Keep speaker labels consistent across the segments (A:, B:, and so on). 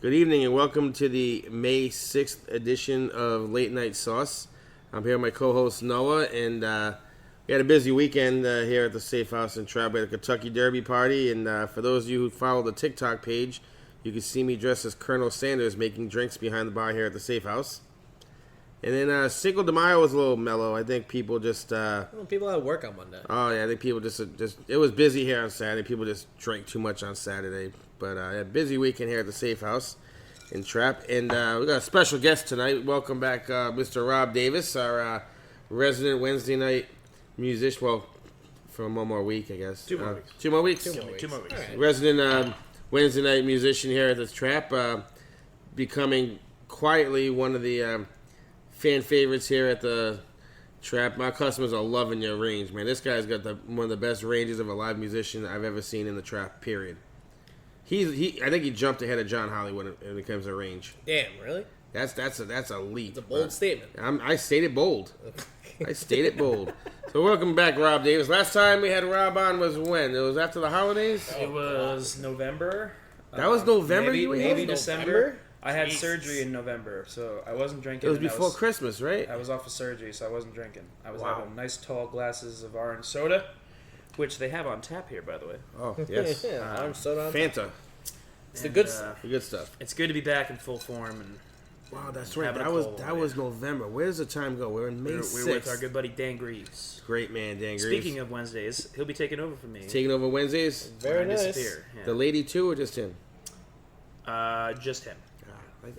A: Good evening and welcome to the May 6th edition of Late Night Sauce. I'm here with my co-host Noah, and we had a busy weekend here at the Safe House in Trout. We had a Kentucky Derby party, and for those of you who follow the TikTok page, you can see me dressed as Colonel Sanders making drinks behind the bar here at the Safe House. And then Cinco de Mayo was a little mellow. I think people just...
B: people had work on Monday.
A: Oh, yeah, I think people just... It was busy here on Saturday. People just drank too much on Saturday. But a busy weekend here at the Safe House in Trap. And we got a special guest tonight. Welcome back, Mr. Rob Davis, our resident Wednesday night musician. Well, for one more week, I guess.
B: 2 more weeks.
A: 2 more weeks?
B: 2 more weeks.
A: Right. Resident Wednesday night musician here at the Trap. Becoming quietly one of the... fan favorites here at the Trap. My customers are loving your range, man. This guy's got one of the best ranges of a live musician I've ever seen in the Trap, period. I think he jumped ahead of John Hollywood when it comes to range.
B: Damn, really?
A: That's a leap.
B: It's a bold statement.
A: I stated bold. I stated bold. So welcome back, Rob Davis. Last time we had Rob on was when? It was after the holidays?
C: It was November.
A: That was November?
C: Maybe December. I had
B: Jeez.
C: surgery in November, so I wasn't drinking.
A: It was before Christmas, right?
C: I was off of surgery, so I wasn't drinking. I was having nice tall glasses of orange soda, which they have on tap here, by the way.
A: Oh, yes.
B: Orange soda.
A: Fanta.
B: It's the good stuff.
A: The good stuff.
C: It's good to be back in full form. And
A: wow, that's right.
C: having a
A: That
C: cold,
A: was November. Where does the time go? We're in May 6th.
C: we're with our good buddy Dan Greaves.
A: Great man, Dan Greaves.
C: Speaking of Wednesdays, he'll be taking over for me.
A: Taking over Wednesdays?
B: Very
C: when I
B: nice.
C: disappear. Yeah.
A: The lady too, or just him?
C: Just him.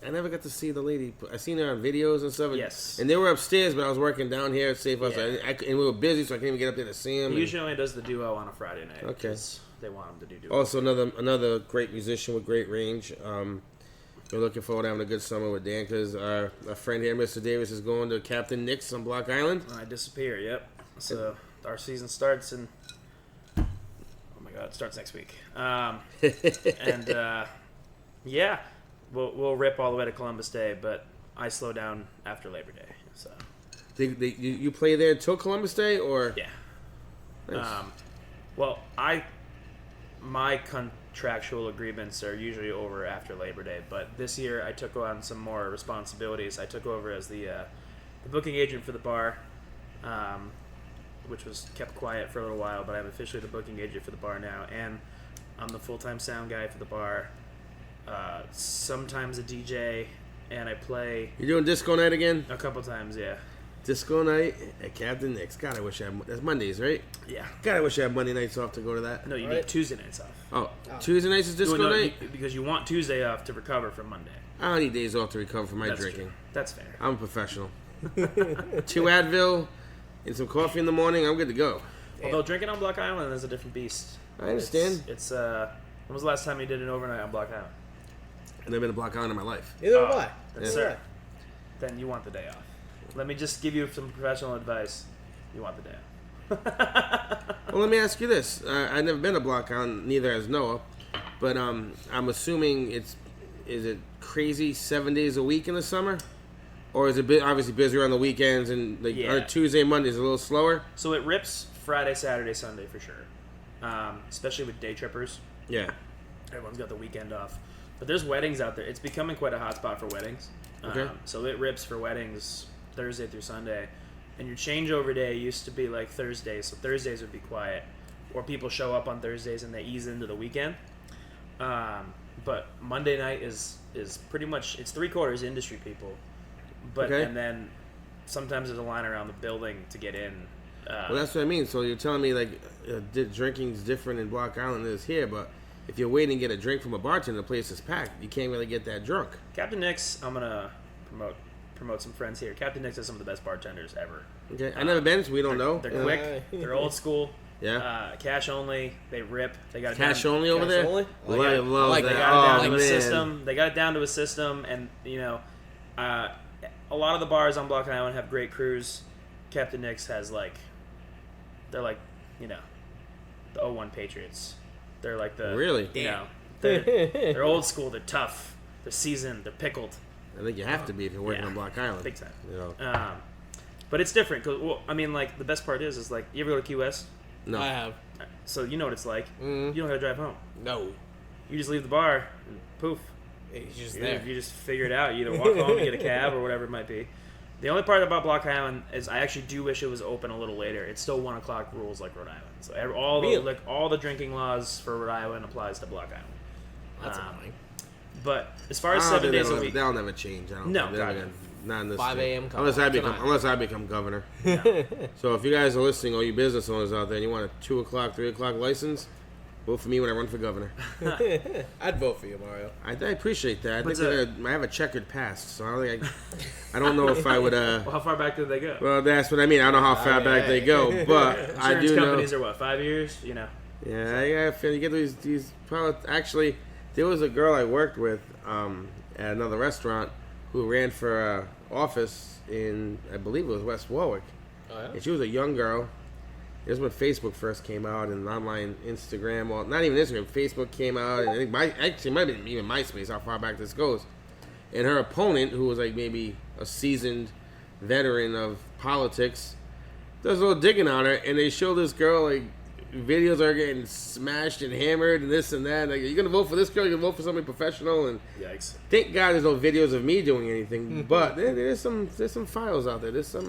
A: I never got to see the lady. I seen her on videos and stuff.
C: Yes.
A: And they were upstairs, but I was working down here at Safe House.
C: Yeah.
A: And we were busy, so I couldn't even get up there to see him.
C: He usually only does the duo on a Friday night.
A: Okay.
C: 'Cause they want him to do duo.
A: Also, another great musician with great range. We're looking forward to having a good summer with Dan because our friend here, Mr. Davis, is going to Captain Nick's on Block Island.
C: I disappear, yep. So our season starts in... Oh my god, it starts next week. Yeah, we'll rip all the way to Columbus Day, but I slow down after Labor Day. So
A: You play there until Columbus Day, or?
C: yeah.
A: Nice.
C: Well, my contractual agreements are usually over after Labor Day, but this year I took on some more responsibilities. I took over as the booking agent for the bar, which was kept quiet for a little while, but I'm officially the booking agent for the bar now, and I'm the full-time sound guy for the bar. Sometimes a DJ, and I play
A: You doing disco night again?
C: a couple times, yeah.
A: Disco night at Captain Nick's. God, I wish I had... That's Mondays, right?
C: Yeah.
A: God, I wish I had Monday nights off to go to that.
C: No, you
B: Right.
C: need Tuesday nights off.
A: Oh, Tuesday nights is disco
C: No,
A: night?
C: because you want Tuesday off to recover from Monday.
A: I don't need days off to recover from my
C: That's
A: drinking.
C: true. That's fair.
A: I'm a professional. 2 Advil and some coffee in the morning, I'm good to go.
C: Although drinking on Block Island is a different beast.
A: I understand.
C: It's when was the last time you did an overnight on Block Island?
A: I've never been to Block Island in my life.
B: Neither have I.
C: That's
B: Neither
C: sir. Then you want the day off. Let me just give you some professional advice. You want the day off.
A: Well, let me ask you this. I've never been to Block Island, neither has Noah. But I'm assuming is it crazy 7 days a week in the summer? Or is it obviously busier on the weekends and or Tuesday, Mondays a little slower?
C: So it rips Friday, Saturday, Sunday for sure. Especially with day trippers.
A: Yeah.
C: Everyone's got the weekend off. But there's weddings out there. It's becoming quite a hot spot for weddings.
A: Okay.
C: So it rips for weddings Thursday through Sunday. And your changeover day used to be like Thursdays. So Thursdays would be quiet. Or people show up on Thursdays and they ease into the weekend. But Monday night is pretty much, it's 3/4 industry people. But
A: Okay.
C: And then sometimes there's a line around the building to get in.
A: Well, that's what I mean. So you're telling me drinking's different in Block Island than it is here, but if you're waiting to get a drink from a bartender, the place is packed. You can't really get that drunk.
C: Captain Nick's, I'm gonna promote some friends here. Captain Nick's is some of the best bartenders ever.
A: Okay, I've never been, so we don't know.
C: They're quick. They're old school.
A: Yeah.
C: Cash only. They rip. They got it
A: Cash
C: down,
A: only over
B: Cash
A: there.
B: only?
A: Well, I love
B: like
A: that.
C: They got it down to a
A: man.
C: system. They got it down to a system, and a lot of the bars on Block Island have great crews. Captain Nick's has they're like the 01 Patriots. They're like the
A: Really?
C: they're old school. They're tough. They're seasoned. They're pickled.
A: I think you have to be if you're working
C: Yeah.
A: on Block Island.
C: Big time.
A: You know.
C: But it's different because the best part is you ever go to Key West?
A: No.
B: I have.
C: So you know what it's like.
B: Mm.
C: You don't gotta drive home.
B: No.
C: You just leave the bar and poof.
B: He's just
C: You
B: there.
C: just figure it out. You either walk home and get a cab or whatever it might be. The only part about Block Island is I actually do wish it was open a little later. It's still 1 o'clock rules like Rhode Island. So all the drinking laws for Rhode Island applies to Block Island.
B: That's annoying.
C: But as far as
A: I don't
C: 7
A: think
C: days a week,
A: They'll never change. I don't
C: No,
A: think. They're
C: God.
A: never gonna- not in this
B: 5
A: state.
B: a.m.
A: Unless I become governor. So if you guys are listening, all you business owners out there, and you want a 2 o'clock, 3 o'clock license, vote for me when I run for governor.
B: I'd vote for you, Mario.
A: I appreciate that.
C: But
A: I have a checkered past, so I don't know if I would.
C: well, how far back did they go?
A: Well, that's what I mean. I don't know how far back they go, but I
C: Insurance
A: do know.
C: companies are what, 5 years? You know.
A: Yeah, I feel you get these. Actually, there was a girl I worked with at another restaurant who ran for office in, I believe it was West Warwick.
B: Oh, yeah?
A: And she was a young girl. This was when Facebook first came out and online Instagram, well, not even Instagram, Facebook came out, and I think it might have been even MySpace, how far back this goes. And her opponent, who was like maybe a seasoned veteran of politics, does a little digging on her, and they show this girl like videos are getting smashed and hammered and this and that. Like, are you gonna vote for this girl? You're gonna vote for somebody professional? And
C: Yikes.
A: thank God there's no videos of me doing anything. But there's some files out there. There's some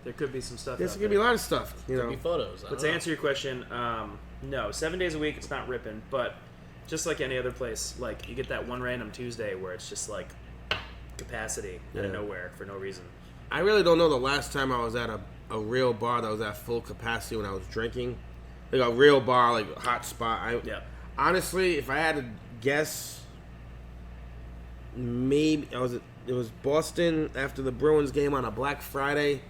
C: There could be some stuff.
A: there's
C: out
A: gonna be a lot of stuff. You know.
B: Be photos.
C: But to answer your question, no, 7 days a week it's not ripping, but just like any other place, like you get that one random Tuesday where it's just like capacity out of
A: Yeah.
C: nowhere for no reason.
A: I really don't know the last time I was at a real bar that was at full capacity when I was drinking. Like a real bar, like a hot spot.
C: Yeah.
A: Honestly, if I had to guess, maybe it was Boston after the Bruins game on a Black Friday.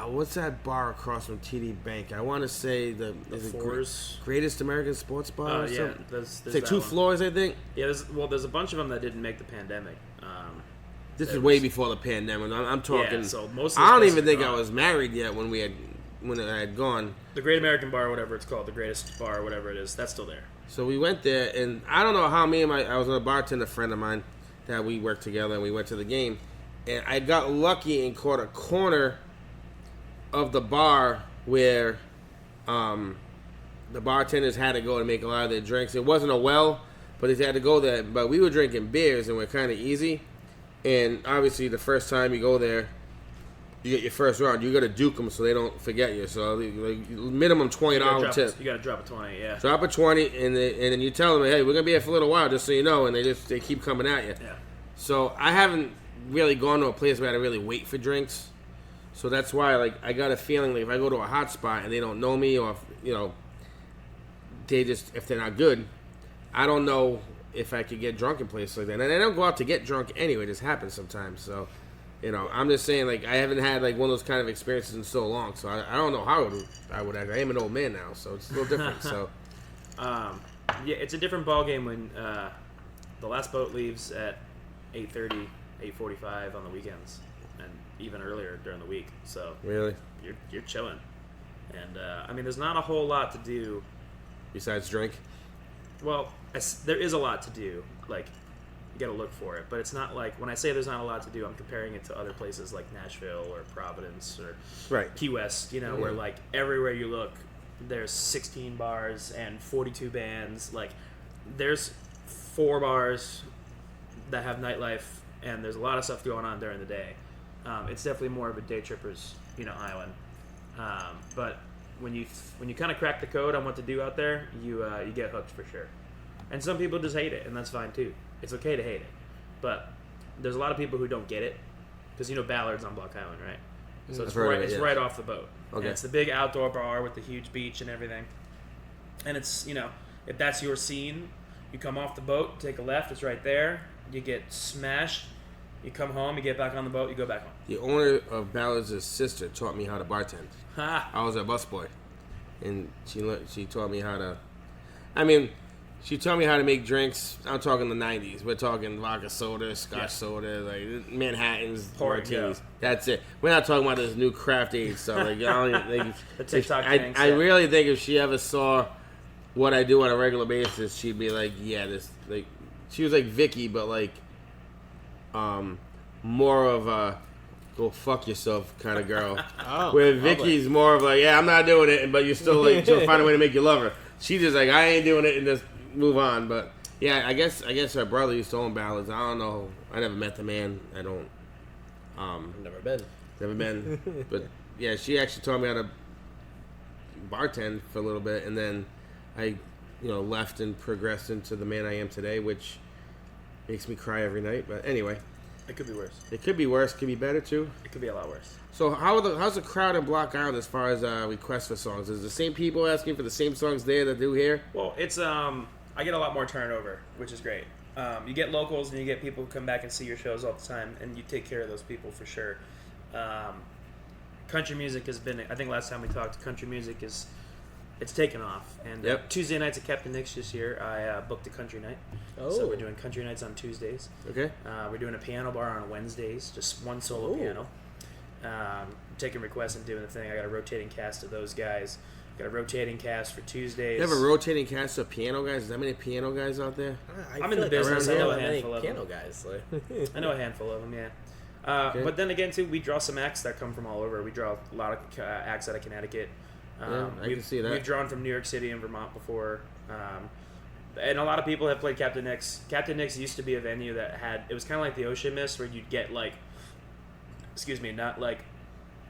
A: What's that bar across from TD Bank? I want to say the
C: Fours.
A: Greatest American Sports Bar. Or
C: Yeah,
A: something.
C: there's
A: It's like
C: that
A: 2
C: one.
A: floors, I think.
C: Yeah, there's a bunch of them that didn't make the pandemic.
A: This is way before the pandemic. I'm talking.
C: Yeah, so most of
A: I don't
C: those
A: even
C: places
A: think
C: are
A: I
C: gone.
A: was married yet when I had gone.
C: The Great American Bar, whatever it's called, the greatest bar, whatever it is, that's still there.
A: So we went there, and I don't know how I was with a bartender friend of mine that we worked together, and we went to the game, and I got lucky and caught a corner of the bar where the bartenders had to go to make a lot of their drinks. It wasn't a well, but they had to go there. But we were drinking beers, and we're kind of easy. And obviously, the first time you go there, you get your first round. You got to duke them so they don't forget you. So like minimum $20 tip.
C: You got to drop a 20, yeah.
A: Drop a 20, and then you tell them, hey, we're gonna be here for a little while, just so you know, and they keep coming at you.
C: Yeah.
A: So I haven't really gone to a place where I had to really wait for drinks. So that's why, like, I got a feeling like if I go to a hot spot and they don't know me, or if, if they're not good, I don't know if I could get drunk in places like that. And I don't go out to get drunk anyway. It just happens sometimes. So, I'm just saying, like, I haven't had like one of those kind of experiences in so long. So I don't know how I would act. I am an old man now, so it's a little different. So.
C: Yeah, it's a different ballgame when the last boat leaves at 8:30, 8:45 on the weekends, and even earlier during the week. So
A: Really?
C: you're chilling, and I mean, there's not a whole lot to do.
A: Besides drink?
C: Well, there is a lot to do. Like, you got to look for it, but it's not like when I say there's not a lot to do, I'm comparing it to other places like Nashville or Providence or
A: Right.
C: Key West. Where like everywhere you look, there's 16 bars and 42 bands. Like, there's 4 bars that have nightlife, and there's a lot of stuff going on during the day. It's definitely more of a day trippers, island. But when you kind of crack the code on what to do out there, you get hooked for sure. And some people just hate it, and that's fine too. It's okay to hate it, but there's a lot of people who don't get it because Ballard's on Block Island, right? So it's right off the boat.
A: Okay.
C: And it's the big outdoor bar with the huge beach and everything. And it's if that's your scene, you come off the boat, take a left, it's right there. You get smashed. You come home, you get back on the boat, you go back home.
A: The owner of Ballard's sister taught me how to bartend.
C: Ha!
A: I was a busboy, and she taught me how to. She taught me how to make drinks. I'm talking the '90s. We're talking vodka soda, Scotch soda, like Manhattans,
C: Pour it,
A: martinis.
C: go.
A: That's it. We're not talking about this new craft age stuff. Like,
C: The TikTok thing.
A: I really think if she ever saw what I do on a regular basis, she'd be like, yeah, this like. She was like Vicky, but like, more of a go fuck yourself kind of girl. Where Vicky's more of like, yeah, I'm not doing it, but you're still like, she'll find a way to make you love her. She just like, I ain't doing it, and just move on. But Yeah, I guess her brother used to own ballads. I don't know. I never met the man. I don't.
B: Never been.
A: Never been. But yeah, she actually taught me how to bartend for a little bit, and then I, left and progressed into the man I am today, which makes me cry every night. But anyway,
C: It could be worse.
A: it could be worse. Could be better too.
C: It could be a lot worse.
A: So how's the crowd in Block Island as far as requests for songs? Is the same people asking for the same songs there that do here?
C: Well, it's I get a lot more turnover, which is great. You get locals and you get people who come back and see your shows all the time, and you take care of those people for sure. Country music has been, I think last time we talked, country music it's taken off. And
A: Yep.
C: Tuesday nights at Captain Nick's this year, I booked a country night.
B: Oh.
C: So we're doing country nights on Tuesdays.
A: Okay.
C: We're doing a piano bar on Wednesdays, just one solo
B: Ooh.
C: piano. Taking requests and doing the thing. I got a rotating cast of those guys. Got a rotating cast for Tuesdays.
A: You have a rotating cast of piano guys? Is that many piano guys out there?
C: I'm in the business. I know a
B: many
C: handful of them.
B: piano guys. Like.
C: I know a handful of them, yeah.
A: Okay.
C: But then again, too, we draw some acts that come from all over. We draw a lot of acts out of Connecticut.
A: I can see that.
C: We've drawn from New York City and Vermont before. And a lot of people have played Captain Nick's. Captain Nick's used to be a venue that it was kind of like the Ocean Mist, where you'd get not like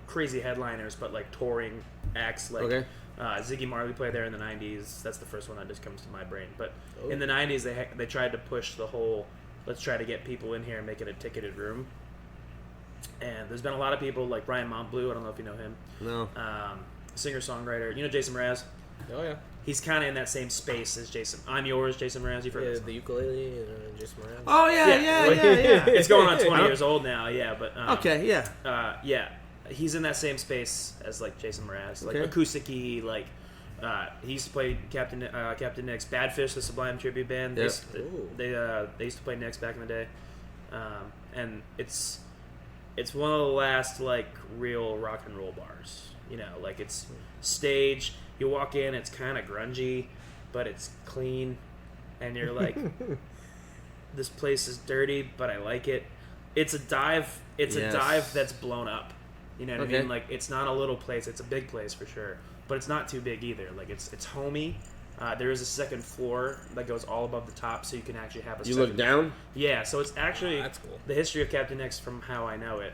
C: crazy headliners, but like touring acts. Like
A: Okay.
C: Ziggy Marley played there in the 90s. That's the first one that just comes to my brain. But
B: Oh.
C: in the 90s, they tried to push the whole, let's try to get people in here and make it a ticketed room. And there's been a lot of people like Brian Montbleu. I don't know if you know him.
A: No.
C: Singer-songwriter. You know Jason Mraz?
B: Oh yeah.
C: He's kind of in that same space as Jason. I'm Yours, Jason Mraz. You've heard of
B: Yeah,
C: this
B: the
C: song?
B: ukulele and Jason Mraz.
A: Oh yeah.
C: It's going on 20 years old now, yeah. But
A: Okay, yeah.
C: yeah, he's in that same space as like Jason Mraz, like
A: Okay.
C: acoustic-y, like he used to play Captain Nick's Bad Fish, the Sublime tribute band.
A: Yep.
C: They used to play Nick's back in the day, and it's one of the last like real rock and roll bars. Like it's stage. You walk in, it's kind of grungy, but it's clean, and you're like, this place is dirty, but I like it. It's a dive. It's
A: Yes.
C: a dive that's blown up. You know what I
A: Okay.
C: mean? Like it's not a little place. It's a big place for sure, but it's not too big either. Like it's homey. There is a second floor that goes all above the top, so you can actually have a.
A: You
C: second,
A: look down?
C: Yeah, so it's actually
B: that's cool.
C: the history of Captain Nick's, from how I know it,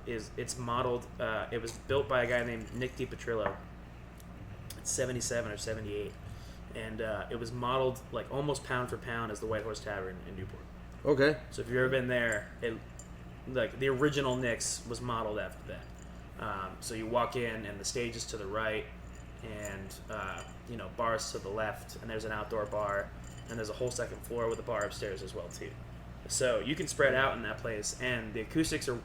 C: is it's modeled. It was built by a guy named Nick DiPetrillo. It's 77 or 78, and it was modeled like almost pound for pound as the White Horse Tavern in Newport.
A: Okay.
C: So if you've ever been there, like the original Nick's was modeled after that. So you walk in, and the stage is to the right, and bars to the left, and there's an outdoor bar, and there's a whole second floor with a bar upstairs as well too. So you can spread out in that place, and the acoustics are,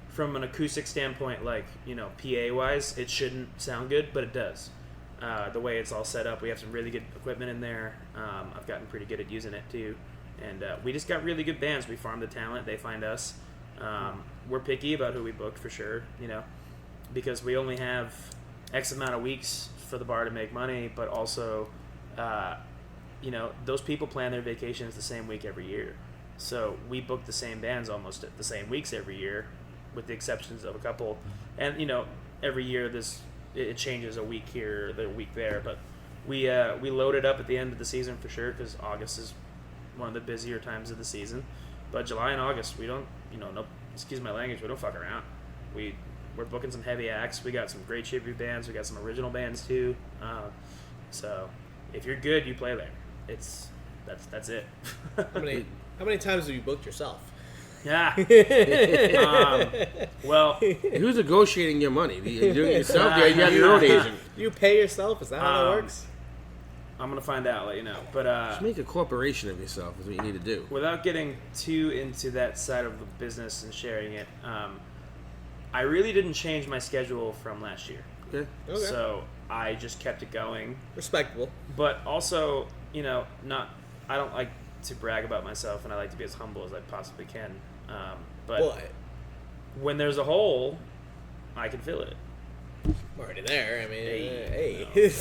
C: from an acoustic standpoint, like PA wise, it shouldn't sound good, but it does. The way it's all set up, we have some really good equipment in there. I've gotten pretty good at using it too, and we just got really good bands. We farm the talent; they find us. We're picky about who we booked for sure, because we only have X amount of weeks for the bar to make money, but also, those people plan their vacations the same week every year. So we book the same bands almost at the same weeks every year, with the exceptions of a couple. And every year it changes a week here, a week there. But we load it up at the end of the season for sure, because August is one of the busier times of the season. But July and August, we don't, no, excuse my language, we don't fuck around. We're booking some heavy acts. We got some great tribute bands. We got some original bands too. So if you're good, you play there. That's it.
B: How many times have you booked yourself?
C: Yeah. Well,
A: Who's negotiating your money? You doing it yourself? You have your own agent.
B: You pay yourself? Is that how that works?
C: I'm gonna find out, let you know. But
A: Just make a corporation of yourself is what you need to do.
C: without getting too into that side of the business and sharing it, I really didn't change my schedule from last year.
A: Okay.
B: Okay.
C: So I just kept it going.
B: Respectable.
C: But also, I don't like to brag about myself, and I like to be as humble as I possibly can. But
B: Well,
C: when there's a hole, I can fill it.
B: I'm already there. I mean,
C: Hey.
B: hey.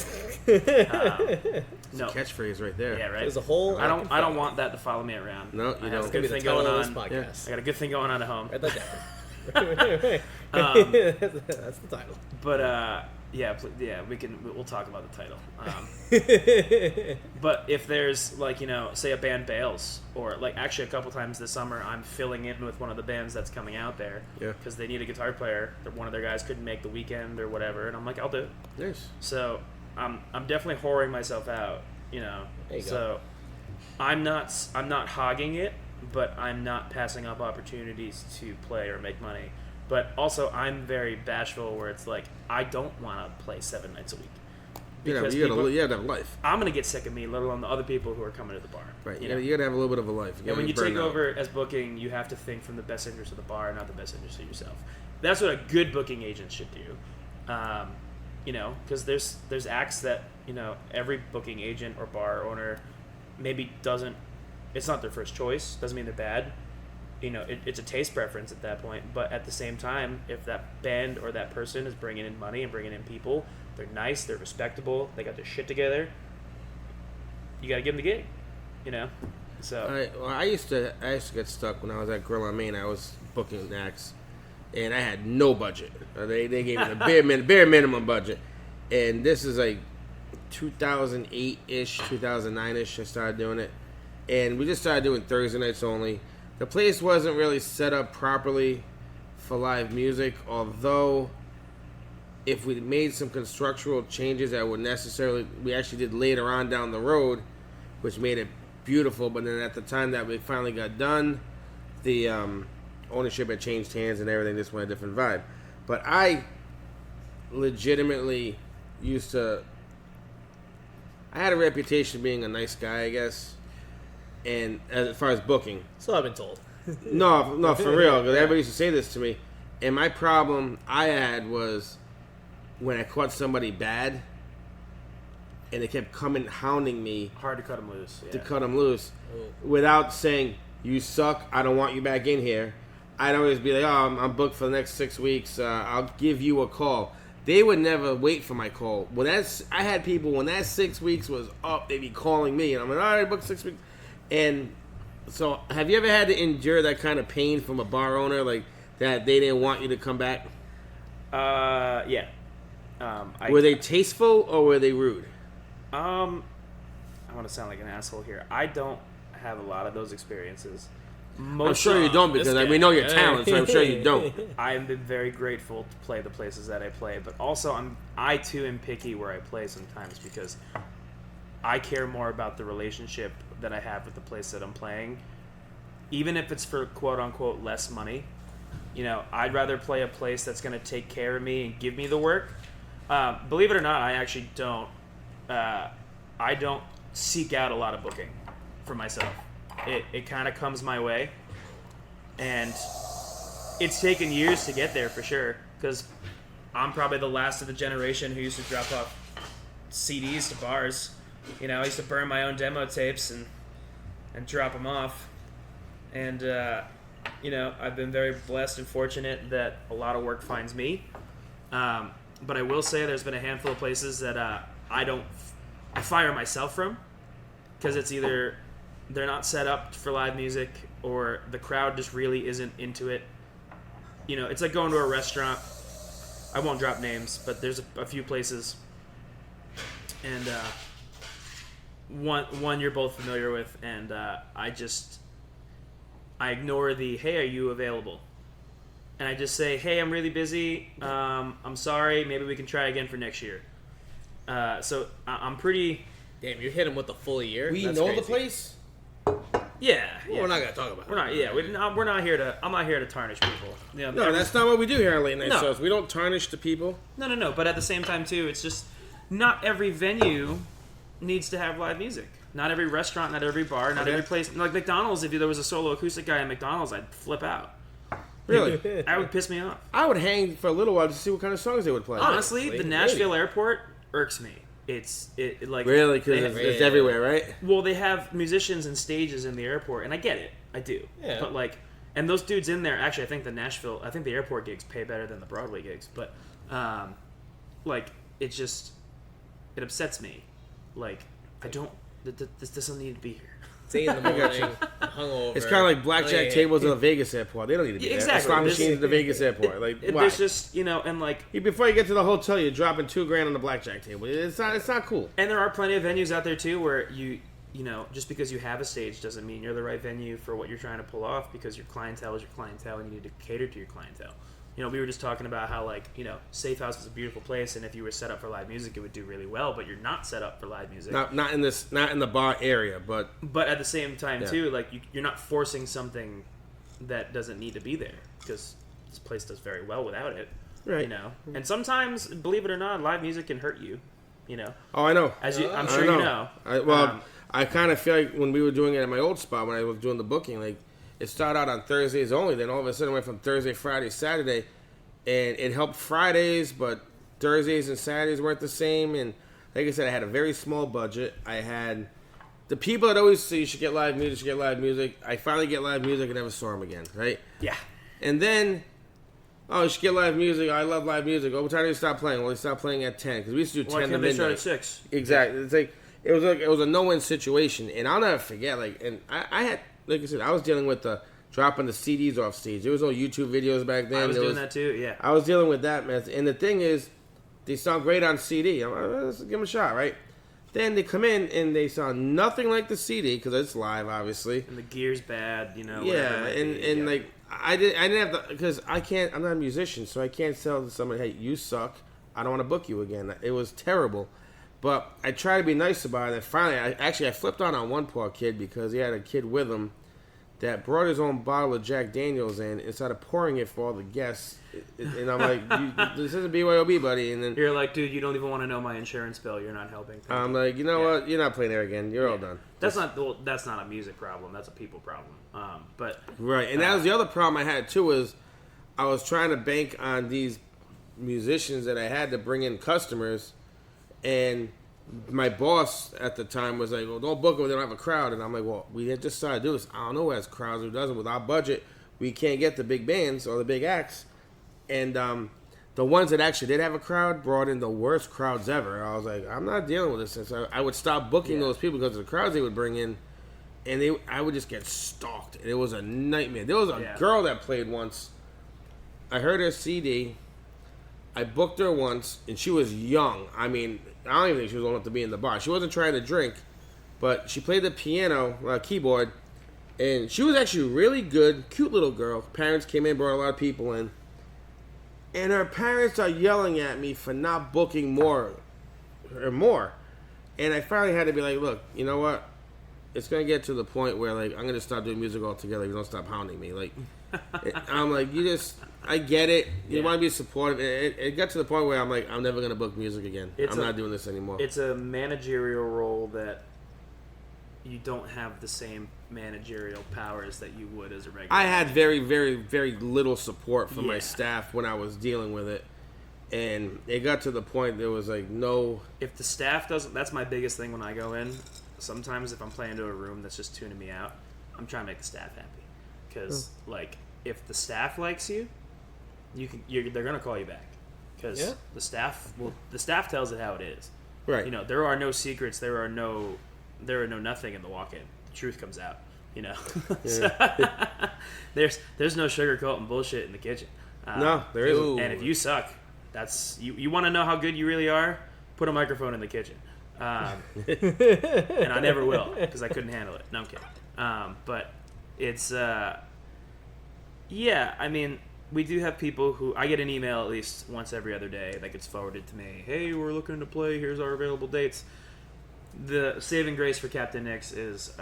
C: No.
A: Catchphrase right there.
C: Yeah, right.
B: There's a hole.
C: I don't want that to follow me around.
A: No, you
C: I have
A: don't.
C: a
B: It's gonna
C: good
B: be the
C: thing
B: title
C: going
B: of this
C: on.
B: podcast.
C: I got a good thing going on at home.
B: Write that down. That's the title.
C: But Yeah, we'll talk about the title. But if there's like, say a band bails, or like actually a couple times this summer, I'm filling in with one of the bands that's coming out there because they need a guitar player. One of their guys couldn't make the weekend or whatever, and I'm like, I'll do it.
A: Nice.
C: So I'm definitely whoring myself out,
B: There you
C: So I'm not hogging it, but I'm not passing up opportunities to play or make money. But also, I'm very bashful where it's like, I don't want to play 7 nights a week. Because
A: you gotta have a life.
C: I'm going to get sick of me, let alone the other people who are coming to the bar.
A: Right. You gotta have a little bit of a life.
C: And when you take over as booking, you have to think from the best interest of the bar, not the best interest of yourself. That's what a good booking agent should do. Because there's acts that, every booking agent or bar owner maybe doesn't, it's not their first choice, doesn't mean they're bad. It's a taste preference at that point. But at the same time, if that band or that person is bringing in money and bringing in people, they're nice, they're respectable, they got their shit together, you got to give them the gig, So
A: I used to get stuck when I was at Grill on Main. I was booking acts, and I had no budget. They gave me the bare minimum budget, and this is like 2008-ish, 2009-ish. I started doing it, and we just started doing Thursday nights only. The place wasn't really set up properly for live music, although if we made some constructural changes that we actually did later on down the road, which made it beautiful, but then at the time that we finally got done, the ownership had changed hands and everything just went a different vibe. But I legitimately I had a reputation of being a nice guy, I guess. And as far as booking,
B: So I've been told.
A: no, for real, because everybody used to say this to me. And my problem I had was when I caught somebody bad, and they kept hounding me
C: hard to cut them loose.
A: to cut them loose, without saying, "You suck. I don't want you back in here." I'd always be like, "Oh, I'm booked for the next 6 weeks. I'll give you a call." They would never wait for my call. I had people when that 6 weeks was up, they'd be calling me, and I'm like, "All right, booked 6 weeks." And so, have you ever had to endure that kind of pain from a bar owner, like that they didn't want you to come back?
C: Yeah.
A: Were they tasteful or were they rude?
C: I want to sound like an asshole here. I don't have a lot of those experiences.
A: I'm sure you don't, because we know your talent, so I'm sure you don't.
C: I've been very grateful to play the places that I play, but also I too am picky where I play sometimes, because I care more about the relationship that I have with the place that I'm playing, even if it's for quote unquote less money. I'd rather play a place that's going to take care of me and give me the work. Believe it or not, I actually don't. I don't seek out a lot of booking for myself. It kind of comes my way, and it's taken years to get there for sure, because I'm probably the last of the generation who used to drop off CDs to bars. I used to burn my own demo tapes and drop them off, and I've been very blessed and fortunate that a lot of work finds me. But I will say there's been a handful of places that I fire myself from, because it's either they're not set up for live music, or the crowd just really isn't into it. It's like going to a restaurant. I won't drop names, but there's a few places, and one you're both familiar with, and I ignore the, "Hey, are you available?" And I just say, "Hey, I'm really busy. I'm sorry. Maybe we can try again for next year." So I'm pretty.
B: Damn, you hit him with the full year.
A: We
B: That's
A: know
B: crazy.
A: the place.
C: Yeah,
B: Well, we're not gonna talk about
C: We're
B: it.
C: not. Yeah, we're not here to. I'm not here to tarnish people.
A: No, that's not what we do here on Late Night
C: No.
A: Shows. We don't tarnish the people.
C: No. But at the same time, too, it's just not every venue needs to have live music. Not every restaurant, not every bar, not every place. Like McDonald's, if there was a solo acoustic guy at McDonald's, I'd flip out.
A: Really?
C: That would piss me off.
A: I would hang for a little while to see what kind of songs they would play.
C: Honestly, the
B: maybe.
C: Nashville airport irks me. It's like
A: Really? Because
C: they-
A: it's everywhere, right?
C: Well, they have musicians and stages in the airport, and I get it. I do.
B: Yeah.
C: But and those dudes in there, actually, I think the airport gigs pay better than the Broadway gigs. But, it upsets me. I don't, this doesn't need to be here.
B: It's 8 in the morning. Hungover.
A: It's kind of like blackjack
B: yeah.
A: tables at a Vegas airport. They don't need to be there.
C: Exactly.
A: Slot
C: This-
A: machines at the Vegas airport. Like, why?
C: There's just and like,
A: Before you get to the hotel, you're dropping $2,000 on the blackjack table. It's not cool.
C: and there are plenty of venues out there too where just because you have a stage doesn't mean you're the right venue for what you're trying to pull off, because your clientele is your clientele and you need to cater to your clientele. We were just talking about how, like, Safe House is a beautiful place, and if you were set up for live music, it would do really well, but you're not set up for live music.
A: Not in the bar area, but
C: But at the same time, too, like, you're not forcing something that doesn't need to be there, because this place does very well without it.
A: Right.
C: And sometimes, believe it or not, live music can hurt you.
A: Oh, I know.
C: I'm sure you know.
A: I kind of feel like when we were doing it at my old spot, when I was doing the booking, like, it started out on Thursdays only. Then all of a sudden it went from Thursday, Friday, Saturday. And it helped Fridays, but Thursdays and Saturdays weren't the same. And like I said, I had a very small budget. I had the people that always say you should get live music. I finally get live music and never saw them again, right?
C: Yeah.
A: And then, you should get live music. I love live music. What time did they stop playing? Well, they stopped playing at 10 because we used to do 10 to
C: They start
A: midnight.
C: at 6?
A: Exactly. It's like it was a no-win situation, and I'll never forget. Like, and I had, like I said, I was dealing with the dropping the CDs off stage. There was no YouTube videos back then.
C: I was doing that too, yeah.
A: I was dealing with that mess. And the thing is, they sound great on CD. I'm like, let's give them a shot, right? Then they come in and they sound nothing like the CD because it's live, obviously.
C: And the gear's bad,
A: Yeah, and like I didn't have to, because I'm not a musician, so I can't tell somebody, hey, you suck. I don't want to book you again. It was terrible. But I tried to be nice about it. And finally, I flipped on one poor kid because he had a kid with him that brought his own bottle of Jack Daniels in and started pouring it for all the guests. And I'm like, this isn't BYOB, buddy. And then
C: you're like, dude, you don't even want to know my insurance bill. You're not helping.
A: I'm like, you know what? You're not playing there again. You're all done.
C: That's not a music problem. That's a people problem. But
A: right, and that was the other problem I had too. Was I was trying to bank on these musicians that I had to bring in customers, and my boss at the time was like, well, don't book them, they don't have a crowd. And I'm like, well, we had just started to do this. I don't know who has crowds, who doesn't. With our budget, we can't get the big bands or the big acts. And the ones that actually did have a crowd brought in the worst crowds ever. I was like, I'm not dealing with this. And so I would stop booking those people because of the crowds they would bring in. And I would just get stalked. And it was a nightmare. There was a girl that played once. I heard her CD. I booked her once, and she was young. I mean, I don't even think she was old enough to be in the bar. She wasn't trying to drink, but she played the piano, keyboard, and she was actually really good, cute little girl. Parents came in, brought a lot of people in, and her parents are yelling at me for not booking more. And I finally had to be like, look, you know what? It's going to get to the point where, like, I'm going to stop doing music altogether if you don't stop hounding me. Like, I'm like, I get it. You want to be supportive. It got to the point where I'm like, I'm never going to book music again. I'm not doing this anymore.
C: It's a managerial role that you don't have the same managerial powers that you would as a regular.
A: I had very, very, very little support from my staff when I was dealing with it. And it got to the point there was like no...
C: If the staff doesn't... That's my biggest thing when I go in. Sometimes if I'm playing to a room that's just tuning me out, I'm trying to make the staff happy. Because, like, if the staff likes you, they're going to call you back. Because the staff tells it how it is.
A: Right.
C: You know, there are no secrets. There are no nothing in the walk-in. The truth comes out. You know, so, there's no sugarcoating bullshit in the kitchen.
A: No, there isn't.
C: And if you suck, that's you want to know how good you really are. Put a microphone in the kitchen. And I never will because I couldn't handle it. No, I'm kidding. But it's I mean, we do have people who I get an email at least once every other day that gets forwarded to me. Hey, we're looking to play. Here's our available dates. The saving grace for Captain Nick's is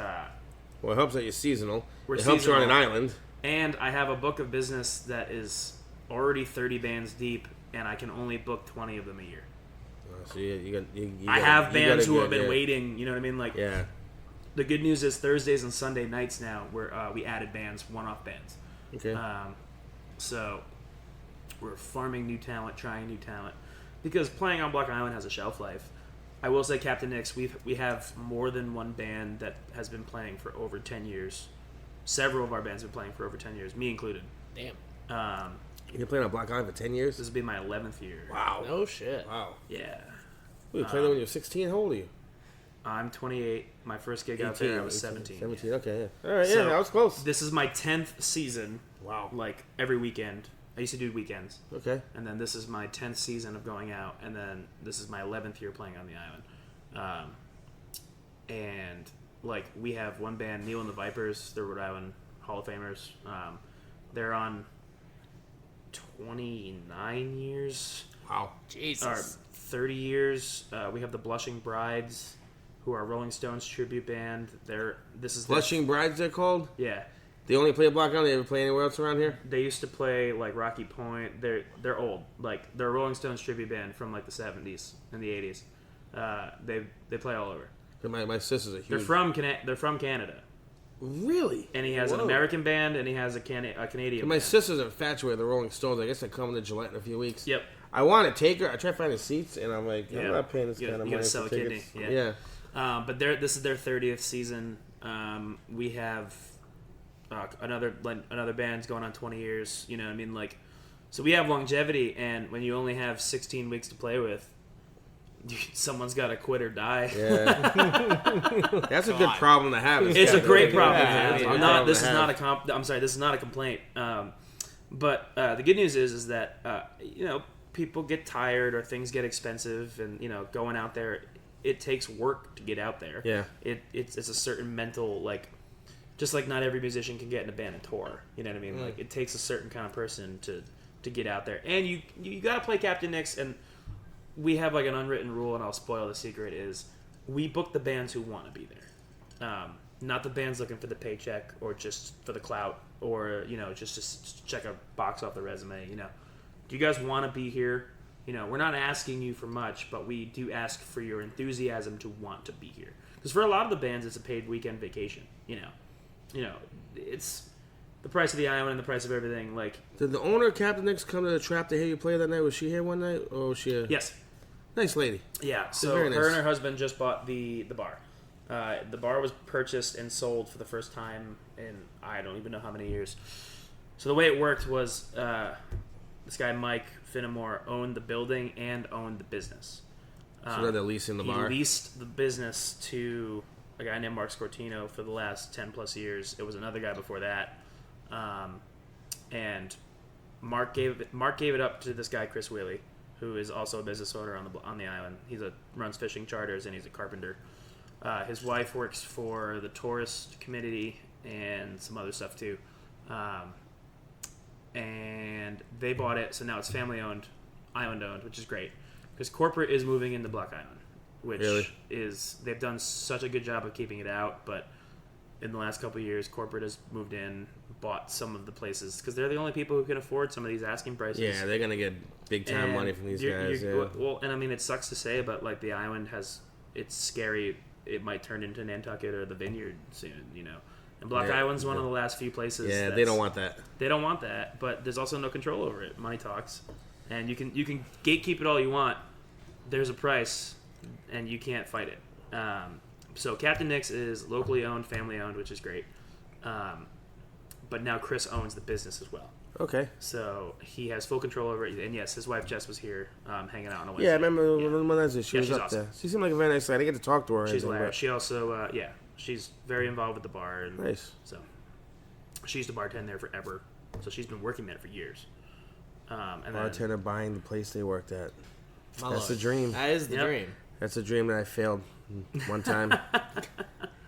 A: well, it helps that you're seasonal.
C: It
A: helps you're on an island.
C: And I have a book of business that is already 30 bands deep, and I can only book 20 of them a year.
A: So
C: I have bands who have been waiting. You know what I mean? Like,
A: yeah.
C: The good news is Thursdays and Sunday nights now we added bands, one-off bands.
A: Okay.
C: So we're farming new talent, trying new talent, because playing on Block Island has a shelf life. I will say, Captain Nick's, we have more than one band that has been playing for over 10 years. Several of our bands have been playing for over 10 years, me included.
B: Damn.
A: You've been playing on Block Island for 10 years?
C: This will be my 11th year.
A: Wow.
B: No shit.
A: Wow.
C: Yeah.
A: You played there when you were 16? How old are you?
C: I'm 28. My first gig out there, I was 17.
A: 17, okay, yeah. All right,
C: So,
A: yeah, that was close.
C: This is my 10th season.
A: Wow.
C: Like, every weekend. I used to do weekends.
A: Okay.
C: And then this is my 10th season of going out. And then this is my 11th year playing on the island. And, like, we have one band, Neil and the Vipers. They're Rhode Island Hall of Famers. They're on 29 years.
A: Wow.
B: Jesus.
C: Or 30 years. We have the Blushing Brides, who are Rolling Stones tribute band. This is
A: Blushing Brides, they're called?
C: Yeah.
A: They only play Block Island? They ever play anywhere else around here?
C: They used to play like Rocky Point. They're old. Like they're a Rolling Stones tribute band from like the 70s and the 80s. They play all over.
A: My sister's a huge...
C: They're from Canada.
A: Really?
C: And he has an American band and he has a Canadian
A: My
C: band.
A: sister's infatuated with the Rolling Stones. I guess they're coming to Gillette in a few weeks.
C: Yep.
A: I want to take her. I try to find the seats, and I'm like, I'm not paying this kind of
C: You
A: money
C: gotta sell
A: for
C: a kidney.
A: tickets.
C: Yeah. But this is their 30th season. We have another band's going on 20 years. You know what I mean? Like, so we have longevity, and when you only have 16 weeks to play with, someone's got to quit or die.
A: Yeah. That's a good problem to have.
C: It's a great problem.
B: Yeah,
C: This is not a complaint. But the good news is that people get tired or things get expensive, and going out there, it takes work to get out there.
A: Yeah.
C: It's a certain mental, like, just like not every musician can get in a band and tour. You know what I mean? Like, it takes a certain kind of person to get out there, and you got to play Captain Nick's. And we have like an unwritten rule, and I'll spoil the secret, is we book the bands who want to be there, not the bands looking for the paycheck or just for the clout or just to check a box off the resume. Do you guys want to be here? We're not asking you for much, but we do ask for your enthusiasm to want to be here. Because for a lot of the bands, it's a paid weekend vacation. It's the price of the island and the price of everything. Like,
A: did the owner of Captain Nick's come to the Trap to hear you play that night? Was she here one night, or was she?
C: Yes.
A: Nice lady.
C: Yeah. So
A: very
C: her
A: nice.
C: and her husband just bought the bar. The bar was purchased and sold for the first time in I don't even know how many years. So the way it worked was this guy Mike Finnemore owned the building and owned the business.
A: So they're leasing the bar?
C: He leased the business to a guy named Mark Scortino for the last 10 plus years. It was another guy before that. And Mark gave it up to this guy Chris Whaley, who is also a business owner on the island. Runs fishing charters, and he's a carpenter. His wife works for the tourist committee and some other stuff too. And they bought it, so now it's family owned, island owned, which is great. Because corporate is moving into Block Island, which they've done such a good job of keeping it out, but in the last couple of years, corporate has moved in, bought some of the places, because they're the only people who can afford some of these asking prices.
A: Yeah, they're going to get big time money from these guys.
C: Well, and I mean, it sucks to say, but like the island it's scary. It might turn into Nantucket or the Vineyard soon, And Block Island's one of the last few places.
A: Yeah, they don't want that.
C: They don't want that, but there's also no control over it. Money talks, and you can gatekeep it all you want. There's a price, and you can't fight it. So Captain Nick's is locally owned, family owned, which is great. But now Chris owns the business as well.
A: Okay.
C: So he has full control over it. And yes, his wife Jess was here hanging out on a Wednesday.
A: Yeah, I remember when Wednesday she was
C: she's
A: up
C: awesome.
A: there. She seemed like a very nice lady. I didn't get to talk to her.
C: She's hilarious. She also, she's very involved with the bar. And
A: nice.
C: So she used to bartend there forever. So she's been working there for years. And
A: bartender buying the place they worked at.
B: My
A: That's
B: lord.
A: the dream.
B: That is the dream.
A: That's a dream that I failed one time.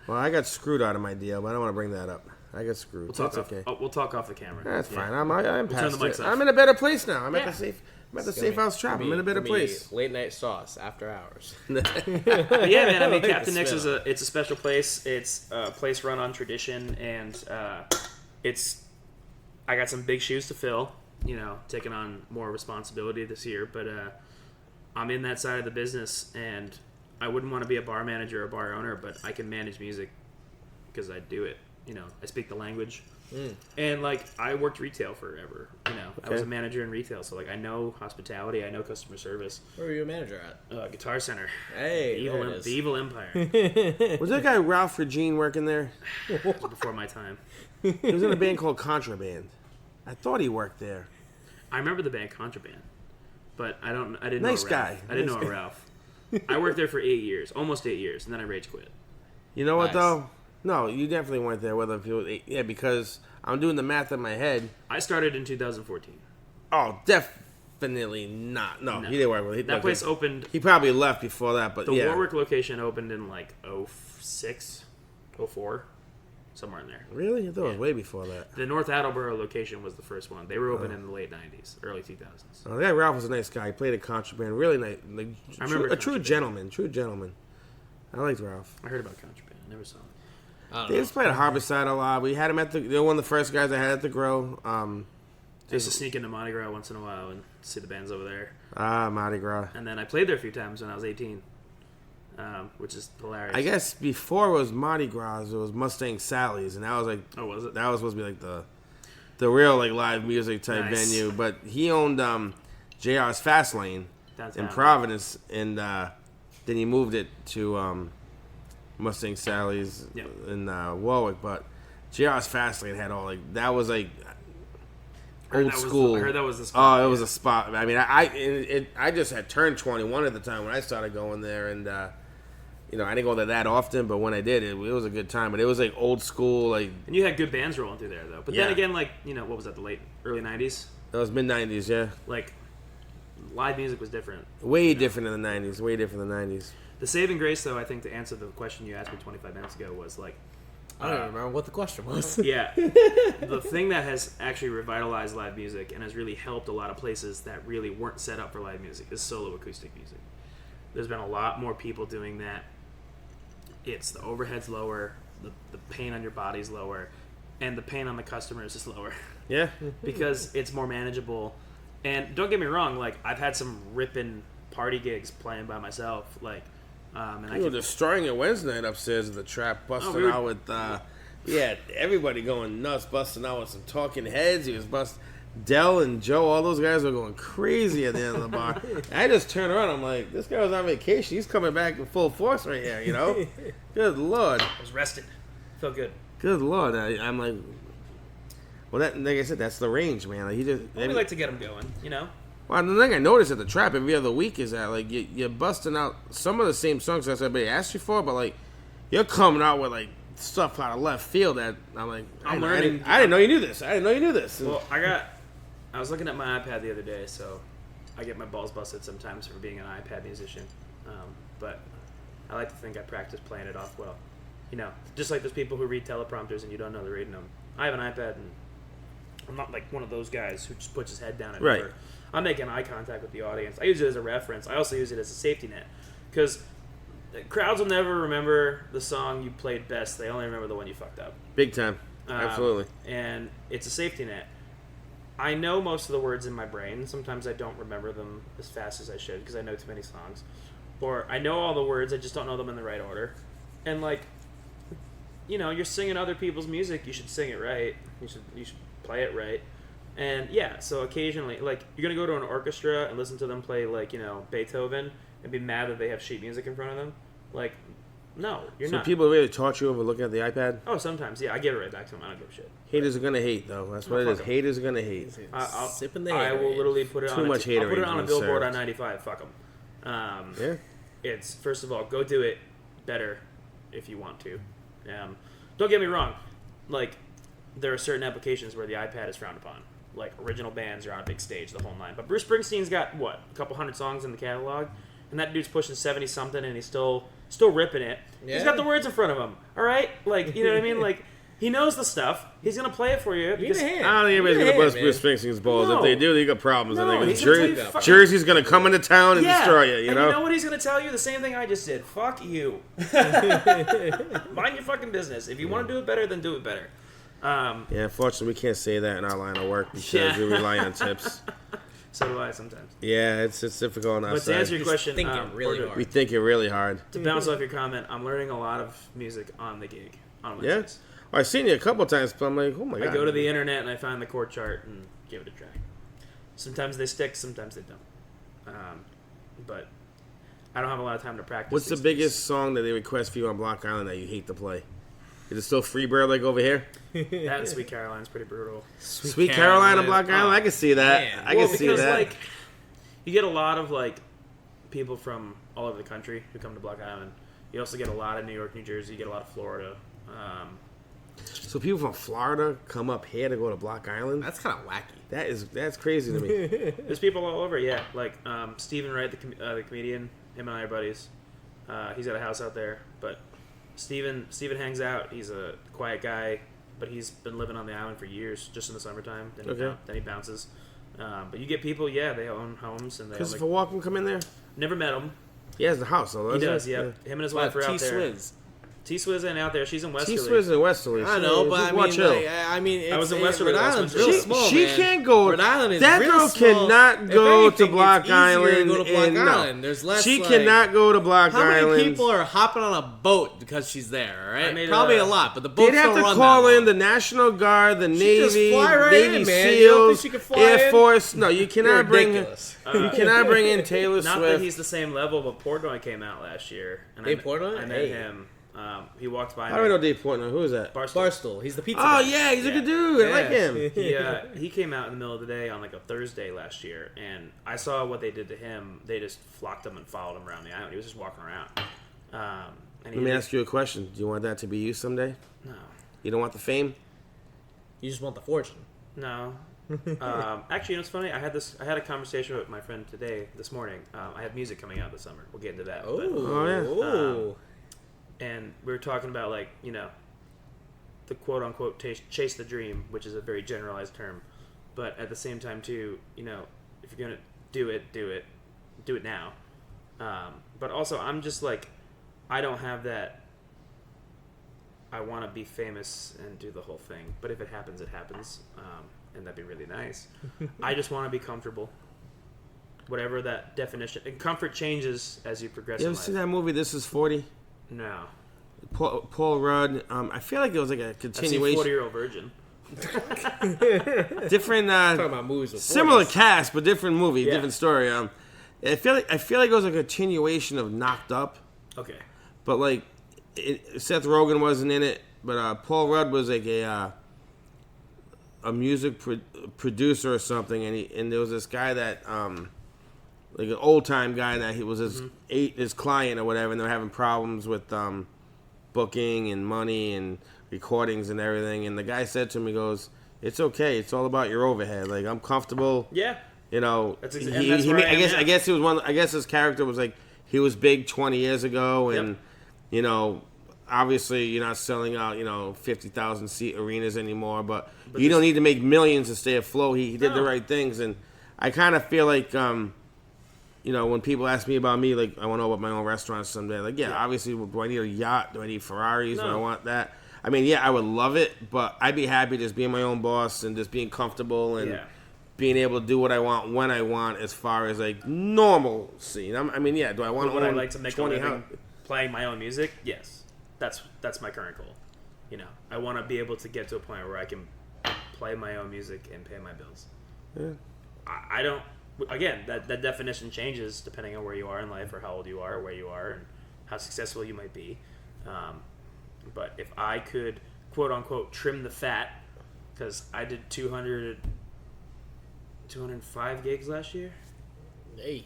A: Well, I got screwed out of my deal, but I don't want to bring that up. I got screwed. That's okay.
C: We'll talk off the camera.
A: That's fine. I'm
C: turn
A: past
C: the mics
A: it.
C: off.
A: I'm in a better place now. I'm at
C: Yeah.
A: the safe house trap. I'm in a better place.
B: Late night sauce after hours.
C: But yeah, man. I mean,
B: Like
C: Captain
B: the
C: Nick's
B: smell.
C: it's a special place. It's a place run on tradition, and I got some big shoes to fill. Taking on more responsibility this year, but I'm in that side of the business, and I wouldn't want to be a bar manager or bar owner, but I can manage music because I do it. I speak the language. And like I worked retail forever. I was a manager in retail, so like I know hospitality, I know customer service.
B: Where were you a manager at?
C: Guitar Center.
B: Hey,
C: The evil empire.
A: Was that guy Ralph Regine working there?
C: It was before my time.
A: He was in a band called Contraband. I thought he worked there.
C: I remember the band Contraband, but I didn't
A: Nice
C: know
A: guy.
C: Ralph. I didn't
A: Nice
C: know
A: guy.
C: Ralph. I worked there for 8 years, almost 8 years, and then I rage quit.
A: You know what
B: Nice.
A: though? No, you definitely weren't there. Whether if you, yeah, because I'm doing the math in my head.
C: I started in 2014.
A: Oh, definitely not. No, he didn't work with it.
C: That place opened.
A: He probably left before that, but
C: The
A: yeah.
C: Warwick location opened in like 06, 04, somewhere in there.
A: Really? I thought it was
C: Yeah.
A: way before that.
C: The North Attleboro location was the first one. They were open in the late 90s, early 2000s.
A: Oh, that Ralph was a nice guy. He played a contraband. Really nice. Like,
C: I remember
A: a true
C: Contraband.
A: gentleman. True gentleman. I liked Ralph.
C: I heard about Contraband. I never saw it.
B: I don't
A: They
B: know.
A: just played at Harborside a lot. We had him at they were one of the first guys I had at the Grow.
C: I used to sneak into Mardi Gras once in a while and see the bands over there.
A: Mardi Gras.
C: And then I played there a few times when I was 18, which is hilarious.
A: I guess before it was Mardi Gras, it was Mustang Sally's, and that was like
C: Oh, was it?
A: that was supposed to be like the real like live music type
C: Nice.
A: venue. But he owned JR's Fast Lane
C: Downtown.
A: in Providence, and then he moved it to Mustang Sally's
C: Yep.
A: in Warwick. But JR's Fast Lane had all like that was like
C: I heard
A: old
C: that was-
A: school.
C: I heard that was the spot.
A: Oh, it was a spot. I mean, I just had turned 21 at the time when I started going there, and you know, I didn't go there that often, but when I did, it was a good time. But it was like old school, like
C: And you had good bands rolling through there, though. But
A: Yeah.
C: then again, like, you know, what was that, the early 90s?
A: that was mid 90s, yeah.
C: Like, live music was different.
A: Way different in the 90s. Way different in the 90s.
C: The saving grace, though, I think to answer the question you asked me 25 minutes ago was, like,
B: I don't even remember what the question was.
C: yeah, the thing that has actually revitalized live music and has really helped a lot of places that really weren't set up for live music is solo acoustic music. There's been a lot more people doing that. It's the overhead's lower, the pain on your body's lower, and the pain on the customers is lower
A: Yeah.
C: because it's more manageable. And don't get me wrong, like, I've had some ripping party gigs playing by myself, like, and I
A: We were
C: can,
A: destroying it Wednesday night upstairs at the trap, busting
C: we were-
A: out with, yeah, everybody going nuts, busting out with some talking heads. He was Dell and Joe, all those guys were going crazy at the end of the bar. I just turned around, I'm like, this guy was on vacation. He's coming back in full force right here, you know? Good Lord.
C: I was rested. Felt good.
A: Good Lord. I'm like, well, that, like I said, that's the range, man. Like, he just,
C: We like to get them going, you know?
A: well, the thing I noticed at the trap every other week is that, like, you're busting out some of the same songs that everybody asked you for, but, like, you're coming out with, like, stuff out of left field that I'm like,
C: I'm
A: I
C: learning.
A: didn't know you knew this. I didn't know you knew this.
C: Well, I was looking at my iPad the other day, so I get my balls busted sometimes for being an iPad musician. But I like to think I practice playing it off well. You know, just like those people who read teleprompters and you don't know they're reading them. I have an iPad, and I'm not like one of those guys who just puts his head down and
A: Right.
C: over. I'm making eye contact with the audience. I use it as a reference. I also use it as a safety net because crowds will never remember the song you played best. They only remember the one you fucked up.
A: Big time. Absolutely.
C: And it's a safety net. I know most of the words in my brain. Sometimes I don't remember them as fast as I should because I know too many songs. Or I know all the words, I just don't know them in the right order. And, like, you know, you're singing other people's music, you should sing it right. You should play it right. And, yeah, so occasionally, like, you're going to go to an orchestra and listen to them play, like, you know, Beethoven and be mad that they have sheet music in front of them. Like, no, you're
A: So
C: not.
A: people really taught you over looking at the iPad?
C: Oh, sometimes, yeah, I give it right back to them. I don't give a shit.
A: Haters are going to hate, though. That's what it
C: fuck
A: is.
C: 'em.
A: Haters are going to hate.
C: I'll,
B: Sipping the
C: I will
B: haterade.
C: literally put it
A: Too
C: on.
A: much
C: I'll put it
A: haterade
C: on a
A: being
C: billboard
A: served.
C: on 95. Fuck them.
A: Yeah?
C: It's first of all, go do it better if you want to. Don't get me wrong. Like, there are certain applications where the iPad is frowned upon. Like, original bands are on a big stage, the whole nine. But Bruce Springsteen's got what, a couple hundred songs in the catalog, and that dude's pushing 70 something, and he's still ripping it. He's
B: Yeah.
C: got the words in front of him. All right, like, you know what I mean? Like, he knows the stuff. He's gonna play it for you.
B: Give
C: Because,
B: me a hand.
A: I don't think anybody's
B: Give
A: going
B: me
A: to
B: a
A: bust
B: hand,
A: Bruce Springsteen's balls.
C: No.
A: If they do, they got problems.
C: No,
A: and they
C: he's gonna
A: Jersey,
C: tell you fuck-
A: Jersey's going to come into town and destroy you, you
C: and
A: know?
C: you know what he's gonna tell you? The same thing I just did. Fuck you. Mind your fucking business. If you want to do it better, then do it better.
A: Yeah, unfortunately, we can't say that in our line of work because
C: Yeah.
A: we rely on tips.
C: So do I sometimes.
A: Yeah, it's difficult on our
C: But to answer
A: side.
C: your
B: Just
C: question,
B: thinking really
C: or to,
B: hard.
A: We think it really hard.
C: to bounce off your comment, I'm learning a lot of music on the gig. On
A: Yeah?
C: Wednesdays.
A: Well, I've seen you a couple times, but I'm like, oh my God.
C: I go to the internet and I find the chord chart and give it a try. Sometimes they stick, sometimes they don't. But I don't have a lot of time to practice.
A: What's the
C: these
A: biggest song that they request for you on Block Island that you hate to play? Is it still Freebird like over here?
C: things. That and Sweet Caroline's pretty brutal.
A: Sweet Caroline on Block Island? I can see that.
B: Man.
A: I can see
C: because
A: that.
C: like you get a lot of like people from all over the country who come to Block Island. You also get a lot of New York, New Jersey. You get a lot of Florida.
A: So people from Florida come up here to go to Block Island?
B: That's kind of wacky.
A: That's crazy to me.
C: There's people all over, yeah. Like Stephen Wright, the comedian. Him and I are buddies. He's got a house out there. But Stephen hangs out. He's a quiet guy, but he's been living on the island for years, just in the summertime. Then he bounces. But you get people, they own homes. And
A: Christopher Walken come in there?
C: Never met him.
A: He has the house, though.
C: He does, yeah. Him and his wife are out there.
B: T-Swizz.
C: T-Swizz ain't out there. She's in Westerly.
A: T-Swizz in Westerly.
B: I know, but I mean,
C: I was in Westerly.
B: Rhode Island's
C: She-
B: real small,
A: She
B: man.
A: can't go.
B: Rhode Island is
A: that
B: real
A: girl
B: small.
A: cannot
B: If
A: go
B: anything,
A: to Block
B: it's easier to
A: Island.
B: go to Block
A: and
B: Island.
A: No,
B: There's less,
A: she
B: like-
A: cannot go to Block
B: How
A: Island.
B: many people are hopping on a boat because she's there, all
C: I
B: right?
C: made
B: Probably
C: a-
B: a lot, but the boats
A: They'd have
B: don't
A: to
B: run
A: call
B: that
A: in the
B: long.
A: National Guard, the
B: She just
A: Navy,
B: fly right
A: Navy
B: in, man. You don't think
A: SEALs,
B: she could fly
A: Air
B: in?
A: Force. No, you cannot
B: You're
A: bring.
B: ridiculous.
A: You cannot bring in Taylor
C: Not
A: Swift.
C: that he's the same level, but Portnoy came out last year. And
B: Dave Portnoy?
C: I met
B: Hey.
C: him. He walked by
A: I
C: me.
A: don't know Dave Portnoy. Who is that?
B: Barstool. He's the pizza
A: Oh
B: guy.
A: yeah, he's a
C: Yeah.
A: good dude. I like
B: Yeah.
A: him.
C: He came out in the middle of the day on like a Thursday last year, and I saw what they did to him. They just flocked him and followed him around the island. He was just walking around. And he
A: Let me ask you a question. Do you want that to be you someday?
C: No,
A: You don't want the fame?
B: You just want the fortune.
C: no. Actually, you know what's funny? I had a conversation with my friend this morning. I have music coming out this summer. We'll get into that.
B: Oh,
A: yeah.
C: And we were talking about the quote unquote chase the dream, which is a very generalized term, but at the same time too, if you're gonna do it now. But also, I'm just like, I don't have that. I want to be famous and do the whole thing, but if it happens, it happens, and that'd be really nice. I just want to be comfortable. Whatever that definition, and comfort changes as you progress.
A: You
C: in
A: ever
C: life.
A: see that movie? This is 40.
C: No.
A: Paul Rudd. I feel like it was like a
C: I've seen
A: continuation.
C: 40-Year-Old Virgin.
A: Different.
B: Talking about movies with
A: Similar
B: 40s.
A: cast, but different movie,
C: Yeah.
A: different story. I feel like it was a continuation of Knocked Up,
C: Okay.
A: but like Seth Rogen wasn't in it, but Paul Rudd was like a music producer or something, and there was this guy that like an old time guy that he was his client or whatever, and they were having problems with booking and money and recordings and everything, and the guy said to him, he goes, "It's okay, it's all about your overhead. Like I'm comfortable."
C: Yeah.
A: You know,
C: That's where I am now.
A: I guess he was one. I guess his character was like he was big 20 years ago, and obviously you're not selling out 50,000 seat arenas anymore. But you don't need to make millions to stay afloat. He did the
C: No.
A: right things, and I kind of feel like when people ask me about me, like I want to open my own restaurant someday. Like obviously, do I need a yacht? Do I need Ferraris? Do I
C: No.
A: want that? I mean, I would love it, but I'd be happy just being my own boss and just being comfortable and.
C: Yeah.
A: Being able to do what I want when I want, as far as like normalcy. Do I want to
C: Would I
A: own
C: like to make a
A: 20
C: living
A: houses?
C: playing my own music? Yes. That's my current goal. I want to be able to get to a point where I can play my own music and pay my bills.
A: Yeah.
C: I don't. Again, that definition changes depending on where you are in life, or how old you are, or where you are, and how successful you might be. But if I could, quote unquote, trim the fat, because I did 205 gigs last year.
B: Hey.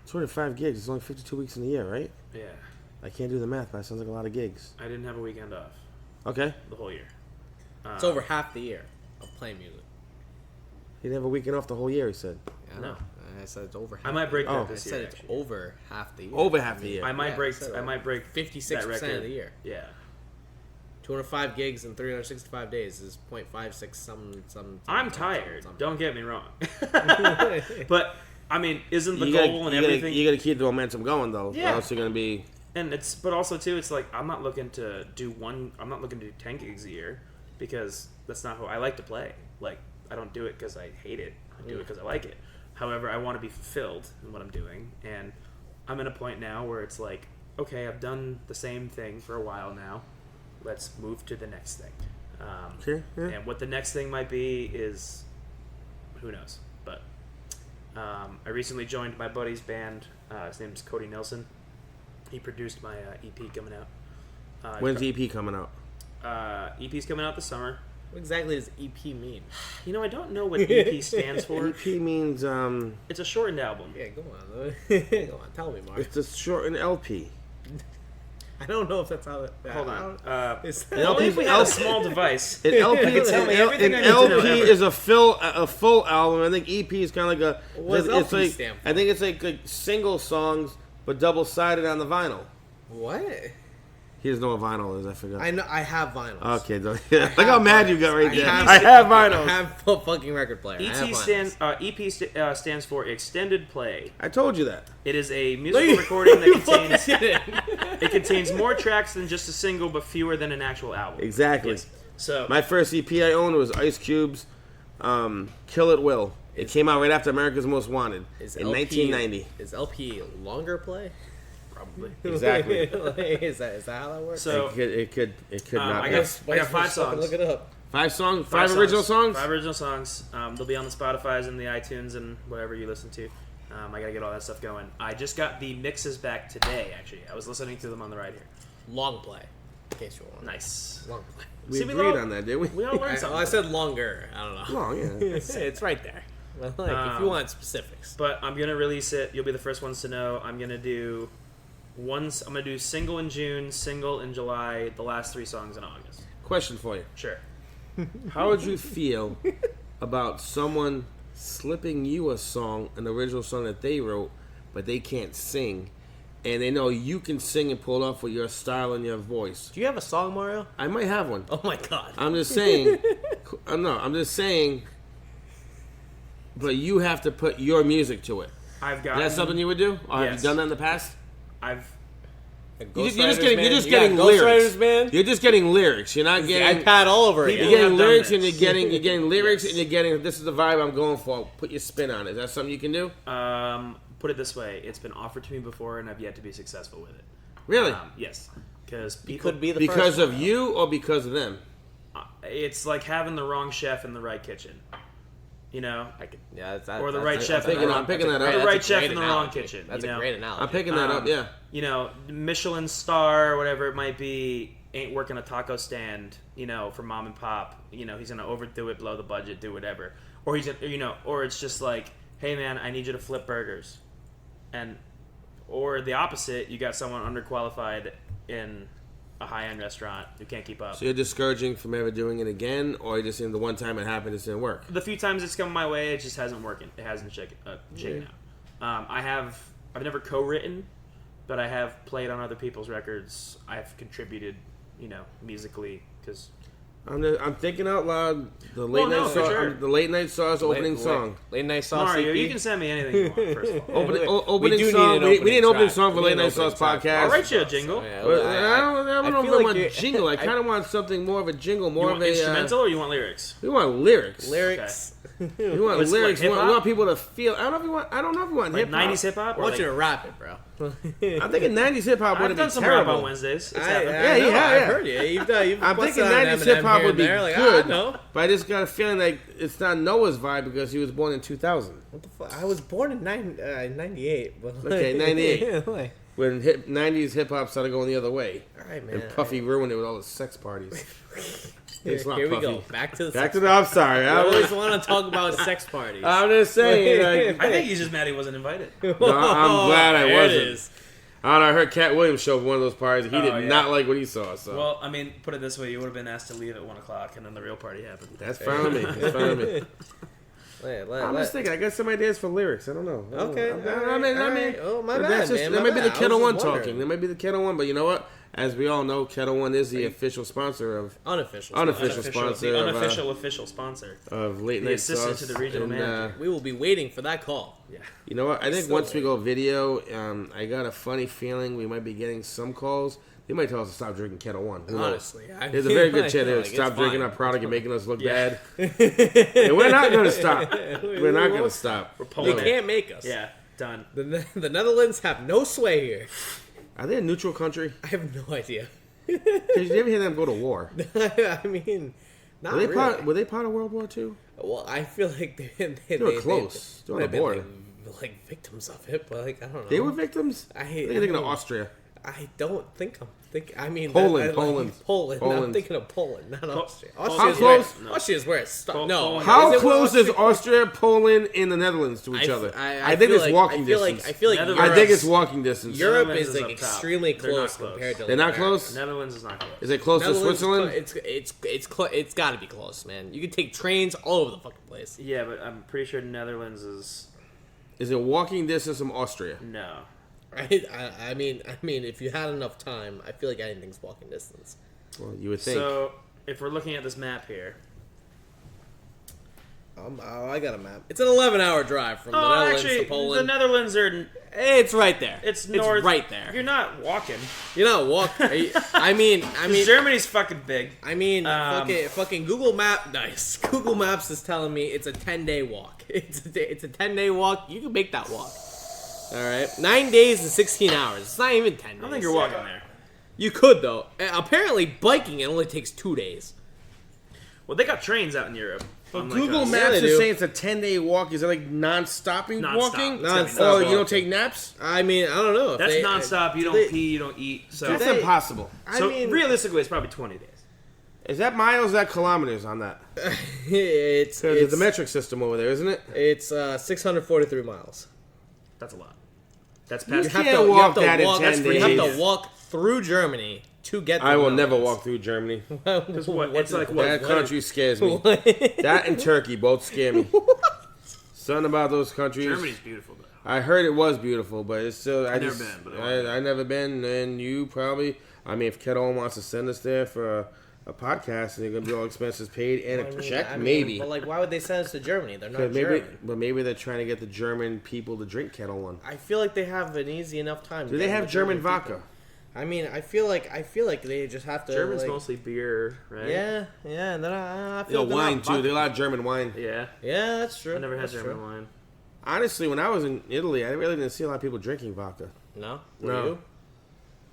A: 25 gigs. It's only 52 weeks in the year, right?
C: Yeah.
A: I can't do the math, but that sounds like a lot of gigs.
C: I didn't have a weekend off
A: Okay.
C: the whole year.
B: It's over half the year of playing music.
A: He didn't have a weekend off the whole year, he said.
B: Yeah,
C: No.
B: I said it's over half
C: I might break
B: the year.
C: that
A: Oh.
C: this
B: I
C: year.
B: said it's
C: actually.
B: over half the year.
A: Over half the year.
C: I might
B: Yeah,
C: break.
B: so
C: I might break
B: 56%
C: that record
B: of the year.
C: Yeah.
B: 205 gigs in 365 days is 0.56 some.
C: I'm tired.
B: something.
C: Don't get me wrong. But I mean, isn't the
A: You
C: goal
A: gotta,
C: and
A: you gotta-
C: everything?
A: you got to keep the momentum going, though.
C: Yeah.
A: Or else you're going to be...
C: And but also too, it's like I'm not looking to do one. I'm not looking to do 10 gigs a year, because that's not how I like to play. Like, I don't do it because I hate it. I do it because I like it. However, I want to be fulfilled in what I'm doing, and I'm at a point now where it's like, okay, I've done the same thing for a while now. Let's move to the next thing.
A: Okay, yeah.
C: And what the next thing might be is, who knows? But I recently joined my buddy's band. His name's Cody Nelson. He produced my EP coming out.
A: When's the EP coming out?
C: EP's coming out this summer.
B: What exactly does EP mean?
C: You know, I don't know what EP stands for.
A: EP means
C: It's a shortened album.
B: Yeah, go on. Go on. Tell me, Mark.
A: it's a shortened LP.
B: I don't know if that's how it...
C: Hold on.
B: Only
C: if we had a small device.
A: An LP,
C: You can tell me everything
A: an
C: I need to know
A: LP
C: ever.
A: is a full album. I think EP is kind of like a.
B: What does
A: it's
B: LP
A: like,
B: stand for?
A: I think it's like single songs, but double sided on the vinyl.
B: What?
A: He doesn't know what vinyl is. I forgot.
B: I know. I have vinyls.
A: Okay, look how mad you got right there.
B: have-
A: I have vinyls.
B: I have a fucking record player. I have vinyls.
C: Stands for Extended Play.
A: I told you that.
C: It is a musical recording that contains
B: contains...
C: it contains more tracks than just a single, but fewer than an actual album.
A: Exactly.
C: Yes. So
A: My first EP I owned was Ice Cube's "Kill It Will." It came out right after America's Most Wanted in 1990.
B: Is LP longer play?
C: probably.
A: Exactly.
B: Is that how that works?
C: So
A: It could not.
C: I
A: be.
C: got
B: Why
C: 5 songs.
B: Look it up.
A: 5 songs, 5 original songs.
C: 5 original songs. They'll be on the Spotify's and the iTunes and whatever you listen to. I gotta get all that stuff going. I just got the mixes back today. Actually, I was listening to them on the ride here.
B: Long play. In case you're wondering.
C: Nice.
B: Long play.
A: We
C: See, we
A: agreed
C: all-
A: on that, didn't we?
C: We all learned something.
B: I said longer. I don't know.
A: Long, yeah.
B: It's right there. Well, if you want specifics.
C: But I'm gonna release it. You'll be the first ones to know. I'm gonna do single in June, single in July, the last 3 songs in August.
A: Question for you:
C: Sure.
A: how would you feel about someone slipping you a song, an original song that they wrote, but they can't sing, and they know you can sing and pull it off with your style and your voice?
B: Do you have a song, Mario?
A: I might have one.
B: Oh my god.
A: I'm just saying. I'm just saying. But you have to put your music to it.
C: I've
A: Is
C: got.
A: that something you would do? Or have
C: Yes.
A: you done that in the past?
C: I've.
A: You're just getting lyrics.
B: Man.
A: You're just getting lyrics. You're not
B: The
A: getting.
B: iPad all over
A: You're
B: again.
C: have
A: getting
C: done
A: lyrics
C: this.
A: and you're getting lyrics
C: Yes.
A: and you're getting. This is the vibe I'm going for. Put your spin on it. Is that something you can do?
C: Put it this way: it's been offered to me before, and I've yet to be successful with it.
A: Really?
C: Yes, because
B: You
C: people
B: could be the
A: Because
B: first
A: of
B: one.
A: you or because of them?
C: It's like having the wrong chef in the right kitchen. You know,
B: Or
C: the right chef.
A: I'm picking that up.
C: The right chef in the wrong kitchen.
B: That's
C: you know?
B: a great analogy.
A: I'm picking that up. Yeah.
C: You know, Michelin star, whatever it might be, ain't working a taco stand. You know, for mom and pop. You know, he's gonna overdo it, blow the budget, do whatever. Or he's, or it's just like, hey man, I need you to flip burgers, or the opposite, you got someone underqualified in a high-end restaurant who can't keep up.
A: So you're discouraging from ever doing it again, or you're just saying the one time it happened, it didn't work?
C: The few times it's come my way, it just hasn't worked. It hasn't shaken out. I've never co-written, but I have played on other people's records. I've contributed, musically, because
A: I'm thinking out loud. The late
C: no,
A: night
C: for
A: sauce.
C: sure.
A: The late night sauce opening song.
B: Late night sauce.
C: Mario,
B: CP.
C: you can send me anything you want. First of all,
A: Opening
B: do
A: song.
B: need an
A: We
B: opening
A: need an opening
B: track.
A: song for
B: We
A: Late
B: need an
A: Night Sauce
B: opening track.
A: podcast.
C: I'll write you a jingle.
B: Yeah,
A: But I don't know
B: feel
A: if I want
B: like
A: jingle. I kind of want something more of a jingle,
C: You
A: more
C: want
A: of a
C: instrumental or you want lyrics?
A: We want lyrics.
B: lyrics.
A: We want
C: What's
A: lyrics.
C: like
A: we
C: hip-hop?
A: want people to feel. I don't know if you want
C: Like
A: hip hop.
C: 90s hip hop?
B: I want you to rap it, bro.
A: I'm thinking 90s hip hop
C: I've
A: wouldn't
C: done
A: be
C: some rap
A: terrible.
C: on Wednesdays. It's
B: I
C: happened.
A: Yeah,
B: I've
A: yeah.
B: heard you. You've
A: I'm
B: busted
A: thinking
B: on
A: 90s
B: Eminem
A: hip hop
B: here
A: would
B: and
A: be
B: there. Like,
A: good,
B: I know.
A: but I just got a feeling like it's not Noah's vibe because he was born in 2000
B: What the fuck? I was born in 98. But
A: Okay, 98.
B: like,
A: when 90s hip hop started going the other way,
B: all right, man.
A: and Puffy ruined it with all his sex parties. It's not
B: Here we
A: Puffy.
B: go. Back to the.
A: Back
B: sex
A: to the. I'm sorry.
B: I always want to talk about sex parties.
A: I'm just saying.
C: I think he's just mad he wasn't invited.
A: No, I'm glad I
B: There
A: wasn't.
B: It is.
A: I don't know. I heard Cat Williams show up at one of those parties. He
C: Oh,
A: did
C: yeah.
A: not like what he saw. So
C: Well, I mean, put it this way: you would have been asked to leave at 1 o'clock, and then the real party happened.
A: that's fine with me. That's fine with me. I'm just thinking. I got some ideas for lyrics. I don't know.
B: Okay.
A: I mean,
B: Oh, my
A: but
B: bad,
A: that's just,
B: man.
A: that
B: my
A: might be the
B: bad. I
A: Kettle
B: was
A: One
B: just
A: talking.
B: wondering.
A: That might be the Kettle One. But you know what? As we all know, Kettle One is the official sponsor of
B: Unofficial.
A: sponsor
C: the
A: of,
C: unofficial official sponsor.
A: of Late
C: The
A: Night
C: assistant
A: Sauce.
C: to the regional
A: And,
C: manager.
B: We will be waiting for that call.
C: Yeah.
A: You know what? I think
B: Still
A: once we go video, I got a funny feeling we might be getting some calls. They might tell us to stop drinking Kettle One. Who knows?
B: Honestly,
A: There's a very good chance they'll stop drinking our product and making us look bad. And we're not going to stop. We're not going to stop.
C: We're
B: They
C: pulling it.
B: can't make us.
C: Yeah, done.
B: The Netherlands have no sway here.
A: Are they a neutral country?
B: I have no idea.
A: Did you ever hear them go to war?
B: I mean, not
A: Were they,
B: really.
A: were they part of World War II?
B: Well, I feel like they
A: were close. They were on
B: might
A: the
B: have
A: border.
B: been like victims of it, but like I don't know.
A: They were victims?
B: I
A: I think they're thinking of Austria.
B: I don't think I'm thinking. I mean,
A: Poland.
B: Poland. I'm thinking of Poland, not Austria. Austria's
A: close?
B: Austria's where it starts. No.
C: Poland.
A: How
B: Is it where
A: close is Austria, Poland, and the Netherlands to each other?
B: I
A: think
B: feel
A: it's
B: like-
A: walking
B: I feel
A: distance.
B: Like, I feel like
C: Netherlands-
A: I think it's walking distance.
B: Europe
C: Netherlands
B: is
C: is
B: like
C: up top.
B: extremely
C: They're not
B: close
C: close.
B: compared to.
A: They're not close?
C: Netherlands is not close.
A: Is it close to
B: Netherlands is
A: Switzerland?
B: It's got to be close, man. You can take trains all over the fucking place.
C: Yeah, but I'm pretty sure Netherlands is
A: Is it walking distance from Austria?
C: no.
B: I mean, if you had enough time, I feel like anything's walking distance.
A: Well, you would think.
C: So if we're looking at this map here,
B: I got a map. It's an 11-hour drive from the Netherlands to
C: actually,
B: Poland.
C: the Netherlands are
B: It's right there.
C: it's north.
B: right there.
C: You're not walking.
B: You're not walking. I mean,
C: Germany's fucking big.
B: fucking Google Map. Nice. Google Maps is telling me it's a 10-day walk. It's a 10-day walk. You can make that walk. All right, 9 days and 16 hours. It's not even 10 days.
C: I don't think you're walking there.
B: You could though. Apparently, biking it only takes 2 days.
C: Well, they got trains out in Europe.
A: But
C: unlike
A: Google
C: us.
A: Maps
B: they
A: is
B: do.
A: saying it's a 10-day walk. Is it like non-stopping
C: Non-stop.
A: walking?
C: Non-stop
A: Oh, you don't
B: walking.
A: take naps?
B: I mean, I don't know. If
C: That's
B: they-
C: nonstop. You
B: do
C: don't
B: they-
C: pee. You don't eat. So,
A: That's impossible.
C: so realistically, it's probably 20 days.
A: Is that miles or is that kilometers on that?
B: it's
A: Because it's the metric system over there, isn't it?
B: It's 643 miles.
C: That's a lot. That's
A: You
C: past.
A: can't walk that in 10
B: You have
A: days.
B: to walk through Germany to get. To
A: I
B: the
A: will never
B: Netherlands.
A: walk through Germany.
C: Because what? It's like what?
A: That country scares me.
B: What?
A: That and Turkey both scare me. Something about those countries.
C: Germany's beautiful though.
A: I heard it was beautiful, but it's still.
C: I've never been, but
A: I never been, and you probably. I mean, if Kettle wants to send us there for a podcast, and they're gonna be all expenses paid and a check, maybe.
B: But like, why would they send us to Germany? They're not
A: 'Cause maybe,
B: German.
A: but maybe they're trying to get the German people to drink Kettle One.
B: I feel like they have an easy enough time.
A: Do they have German vodka?
B: I mean, I feel like they just have to.
C: German's
B: like,
C: mostly beer, right?
B: Yeah, and then I
A: They
B: feel
A: got
B: like
A: wine too. They got a lot of German wine.
C: Yeah.
B: Yeah, that's true.
C: I never had
B: That's
C: German
B: true.
C: wine.
A: Honestly, when I was in Italy, I really didn't see a lot of people drinking vodka.
B: No, were
A: No.
B: you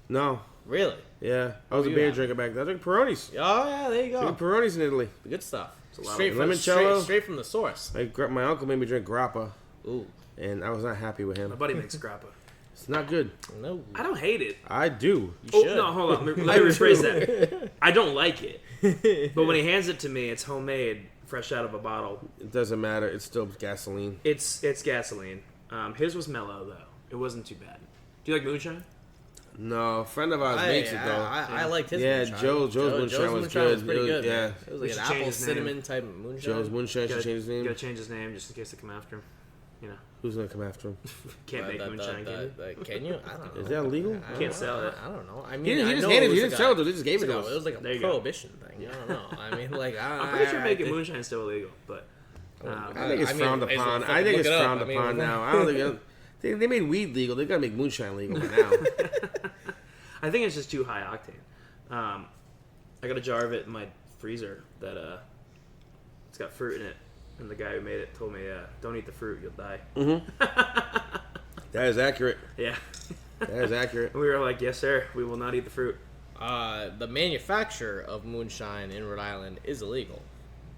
A: No.
B: really?
A: Yeah, I was a
B: you
A: beer
B: have?
A: drinker back then. I drank Peronis.
B: Oh yeah, there you go.
A: Drinking Peronis in Italy.
B: Good stuff.
C: a lot
B: Straight
A: of
B: from
A: limoncello.
B: straight from the source.
A: My uncle made me drink grappa,
B: Ooh,
A: and I was not happy with
C: My
A: him.
C: buddy makes grappa.
A: It's not good.
B: no,
C: I don't hate it.
A: I do.
B: you
C: Oh
B: should.
C: no, hold on. Let me rephrase that. I don't like it, but when he hands it to me, it's homemade, fresh out of a bottle.
A: It doesn't matter. It's still gasoline.
C: It's gasoline. His was mellow though. It wasn't too bad. Do you like moonshine?
A: No, a friend of ours makes it though.
B: I liked his
A: Yeah,
B: moonshine.
A: Joe's moonshine was good.
B: was pretty
A: It was-
B: good.
A: yeah.
B: man. It was like
C: He
B: an
C: should change
B: apple
C: his name.
B: cinnamon type of moonshine.
A: Joe's moonshine should change his name.
C: Gotta change his name just in case they come after him. You know,
A: Who's gonna come after him?
C: can't make moonshine. Can you?
B: Can you? I don't know.
A: Is that illegal?
B: I don't
C: Can't
B: know.
C: sell it.
B: I don't know. I
A: He
B: mean,
A: didn't, he
B: I
A: just
B: know
A: handed
B: it
A: it. He
B: was
A: didn't
B: like
A: sell
B: a-
A: it. They just gave it to
B: It
A: us.
B: was like
C: There
B: a
C: you go.
B: prohibition thing. I don't know. I mean, like
C: I'm pretty sure making moonshine is still illegal, but
A: I think it's
B: I mean,
A: frowned
B: may as well
A: upon.
B: fucking
A: I think
B: look
A: it's
B: it up.
A: frowned
B: I mean,
A: upon now. I don't think they made weed legal. They gotta make moonshine legal by now.
C: I think it's just too high octane. I got a jar of it in my freezer that it's got fruit in it, and the guy who made it told me, "Don't eat the fruit, you'll die."
A: That is accurate.
C: Yeah,
A: That is accurate.
C: and we were like, "Yes, sir, we will not eat the fruit."
B: the manufacture of moonshine in Rhode Island is illegal,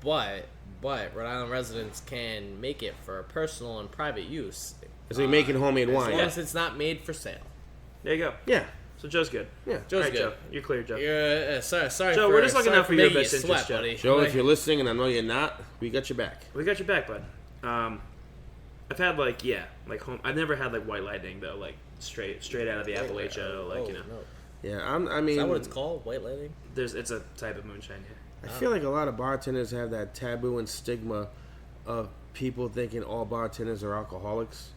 B: but Rhode Island residents can make it for personal and private use.
A: It's like making homemade
B: As
A: wine.
B: long as it's not made for sale.
C: There you go.
A: Yeah.
C: So Joe's good.
A: Yeah.
B: Joe's
C: All right,
B: good.
C: Joe, you're clear, Joe.
B: You're, sorry.
C: Joe,
B: for,
C: we're just looking
B: sorry
C: out for your
B: making
C: best
B: you
C: interest,
B: sweat,
C: Joe.
B: buddy.
A: Joe,
B: Like,
A: if you're listening, and I know you're not, we got your back.
C: We got your back, bud. I've had like home. I've never had like white lightning though, like straight out of the Appalachia, like you know.
B: no.
A: Yeah, I mean,
B: Is that what it's called? White lightning?
C: It's a type of moonshine. Yeah.
A: I feel like a lot of bartenders have that taboo and stigma of people thinking all bartenders are alcoholics,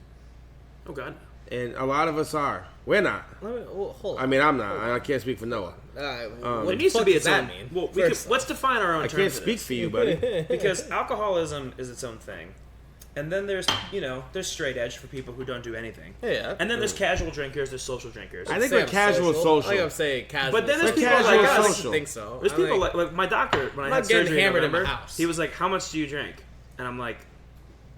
C: Oh God.
A: and a lot of us are. We're not.
B: Hold on.
A: I mean, I'm not. I can't speak for Noah.
B: What
C: It
B: the
C: needs to
B: fuck
C: be
B: does
C: its
B: that
C: own.
B: mean?
C: Well,
B: First
C: let's define our own
A: I
C: term
A: can't
C: for
A: speak
C: this.
A: for you, buddy.
C: Because alcoholism is its own thing, and then there's there's straight edge for people who don't do anything.
B: Yeah.
C: And then there's casual drinkers, there's social drinkers.
A: I think
B: Say
A: we're
B: I'm
A: casual social.
B: I think I'm saying casual.
C: But then there's
A: We're
C: people
A: casual
C: like us.
B: I
A: social.
B: don't think so.
C: There's
B: I
C: people
B: think-
C: like my doctor when I
B: I'm
C: had
B: not getting
C: surgery in
B: hammered in my
C: November,
B: house.
C: he was like, "How much do you drink?" And I'm like,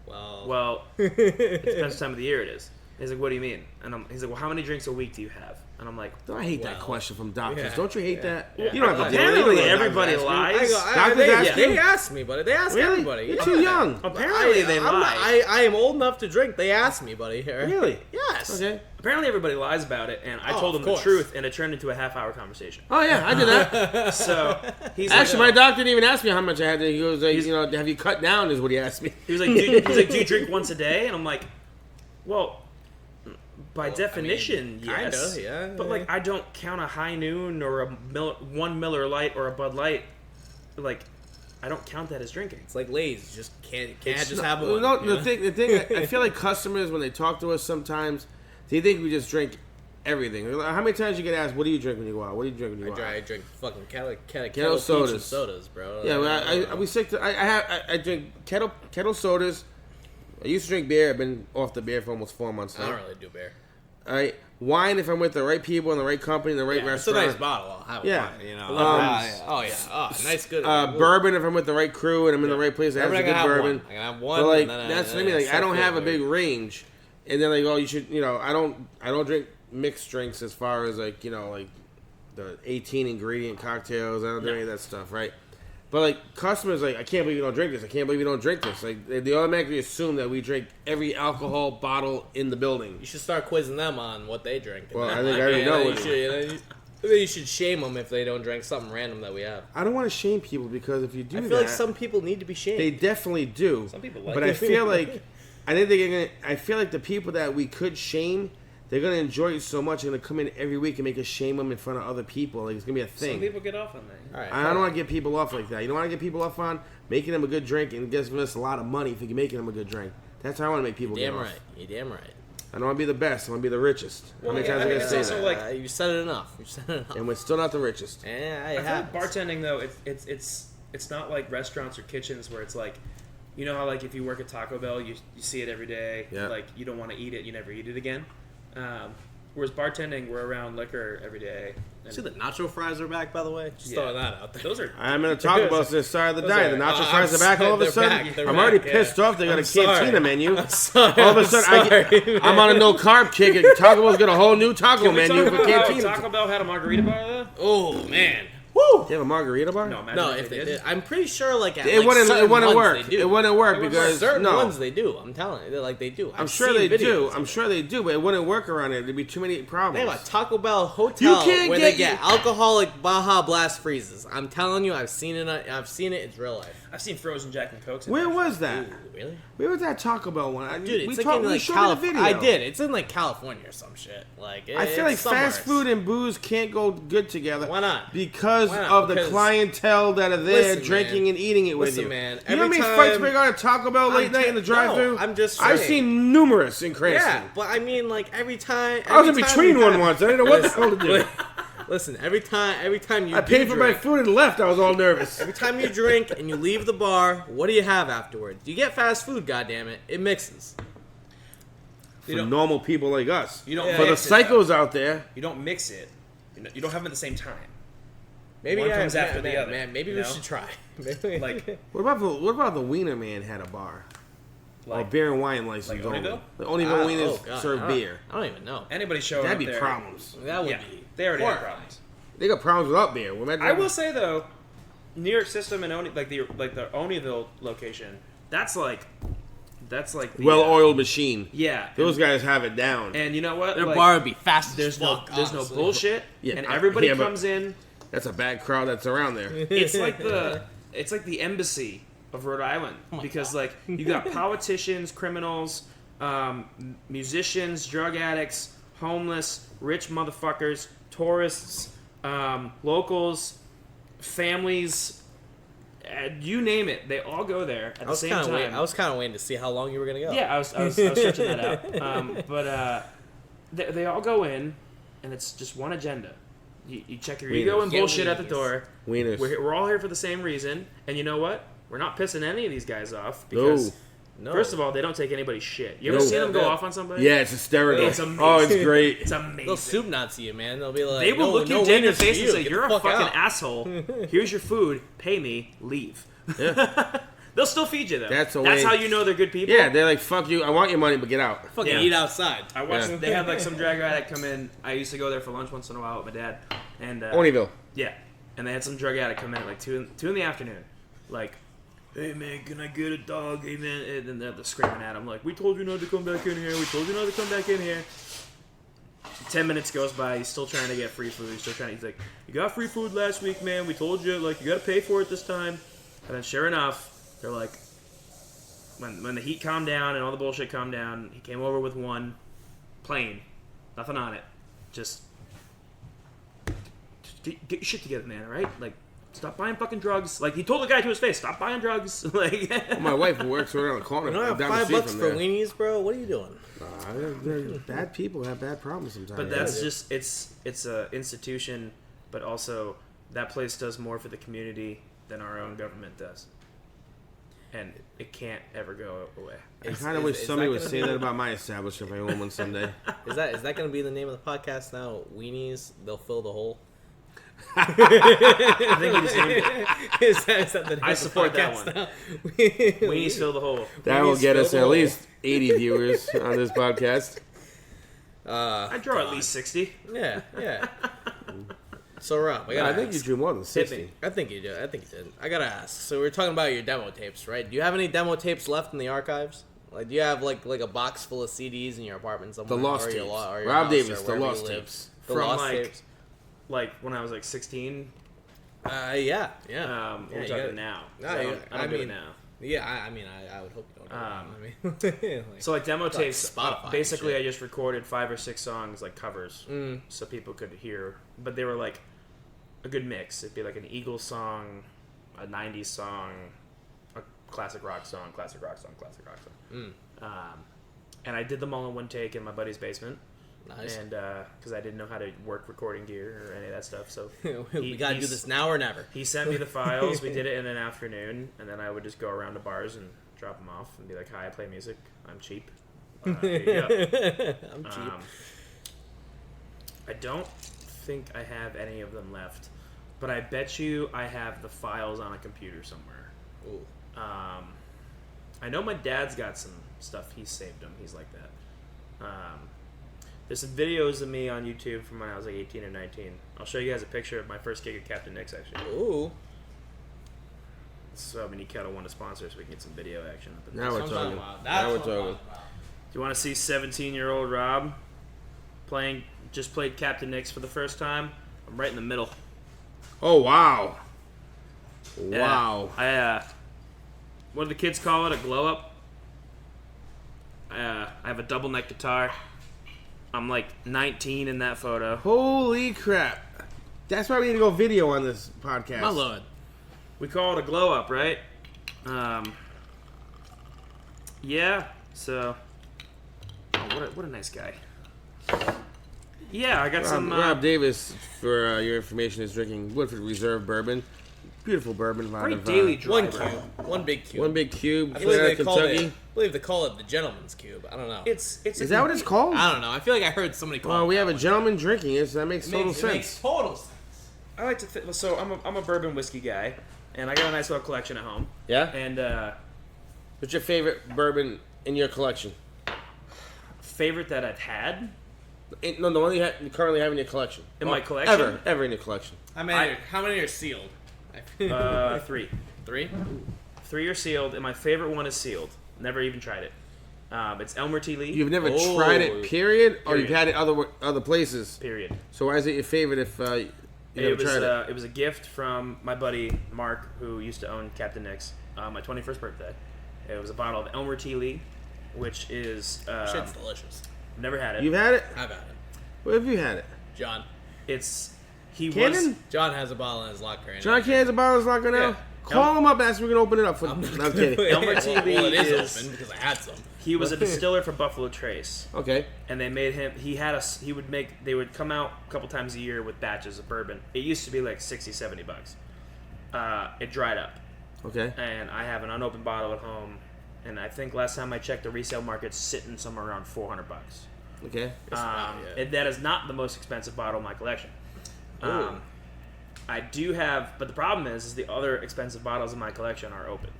B: Well,
C: "Well, it depends what time of the year it is." And he's like, "What do you mean?" And he's like, "Well, how many drinks a week do you have?" And I'm like,
A: I hate that
B: Well,
A: question from doctors.
B: yeah,
A: Don't you hate
B: yeah.
A: that?
B: Yeah.
A: You don't have to do it.
C: apparently
A: You don't
C: everybody
A: have to ask me.
C: lies.
A: Doctors ask you?
B: They ask me, buddy. They ask
A: Really?
B: everybody.
A: You're too young.
C: Apparently they lie.
B: I am old enough to drink. They ask me, buddy.
A: Really?
B: Yes.
A: Okay.
C: Apparently everybody lies about it, and I
B: Oh,
C: told
B: of
C: him the
B: course.
C: truth, and it turned into a half-hour conversation.
A: Oh yeah, I did that.
C: So he's
A: Actually, my
C: like,
A: doctor didn't even ask me how much I had to. He goes, have you cut down? Is what he asked me.
C: he was like, do you drink once a day? And I'm like, well, by definition,
B: kinda,
C: yes.
B: yeah,
C: But
B: yeah.
C: like, I don't count a High Noon or a 1 Miller Lite or a Bud Light. Like, I don't count that as drinking.
B: It's like Lay's. You just can't
A: It's
B: just
A: not-
B: have one.
A: No,
B: you know?
A: the thing. I feel like customers when they talk to us sometimes, they think we just drink everything. How many times you get asked, "What do you drink when you go out? What do you drink when you go
B: I
A: out?"
B: drink fucking
A: sodas.
B: kettle sodas, bro.
A: Yeah, well, we stick to. I drink kettle sodas. I used to drink beer. I've been off the beer for almost 4 months
B: I
A: now.
B: don't really do beer.
A: All right, wine if I'm with the right people in the right company, in the right
B: It's a
A: restaurant.
B: nice bottle. I'll have
A: Yeah.
B: fun, you know.
A: Um,
B: Oh yeah. Oh, nice good.
A: Bourbon if I'm with the right crew and I'm in the right place. I have
B: Bourbon,
A: a
B: I
A: good
B: can have
A: bourbon.
B: one. I can have one.
A: But like
B: and then
A: that's what I
B: then
A: mean. Like I don't
B: feel
A: have a
B: weird.
A: big range, and then like I don't drink mixed drinks as far as like like the 18 ingredient cocktails. I don't do any of that stuff, right? But like customers, like I can't believe you don't drink this. I can't believe you don't drink this. Like they automatically assume that we drink every alcohol bottle in the building.
B: You should start quizzing them on what they drink.
A: Well, I think I already know
B: You
A: what
B: should, you should shame them if they don't drink something random that we have.
A: I don't want to shame people because if you do
B: I feel
A: that,
B: like some people need to be shamed.
A: they definitely do.
B: Some people like
A: but
B: it.
A: I feel like I feel like the people that we could shame, they're gonna enjoy it so much. They're gonna come in every week and make us shame them in front of other people. Like it's gonna be a thing.
C: Some people get off on that.
B: All right,
A: I don't want to get people off like that. You don't want to get people off on making them a good drink and giving us a lot of money if you're making them a good drink. That's how I want to make people
B: Damn
A: get
B: right.
A: off.
B: You're damn right.
A: I don't want to be the best. I want to be the richest. How many
C: yeah,
A: times
C: I
A: I
C: mean,
A: gotta
C: it's
A: say
C: also
A: that?
C: like-
B: You said it enough. You said it enough.
A: And we're still not the richest.
B: Yeah,
C: I
B: it
C: feel like
B: happens.
C: bartending though, it's not like restaurants or kitchens where it's like, you know how like if you work at Taco Bell, you see it every day.
A: Yeah.
C: Like you don't want to eat it, you never eat it again. Whereas bartending, we're around liquor every day. And
B: See the nacho fries are back, by the way. Just
C: Yeah.
B: throwing that out there.
C: those are
A: I'm gonna talk about this side of the
B: Those
A: diet. The
B: are-
A: nacho
B: I'm
A: fries are back all of a
B: they're
A: sudden.
B: back, they're
A: I'm already
B: back, yeah.
A: pissed off. They got
B: I'm
A: a
B: sorry.
A: cantina menu.
B: Sorry,
A: All of a
B: I'm
A: sudden,
B: sorry,
A: I'm on a no carb kick, and Taco Bell's got a whole new taco
C: Can we
A: menu
C: talk
A: for
C: about how
A: cantina.
C: Taco Bell had a margarita bar though?
B: Oh man.
A: Woo! They have a margarita bar?
C: No, imagine
B: No, if they did, I'm pretty sure like at,
A: It
B: like,
A: wouldn't.
B: certain
A: It wouldn't
B: ones
A: work.
B: They do.
A: It wouldn't work
C: It wouldn't
A: because
B: certain
A: no.
B: ones they do. I'm telling you, like they do.
A: I'm
B: I've
A: sure
B: seen
A: they
B: videos
A: do.
B: of
A: I'm
B: it.
A: sure they do, but it wouldn't work around it. There'd be too many
B: They
A: problems.
B: have a Taco Bell hotel
A: can't
B: where
A: get-
B: they get alcoholic Baja Blast freezes. I'm telling you, I've seen it. I've seen it. It's real life.
C: I've seen frozen Jack and Cokes. in
A: Where
C: there.
A: was that?
B: Ooh, really?
A: Where was that Taco Bell one?
B: Dude, it's
A: we
B: like
A: talked,
B: in
A: we
B: like
A: showed me the
B: California.
A: video.
B: I did. It's in like California or some shit. Like
A: I feel like
B: it's somewhere.
A: fast food and booze can't go good together.
B: Why not?
A: Because
B: Why not?
A: of the
B: Because-
A: clientele that are there
B: Listen,
A: drinking
B: man.
A: and eating it with
B: Listen,
A: you.
B: man,
A: You know how
B: every
A: many
B: time-
A: fights we got at Taco Bell late night in the drive-thru?
B: No, I'm just
A: I've
B: saying.
A: seen numerous in Cranston.
B: Yeah, but I mean, like every time.
A: I was in
B: every time
A: between
B: you
A: one
B: have-
A: once. I didn't know what the hell to do.
B: Listen, every time you
A: I paid
B: do
A: for my
B: drink,
A: food and left. I was all nervous.
B: Every time you drink and you leave the bar, what do you have afterwards? You get fast food, goddammit. It mixes.
A: For normal people like us.
C: You don't
A: For the
C: mix it, though.
A: psychos out there.
C: You don't mix it. You don't have them at the same time.
B: Maybe
C: One
B: I-
C: comes after the
B: man,
C: other,
B: Man, maybe
C: you
B: we
C: know?
B: should try. Maybe.
C: Like,
A: What about the Wiener Man had a bar? Or beer and wine license
C: like
A: only.
C: Onlyville?
A: The only
B: Ah,
A: Wieners
B: oh, God,
A: serve
B: I don't-
A: beer.
B: I don't even know.
C: anybody showing
A: That'd
C: up
A: be
C: there,
A: problems.
B: That would
C: Yeah,
B: be.
C: they already have
B: horrifying.
C: problems.
A: They got problems without beer. Imagine
C: I will say though, New York System and the Oneyville location, that's like the,
A: well-oiled machine.
C: yeah.
A: Those guys have it down.
C: And you know what?
B: Their
C: Like,
B: bar would be fast
C: There's
B: as
C: no
B: fuck.
C: there's no
B: honestly.
C: bullshit.
A: Yeah,
C: and everybody
A: yeah, but-
C: comes in.
A: That's a bad crowd that's around there.
C: It's like the embassy of Rhode Island because like you got politicians, criminals, musicians, drug addicts, homeless, rich motherfuckers, tourists, locals, families, you name it. They all go there at the same time.
B: I was kind of waiting to see how long you were gonna go.
C: Yeah, I was stretching that out. But they all go in, and it's just one agenda. You check your ego and
B: Get
C: bullshit at the
B: wieners.
C: door.
A: Wieners.
C: We're all here for the same reason, and you know what? We're not pissing any of these guys off because,
B: No.
C: first of all, they don't take anybody's shit. You ever
A: No.
C: seen them go
B: Yeah.
C: off on somebody?
A: Yeah, it's hysterical.
C: It's amazing.
A: Oh, it's great.
C: It's amazing.
B: They'll soup Nazi you, man. They'll be like,
C: They will
B: no,
C: look
B: no
C: you dead in the
B: wieners for
C: face and
B: you.
C: say,
B: Get
C: "You're
B: the
C: a
B: fuck
C: fucking
B: out."
C: asshole. Here's your food. Pay me. Leave."
A: Yeah.
C: They'll still feed you though.
A: That's
C: how you know they're good people.
A: Yeah, they're like, fuck you, I want your money, but get out.
B: Fucking
C: Yeah.
B: eat outside.
C: I watched. They had like some drag addict come in. I used to go there for lunch once in a while with my dad, and
A: Ponyville.
C: yeah, and they had some drug addict come in at like 2 in the afternoon, like, hey man, can I get a dog? Hey man, and then they're screaming at him like, we told you not to come back in here. We told you not to come back in here. 10 minutes goes by. He's still trying to get free food. He's like, you got free food last week, man. We told you, like, you got to pay for it this time. And then sure enough, they're like, when the heat calmed down and all the bullshit calmed down, he came over with one plain, nothing on it, just get your shit together, man. All right, like, stop buying fucking drugs. Like, he told the guy to his face, stop buying drugs. Like,
A: Well, my wife works right around the corner.
B: You don't have
A: down the street
B: $5
A: from
B: for
A: there.
B: weenies, bro? What are you doing?
A: Bad people have bad problems sometimes.
C: but that's just it's a institution, but also that place does more for the community than our own government does, and it can't ever go away.
A: I kind of wish somebody would say that about my establishment if I own one someday.
B: Is that going to be the name of the podcast now? Weenies, they'll fill the hole.
C: I think he just named it.
B: Is that the name
C: I
B: of the
C: support that
B: podcast
C: one.
B: now?
C: Weenies fill the hole.
A: That will
B: Weenies
A: get us
B: fill
A: at
B: the
A: least 80 viewers on this podcast.
C: I draw at least 60.
B: Yeah. So Rob,
A: I think you drew more than 60.
B: I think you did. I gotta ask. So we're talking about your demo tapes, right? Do you have any demo tapes left in the archives? Like, do you have like a box full of CDs in your apartment somewhere?
A: The lost
B: or your
A: tapes.
B: or your
A: Rob
B: house,
A: Davis,
B: or
A: the
B: wherever
A: lost
B: you live?
A: tapes.
B: The
C: From,
B: lost
C: like,
B: tapes.
C: Like when I was like 16.
B: Yeah.
C: We're
B: you
C: talking
B: gotta-
C: now.
B: No,
C: I don't do it
B: mean,
C: now.
B: Yeah, I mean, I would hope you don't. I mean, like,
C: So like demo tapes,
B: Spotify and
C: basically
B: shit.
C: I just recorded 5 or 6 songs, like covers, so people could hear. But they were like a good mix. It'd be like an Eagles song, a 90s song, a classic rock song, classic rock song, classic rock song. And I did them all in one take in my buddy's basement.
B: nice.
C: And because I didn't know how to work recording gear or any of that stuff, so
B: We gotta do this now or never.
C: he sent me the files. We did it in an afternoon, and then I would just go around to bars and drop them off and be like, "Hi, I play music. I'm cheap. Here you go."
B: I'm cheap.
C: I don't think I have any of them left, but I bet you I have the files on a computer somewhere.
B: Ooh.
C: I know my dad's got some stuff. He saved them. He's like that. There's some videos of me on YouTube from when I was like 18 or 19. I'll show you guys a picture of my first gig at Captain Nick's, actually.
B: Ooh.
C: So we need Kettle One to sponsor so we can get some video action up in
A: Now we're
B: That's what I'm
A: talking.
B: talking about.
A: Now we're
B: That's what I'm
A: talking.
B: talking about.
C: Do you want to see 17-year-old Rob just played Captain Nick's for the first time? I'm right in the middle.
A: Oh, wow.
C: Yeah.
A: Wow.
C: I what do the kids call it? A glow up? I have a double neck guitar. I'm like 19 in that photo.
A: Holy crap. That's why we need to go video on this podcast.
B: My lord.
C: We call it a glow up, right? Yeah. So, what a nice guy. Yeah, I got some.
A: Rob Davis, for your information, is drinking Woodford Reserve bourbon. Beautiful bourbon. Out
C: Great
A: of,
C: daily dry.
B: One cube. One big cube.
A: One big cube.
B: I believe
A: Straight out
B: they
A: of
B: call
A: Kentucky.
B: it. I believe they call it the gentleman's cube. I don't know.
C: It's
A: Is that what it's called?
B: I don't know. I feel like I heard somebody call
A: Well,
B: it
A: we
B: that
A: have a
B: one
A: gentleman drinking it, so that makes
B: time.
A: total
B: It makes
A: sense.
B: total sense.
C: I like to so I'm a bourbon whiskey guy, and I got a nice little collection at home.
A: Yeah?
C: And
A: What's your favorite bourbon in your collection?
C: favorite that I've had
A: No, the one you currently have in your collection.
C: in my collection.
A: Ever in your collection.
B: How many are sealed?
C: 3.
B: 3?
C: 3 are sealed, and my favorite one is sealed. Never even tried it. It's Elmer T. Lee.
A: You've never
B: Oh.
A: tried it, period? Or you've
C: Period.
A: had it other places?
C: Period.
A: So why is it your favorite if you never tried it?
C: It was a gift from my buddy Mark, who used to own Captain Nick's. My 21st birthday. It was a bottle of Elmer T. Lee, which is
B: Shit's delicious.
C: never had it.
A: You've had it?
B: I've had it.
A: Where have you had it?
B: John.
A: Cannon?
B: John has a bottle in his locker. And
A: John Cannon's about his locker now?
C: Yeah.
A: Call him up, ask if we can open it up for. No, I'm kidding.
C: Elmer T. Lee
B: Well, it is
C: is-
B: open because I had some.
C: He was a distiller for Buffalo Trace.
A: Okay.
C: And they made him. They would come out a couple times a year with batches of bourbon. It used to be like $60-$70. It dried up,
A: Okay.
C: and I have an unopened bottle at home. And I think last time I checked, the resale market's sitting somewhere around $400.
A: Okay.
C: And that is not the most expensive bottle in my collection. I do have, but the problem is the other expensive bottles in my collection are opened.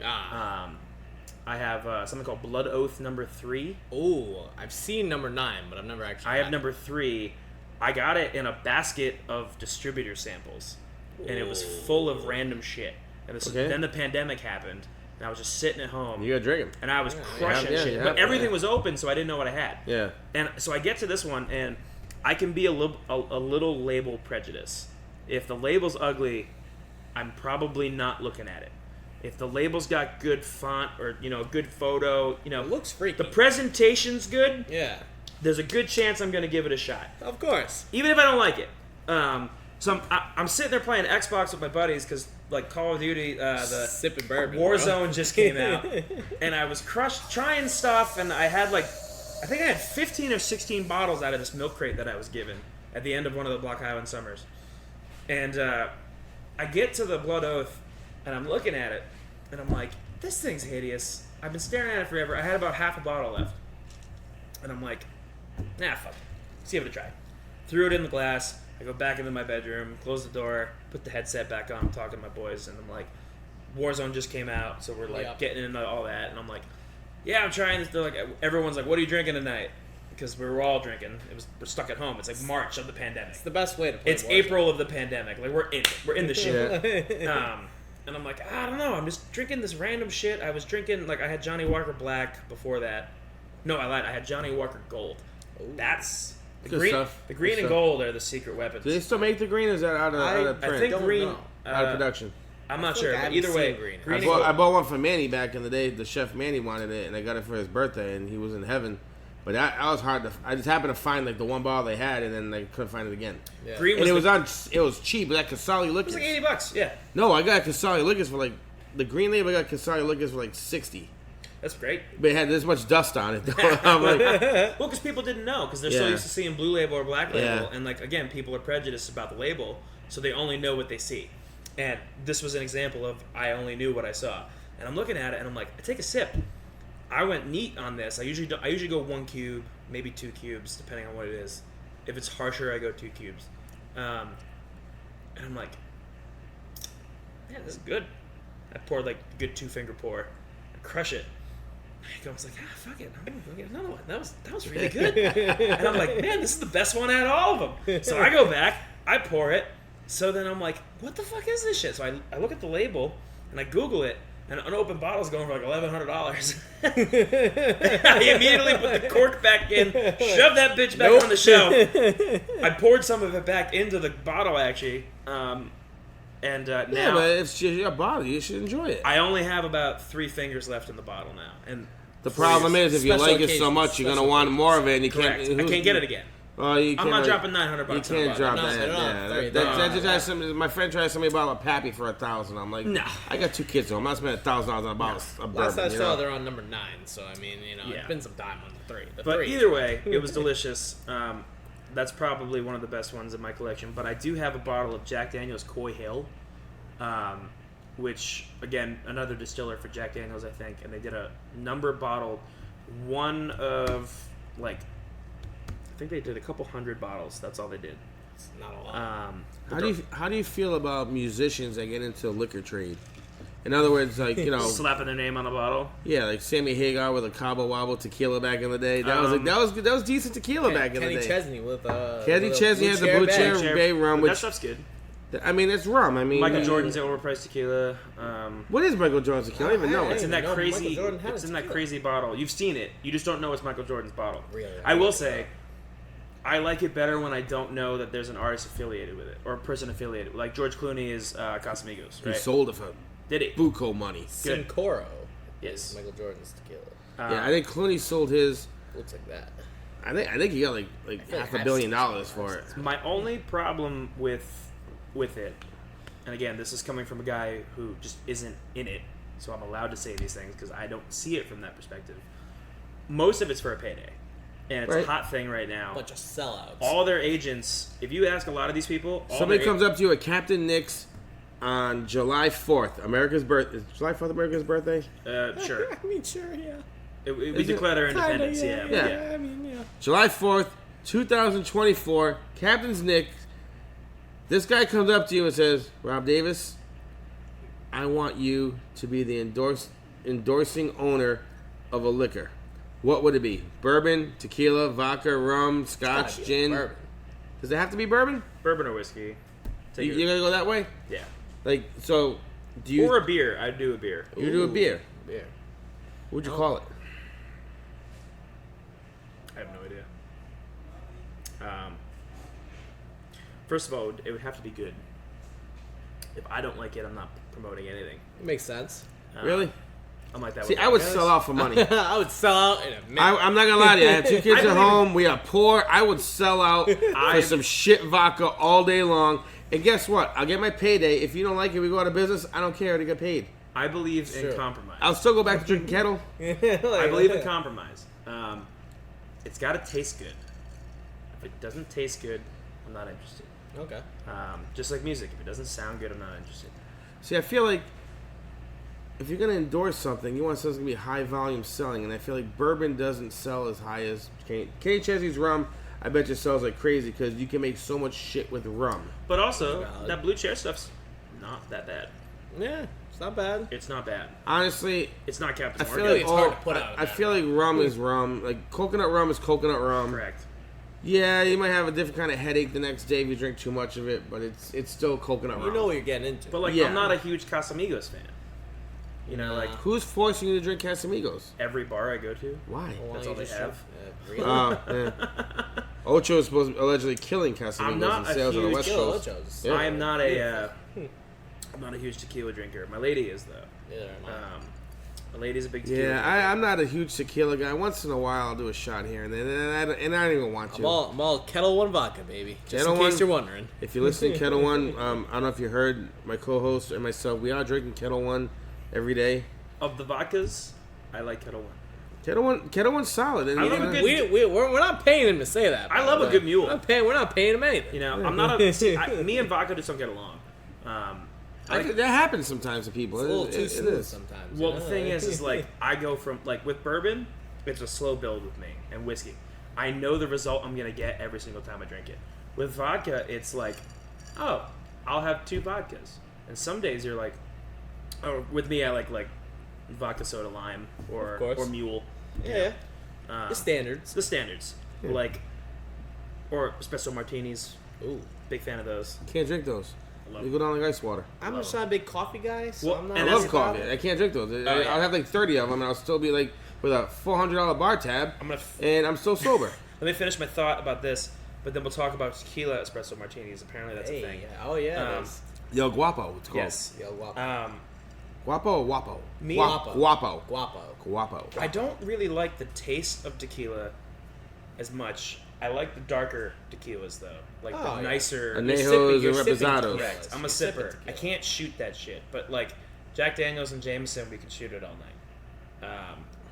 C: I have something called Blood Oath number 3.
B: Oh, I've seen number 9, but I've never actually.
C: I have number 3. I got it in a basket of distributor samples, and it was full of random shit. And then the pandemic happened, and I was just sitting at home.
A: You got drinking.
C: And I was crushing shit. But everything was open, so I didn't know what I had.
A: Yeah.
C: And so I get to this one, and I can be a little label prejudice. If the label's ugly, I'm probably not looking at it. If the label's got good font or, good photo,
B: it looks freaky.
C: The presentation's good.
B: Yeah.
C: There's a good chance I'm going to give it a shot.
B: Of course.
C: Even if I don't like it. So I'm sitting there playing Xbox with my buddies because, Call of Duty, the
B: sipping bourbon,
C: Warzone just came out. And I was trying stuff, and I had, I think I had 15 or 16 bottles out of this milk crate that I was given at the end of one of the Block Island summers. And I get to the Blood Oath, and I'm looking at it, and I'm like, this thing's hideous. I've been staring at it forever. I had about half a bottle left. And I'm like, nah, fuck it. See if it try. Threw it in the glass. I go back into my bedroom, close the door, put the headset back on, I'm talking to my boys, and I'm like, Warzone just came out, so we're getting into all that, and I'm like, yeah, I'm trying this. They're like, everyone's like, what are you drinking tonight? Because we were all drinking. We're stuck at home. It's like March of the pandemic.
B: It's the best way to play.
C: It's Warzone. April of the pandemic. We're in it. We're in the shit. And I'm like, I don't know. I'm just drinking this random shit. I was drinking, I had Johnny Walker Black before that. No, I lied. I had Johnny Walker Gold.
B: Ooh.
C: That's the
A: Good
C: green.
A: stuff.
C: The green
A: Good
C: and
A: stuff.
C: gold are the secret weapons.
A: Do they still make the green? Or is that out of print?
C: I think green.
A: Out of production.
C: I'm not
B: I
C: sure,
B: think I
C: but either
B: haven't
C: way,
B: seen green.
C: green
A: I
C: and
A: bought,
C: gold.
A: I bought one for Manny back in the day. The chef Manny wanted it, and I got it for his birthday, and he was in heaven. But that was hard to. I just happened to find the one bottle they had, and then I couldn't find it again.
B: Yeah.
C: Green
A: And
C: was
A: it was cheap. That Casali
C: it
A: Liquors.
C: was like $80. Yeah,
A: No, I got Casali Liquors for the green label. I got Casali Liquors for $60.
C: that's great.
A: But it had this much dust on it. I'm like,
C: Well, because people didn't know, because they're so
A: Yeah.
C: used to seeing blue label or black label,
A: Yeah.
C: and again, people are prejudiced about the label, so they only know what they see. And this was an example of I only knew what I saw, and I'm looking at it, and I'm like, I take a sip. I went neat on this. I usually go 1 cube, maybe 2 cubes, depending on what it is. If it's harsher, I go 2 cubes. And I'm like, man, this is good. I poured a good 2-finger pour. I crush it. I was like, fuck it. I'm gonna get another one. That was really good. And I'm like, man, this is the best one out of all of them. So I go back, I pour it. So then I'm like, what the fuck is this shit? So I look at the label and I Google it, and an unopened bottle's going for $1,100. I immediately put the cork back in, shoved that bitch back on the shelf. I poured some of it back into the bottle actually. And
A: yeah,
C: now
A: but it's your bottle. You should enjoy it.
C: I only have about 3 fingers left in the bottle now, and
A: The problem is, if you
B: Special
A: like it so
B: occasions,
A: much, you're gonna
B: special
A: want more of it, and you
C: correct.
A: can't.
C: I can't get it again.
A: Well, you
C: I'm
A: can't,
C: not
A: like,
C: dropping $900.
A: You
C: on a
A: can't
C: bottle.
A: drop
B: No,
A: that.
B: no,
A: Yeah,
B: no,
A: that just has some. My friend tried somebody bottle of Pappy for $1,000. I'm like,
C: Nah.
A: I got 2 kids, so I'm not spending $1,000 on a bottle of
B: Last
A: bourbon.
B: I
A: you
B: saw,
A: know?
B: they're on number 9. So I mean,
C: Yeah.
B: it's been some time on the 3.
C: But either way, it was delicious. That's probably one of the best ones in my collection. But I do have a bottle of Jack Daniel's Coy Hill, which, again, another distiller for Jack Daniels, I think. And they did a number bottled one of, I think they did a couple hundred bottles. That's all they did.
B: It's not a lot.
A: How do you feel about musicians that get into liquor trade? In other words,
C: Slapping their name on a bottle.
A: yeah, like Sammy Hagar with a Cabo Wabo tequila back in the day. That was decent tequila back in the
B: Kenny
A: day.
B: Chesney with
A: Kenny Chesney has the Blue Chair Bay rum,
C: that
A: which
C: stuff's good.
A: I mean, it's rum. I mean,
C: Michael Jordan's overpriced tequila.
A: What is Michael Jordan's tequila? I don't even know.
C: It's in that
B: know Michael
C: crazy.
B: Jordan had
C: It's in that
B: tequila.
C: crazy bottle. You've seen it. You just don't know it's Michael Jordan's bottle.
B: Really?
C: I will say, I like it better when I don't know that there's an artist affiliated with it or a person affiliated. Like George Clooney is Casamigos,
A: He
C: right?
A: sold it for
C: Did he?
A: buco money.
C: Good.
B: Sincoro.
C: Yes.
B: Michael Jordan's tequila.
A: Yeah, I think Clooney sold his.
B: Looks like that.
A: I think he got like
B: feel like
A: half $1
B: I've
A: billion
B: seen
A: for it.
C: My only problem with it, and again, this is coming from a guy who just isn't in it, so I'm allowed to say these things because I don't see it from that perspective. Most of it's for a payday, and it's
A: Right.
C: a hot thing right now.
B: Bunch of sellouts.
C: All their agents, if you ask a lot of these people,
A: Somebody comes up to you at Captain Nick's on July 4th, America's birthday. Is July 4th America's birthday?
C: Sure.
B: I mean, sure, yeah.
C: We
A: Is it?
C: declared our independence,
B: Kinda,
C: yeah.
A: Yeah.
B: I mean, yeah.
A: July 4th, 2024, Captain's Nick. This guy comes up to you and says, Rob Davis, I want you to be the endorsing owner of a liquor. What would it be? Bourbon, tequila, vodka, rum, scotch, gin?
B: Bourbon.
A: Does it have to be bourbon?
C: Bourbon or whiskey.
A: You gotta go that way?
C: Yeah.
A: Like, so, do you...
C: Or a beer. I'd do a beer.
A: You do a beer.
B: Beer.
A: What'd you call it?
C: I have no idea. First of all, it would have to be good. If I don't like it, I'm not promoting anything.
B: It makes sense.
A: Really?
C: I'm like that.
A: See,
C: with
A: I would
C: Wieners.
A: sell out for money.
B: I would sell out in a minute.
A: I'm not gonna lie to you. I have 2 kids
C: I
A: at
C: believe
A: home. We are poor. I would sell out for some shit vodka all day long. And guess what? I'll get my payday. If you don't like it, we go out of business. I don't care to get paid.
C: I believe in
B: Sure.
C: compromise.
A: I'll still go back to drinking kettle.
C: I believe in compromise. It's got to taste good. If it doesn't taste good, I'm not interested.
B: Okay.
C: Just like music. If it doesn't sound good, I'm not interested.
A: See, I feel like if you're gonna endorse something, you want something that's gonna be high volume selling, and I feel like bourbon doesn't sell as high as Kenny Chesney's rum. I bet you sells like crazy because you can make so much shit with rum.
C: But also,
B: Valid.
C: that blue chair stuff's not that bad.
B: Yeah, it's not bad.
C: It's not bad.
A: Honestly,
C: It's not Captain
A: I feel
C: Morgan.
A: like
B: it's hard to put out a
A: I
B: bad
A: feel like rum is rum. Like coconut rum is coconut rum.
C: Correct.
A: Yeah, you might have a different kind of headache the next day if you drink too much of it, but it's still coconut rum.
B: You know what you're getting into.
C: But like,
A: Yeah.
C: I'm not a huge Casamigos fan. You know, like
A: Who's forcing you to drink Casamigos?
C: every bar I go to.
A: Why?
B: Why
C: That's
B: don't
C: all
B: you
C: they
B: just
C: have.
B: Really?
A: Yeah. Ocho is supposed to be allegedly killing
C: I'm
A: Casamigos
C: not
A: in
C: a
A: sales on the
C: huge
A: West
B: Kill
A: Coast.
B: Ochos.
A: Yeah.
C: I am not a. I'm not a huge tequila drinker. My lady is though.
B: Neither am I.
C: My lady's a big tequila.
A: Yeah,
C: drinker.
A: I'm not a huge tequila guy. Once in a while, I'll do a shot here and then, and I don't even want to.
B: I'm all Kettle One vodka, baby. Just
A: Kettle
B: in case
A: One-
B: you're wondering.
A: If you listen to Kettle One, I don't know if you heard my co-host and myself. We are drinking Kettle One every day.
C: Of the vodkas, I like Kettle One.
A: Kettle One's solid. And
C: I
A: you
C: love a
A: know,
C: good-
B: We're not paying him to say that.
C: I
B: by
C: love
B: the
C: a
B: way.
C: good mule.
B: We're not paying him anything.
C: You know, I'm not a. See, me and vodka just don't get along.
A: that happens sometimes to people.
B: It's a little
A: It-
B: too
A: it
B: smooth
A: is.
B: sometimes.
C: Well,
B: you
C: the
B: know?
C: thing is like I go from like with bourbon, it's a slow build with me, and whiskey. I know the result I'm gonna get every single time I drink it. With vodka, it's like, oh, I'll have 2 vodkas, and some days you're like, oh, with me I like vodka soda lime
B: Of course.
C: or mule.
B: yeah,
C: Um,
B: the standards.
C: The standards, like, or espresso martinis.
B: Ooh,
C: Big fan of those.
A: Can't drink those.
C: I love
A: You go down like ice water.
B: I'm
C: Love
B: just not a big coffee guy, so
C: Well,
B: I'm not.
C: and
A: I
C: that's
A: love
B: about
A: coffee.
B: it.
A: I can't drink those.
C: yeah.
A: I'll have like 30 of them, and I'll still be like with a $400 bar tab,
C: I'm gonna
A: and I'm still sober.
C: let me finish my thought about this, but then we'll talk about tequila espresso martinis. Apparently, that's
B: Hey,
C: a thing.
B: yeah. Oh yeah. it
C: Um,
B: is.
A: Yo, guapo, it's called.
C: Yes.
B: Yo, guapo.
A: Guapo or guapo?
C: Me-
A: Guapo. Guapo.
B: Guapo.
A: Guapo.
C: I don't really like the taste of tequila as much. I like the darker tequilas though, like
B: Oh,
C: the
B: yeah.
C: nicer.
A: Anejos
B: You're
A: and
B: sipping
A: reposados.
B: tequila.
C: Correct. I'm a
B: You're sipping
C: sipper. I
B: tequila.
C: can't shoot that shit, but like Jack Daniels and Jameson, we can shoot it all night.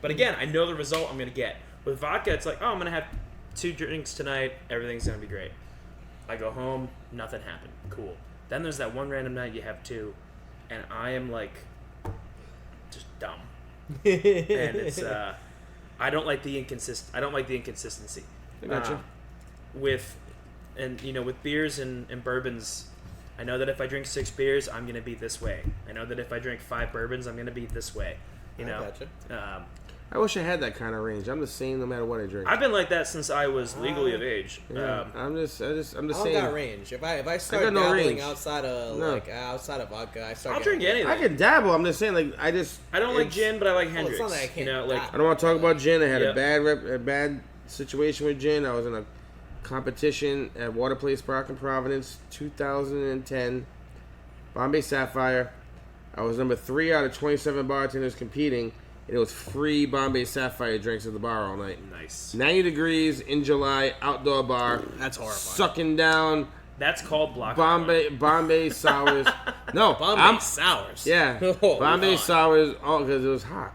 C: But again, I know the result I'm gonna get. With vodka, it's like, oh, I'm gonna have 2 drinks tonight. Everything's gonna be great. I go home, nothing happened. Cool. Then there's that one random night you have 2, and I am like, just dumb. And it's I don't like the inconsistency.
A: I gotcha.
C: With with beers and bourbons, I know that if I drink 6 beers, I'm gonna be this way. I know that if I drink 5 bourbons, I'm gonna be this way. You
B: I
C: know.
B: gotcha.
A: I wish I had that kind of range. I'm the same no matter what I drink.
C: I've been like that since I was legally of age.
A: Yeah, I'm the
B: I don't
A: same.
B: got range. If I start
A: got no
B: dabbling
A: range.
B: outside of
A: No.
B: outside of vodka, I start.
C: I'll drink
B: getting-
C: anything.
A: I can dabble. I'm just saying, like
C: I don't like
A: it's-
C: gin, but I like
B: Well,
C: Hendrix.
B: it's not that I can't
C: like
B: dab.
A: I don't want to talk about gin. I had
C: Yep.
A: a bad situation with gin. I was in a competition at Water Place Park in Providence, 2010, Bombay Sapphire. I was number 3 out of 27 bartenders competing, and it was free Bombay Sapphire drinks at the bar all night.
C: nice.
A: 90 degrees in July, outdoor bar.
B: That's horrifying.
A: Sucking down
C: That's called block.
A: Bombay sours. No,
B: Bombay sours.
A: yeah,
B: Oh,
A: Bombay
B: God.
A: sours. Oh, because it was hot,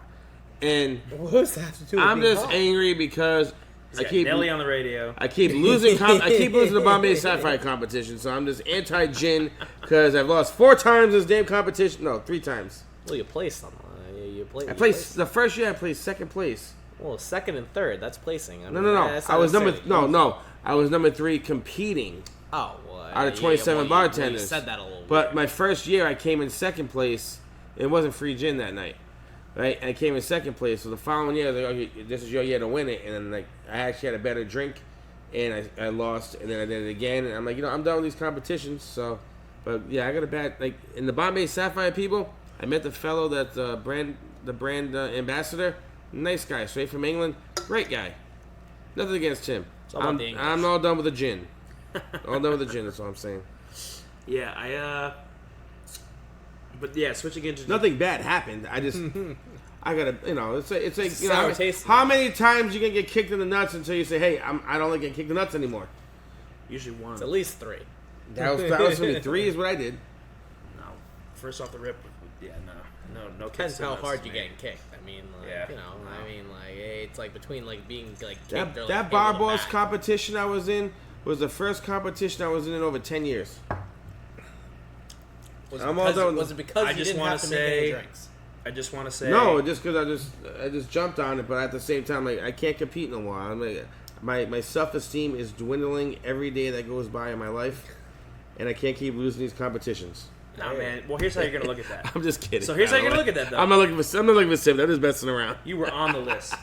A: and
B: What does that have to do with
A: I'm
B: being
A: just
B: hot?
A: angry because I keep
C: Nelly on the radio.
A: I keep losing the Bombay Sapphire competition, so I'm just anti gin because I've lost 4 times this damn competition. No, 3 times.
B: Well, you placed them. You
A: I placed the first year. I placed second place.
B: Well, second and third. That's placing. I
A: No,
B: mean,
A: no, no.
B: that's
A: I
B: not
A: was number
B: necessarily-
A: I was number 3 competing.
B: Oh, well,
A: Out of 27
B: You
A: bartenders.
B: said that a little.
A: But
B: weird.
A: my first year, I came in second place It wasn't free gin that night, right? And I came in second place. So the following year, I was like, okay, this is your year to win it. And then like I actually had a better drink, and I lost, and then I did it again. And I'm like, I'm done with these competitions. So, but yeah, I got a bad like in the Bombay Sapphire people. I met the fellow that's the brand ambassador. Nice guy, straight from England. Great guy. Nothing against him. I'm all done with the gin. All done with the gin. That's all I'm saying.
C: Yeah, but yeah, switching into
A: nothing bad happened. I just, I gotta, it's like
B: sour taste.
A: How many times you gonna get kicked in the nuts until you say, hey, I don't like getting kicked in the nuts anymore?
C: Usually one.
B: It's at least 3.
A: That was for me. 3 is what I did.
C: No, first off the rip. Yeah, no.
B: Depends how hard you're getting kicked. I mean, like,
C: Yeah.
B: I mean, like, it's like between like being like kicked
A: That,
B: or, like,
A: that bar
B: able to
A: boss
B: back.
A: competition I was in was the first competition I was in over 10 years.
B: Was
A: I'm all done with
B: was it because
C: I
B: you
C: just
B: didn't
C: wanna
B: have to make
C: say-
B: any drinks?
C: I just want to say
A: No, just because I just jumped on it, but at the same time, like I can't compete no more. I'm like, my self-esteem is dwindling every day that goes by in my life, and I can't keep losing these competitions.
C: Nah, man. Well, here's how you're gonna look at that.
A: I'm just kidding.
C: So here's how
A: by
C: you're
A: the
C: gonna
A: way.
C: look at that, though.
A: I'm not looking for Sim. I'm just messing around.
C: You were on the list.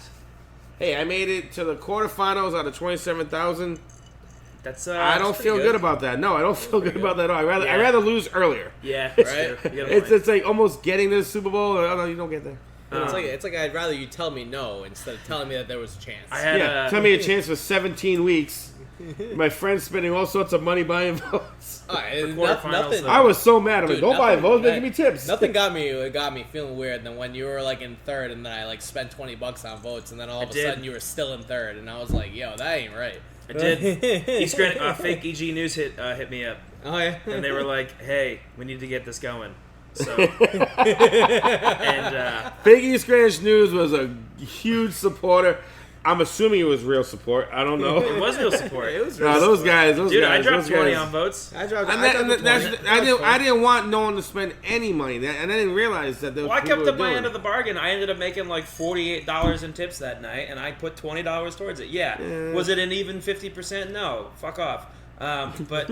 A: Hey, I made it to the quarterfinals out of 27,000.
C: That's
A: I don't
B: pretty
A: feel
B: good.
A: good about that. No, I don't feel good about that at all.
C: Yeah.
A: I'd rather lose earlier.
C: Yeah, that's
B: Right?
C: true. You got a point.
A: It's like almost getting to the Super Bowl. Oh no, you don't get there.
B: It's like I'd rather you tell me no instead of telling me that there was a chance.
C: I had
A: Yeah, tell me a chance for 17 weeks. My friends spending all sorts of money buying votes.
B: And
C: quarterfinals,
B: nothing.
C: though.
A: I was so mad. I'm like,
B: Dude,
A: don't buy
B: nothing-
A: votes, making me tips.
B: Nothing got me feeling weird than when you were like in third and then I like spent $20 on votes and then all of a
C: did.
B: sudden you were still in third and I was like, yo, that ain't right.
C: I did. East Grand, fake EG News hit me up,
B: Oh yeah.
C: and they were like, "Hey, we need to get this going." So, and
A: Big East Greenwich News was a huge supporter. I'm assuming it was real support. I don't know.
C: it was real support.
B: It was
A: No, those guys.
C: Dude, I dropped
A: those
C: 20
A: guys.
C: on votes.
B: I dropped.
A: And
B: I dropped the
A: that's,
B: 20.
A: I didn't want no one to spend any money, and I didn't realize that.
C: Well, I kept up my end of the bargain. I ended up making like $48 in tips that night, and I put $20 towards it. Yeah. Was it an even 50%? No. Fuck off. But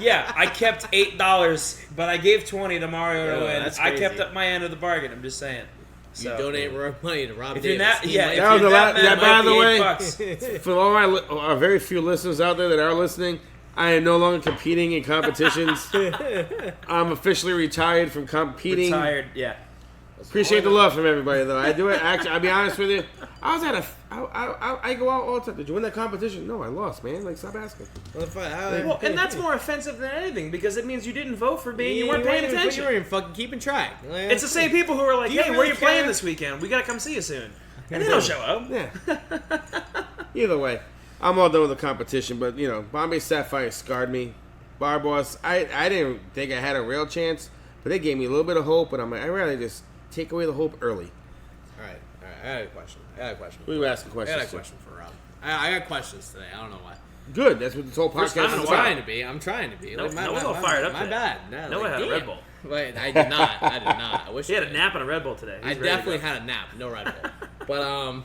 C: yeah, I kept $8, but I gave 20 to Mario to win.
B: that's
C: I
B: crazy.
C: kept up my end of the bargain. I'm just saying.
B: You
C: So,
B: donate money to Rob
C: If you're
B: Davis.
C: not,
B: He
C: yeah,
B: might-
C: if
A: That was
C: you're
A: the
C: that
A: la-
C: mad,
A: yeah,
C: it
A: by
C: might
A: the
C: be
A: way-
C: $8.
A: For all our very few listeners out there that are listening, I am no longer competing in competitions. I'm officially retired from competing.
C: Retired, yeah.
A: Appreciate the love from everybody, though. I do it. Actually, I'll be honest with you. I was at I go out all the time. Did you win that competition? No, I lost, man. Like, stop asking.
C: Well, and that's more offensive than anything because it means you didn't vote for me and you weren't paying attention.
B: You weren't even fucking keeping track.
C: It's the same people who are like,
B: Do you
C: "Hey, where
B: really
C: you playing
B: care?
C: this weekend? We gotta come see you soon," and they don't show up.
A: Yeah. Either way, I'm all done with the competition. But Bombay Sapphire scarred me. Bar Boss, I didn't think I had a real chance, but they gave me a little bit of hope. But I'm like, I'd rather just take away the hope early.
B: All right. I got a question.
A: Who are you asking
B: I
A: questions
B: got a
A: to?
B: question for Rob. I got questions today. I don't know why.
A: Good. That's what this whole
C: First
A: podcast
C: time in
A: is
C: a while.
A: about.
B: I'm trying to be.
C: No-
B: Like,
C: Noah's all fired up
B: My
C: today.
B: bad. No,
C: Noah
B: like,
C: had a
B: damn.
C: Red Bull.
B: Wait, I did not. I wish
C: He
B: I
C: had a
B: did.
C: nap and a Red Bull today.
B: I
C: He's ready to
B: definitely
C: go.
B: had a nap. No Red Bull. But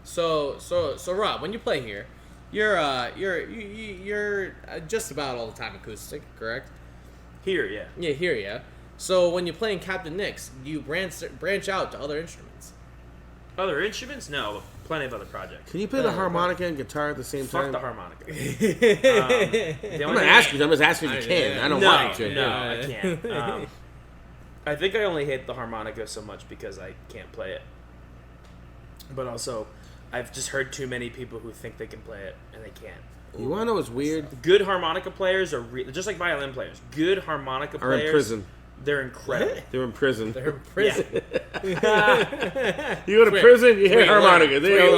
B: so Rob, when you play here, you're just about all the time acoustic, correct?
C: Here, yeah.
B: Yeah, here, yeah. So when you play in Captain Nick's, you branch out to other instruments.
C: Other instruments? No, but plenty of other projects.
A: Can you play the harmonica and guitar at the same
C: Fuck
A: time?
C: the harmonica.
A: I'm not asking. I'm just asking if you can. I don't want you to.
C: No, I can't. I think I only hate the harmonica so much because I can't play it. But also, I've just heard too many people who think they can play it and they can't.
A: You want to know what's weird?
C: Good harmonica players are just like violin players. Good harmonica
A: Are
C: players
A: in prison.
C: They're incredible.
A: They're in prison.
B: They're in prison.
A: You go to prison, you hear
B: Wait,
A: harmonica. There you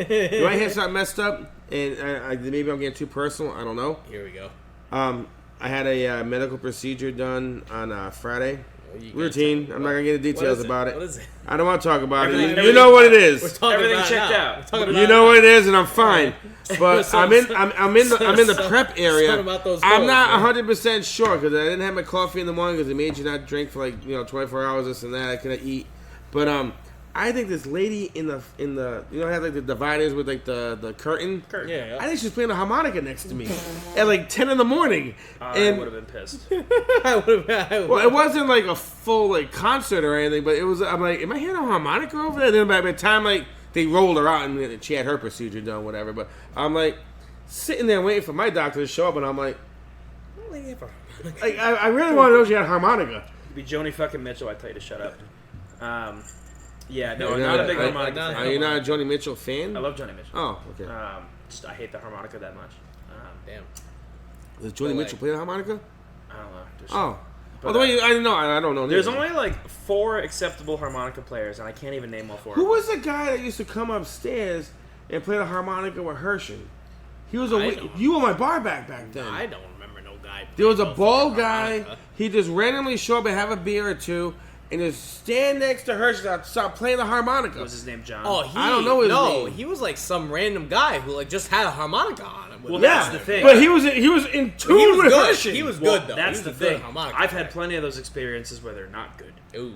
B: wait,
A: go. Do I hear something messed up? And maybe I'm getting too personal. I don't know.
B: Here we go.
A: I had a medical procedure done on Friday.
B: You gotta
A: Routine.
B: tell-
A: I'm not gonna get into
B: what
A: details
B: is
A: about it.
B: What is it?
A: I don't want to talk about it.
C: Everything-
A: You know what it
B: We're
A: is.
B: talking
C: Everything
B: about it
C: checked
B: now.
C: out.
B: We're talking
A: You
B: about
A: know
B: it
A: what it is, and I'm fine. But
B: So-
A: I'm in the prep area.
B: something about those
A: I'm
B: goals,
A: not
B: man.
A: 100% sure because I didn't have my coffee in the morning because it made you not drink for 24 hours, this and that. I couldn't eat. But I think this lady in the you know, have like the dividers with like the curtain.
B: Yeah.
A: I think she's playing a harmonica next to me at like 10 in the morning.
C: I would have been pissed.
B: I would have.
A: Well, it wasn't like a full like concert or anything, but it was. I'm like, am I hearing a harmonica over there? Then by the time like they rolled her out and she had her procedure done, whatever. But I'm like sitting there waiting for my doctor to show up, and I'm like, I really want to know if she had a harmonica.
C: It'd be Joni fucking Mitchell. I tell you to shut up. Yeah, no,
A: You're
C: not a big harmonica fan.
A: Are you not a Joni Mitchell fan?
C: I love Joni Mitchell.
A: Oh, okay.
C: Just I hate the harmonica that much.
B: Damn.
A: Does Joni Mitchell play the harmonica?
C: I don't know. Just,
A: Oh.
C: but,
A: By the way, I don't know. I don't know.
C: there's
A: neither.
C: only like 4 acceptable harmonica players, and I can't even name all 4.
A: Who was the guy that used to come upstairs and play the harmonica with Herschel? He was you were my bar back then.
B: I don't remember no guy.
A: There was a
B: playing
A: bald
B: no
A: guy.
B: harmonica.
A: He just randomly show up and have a beer or two, and just stand next to Herschel and start playing the harmonica.
C: Was his name John?
B: Oh,
A: I don't know his name.
B: he was like some random guy who like just had a harmonica on him.
C: Well,
A: Yeah,
C: that's the thing.
A: but he was in tune
B: he was
A: with
B: good.
A: Herschel.
B: He was
C: Well,
B: good though.
C: that's
B: He
C: the
B: was a good
C: thing.
B: harmonica
C: I've had
B: player.
C: plenty of those experiences where they're not good.
B: Ooh.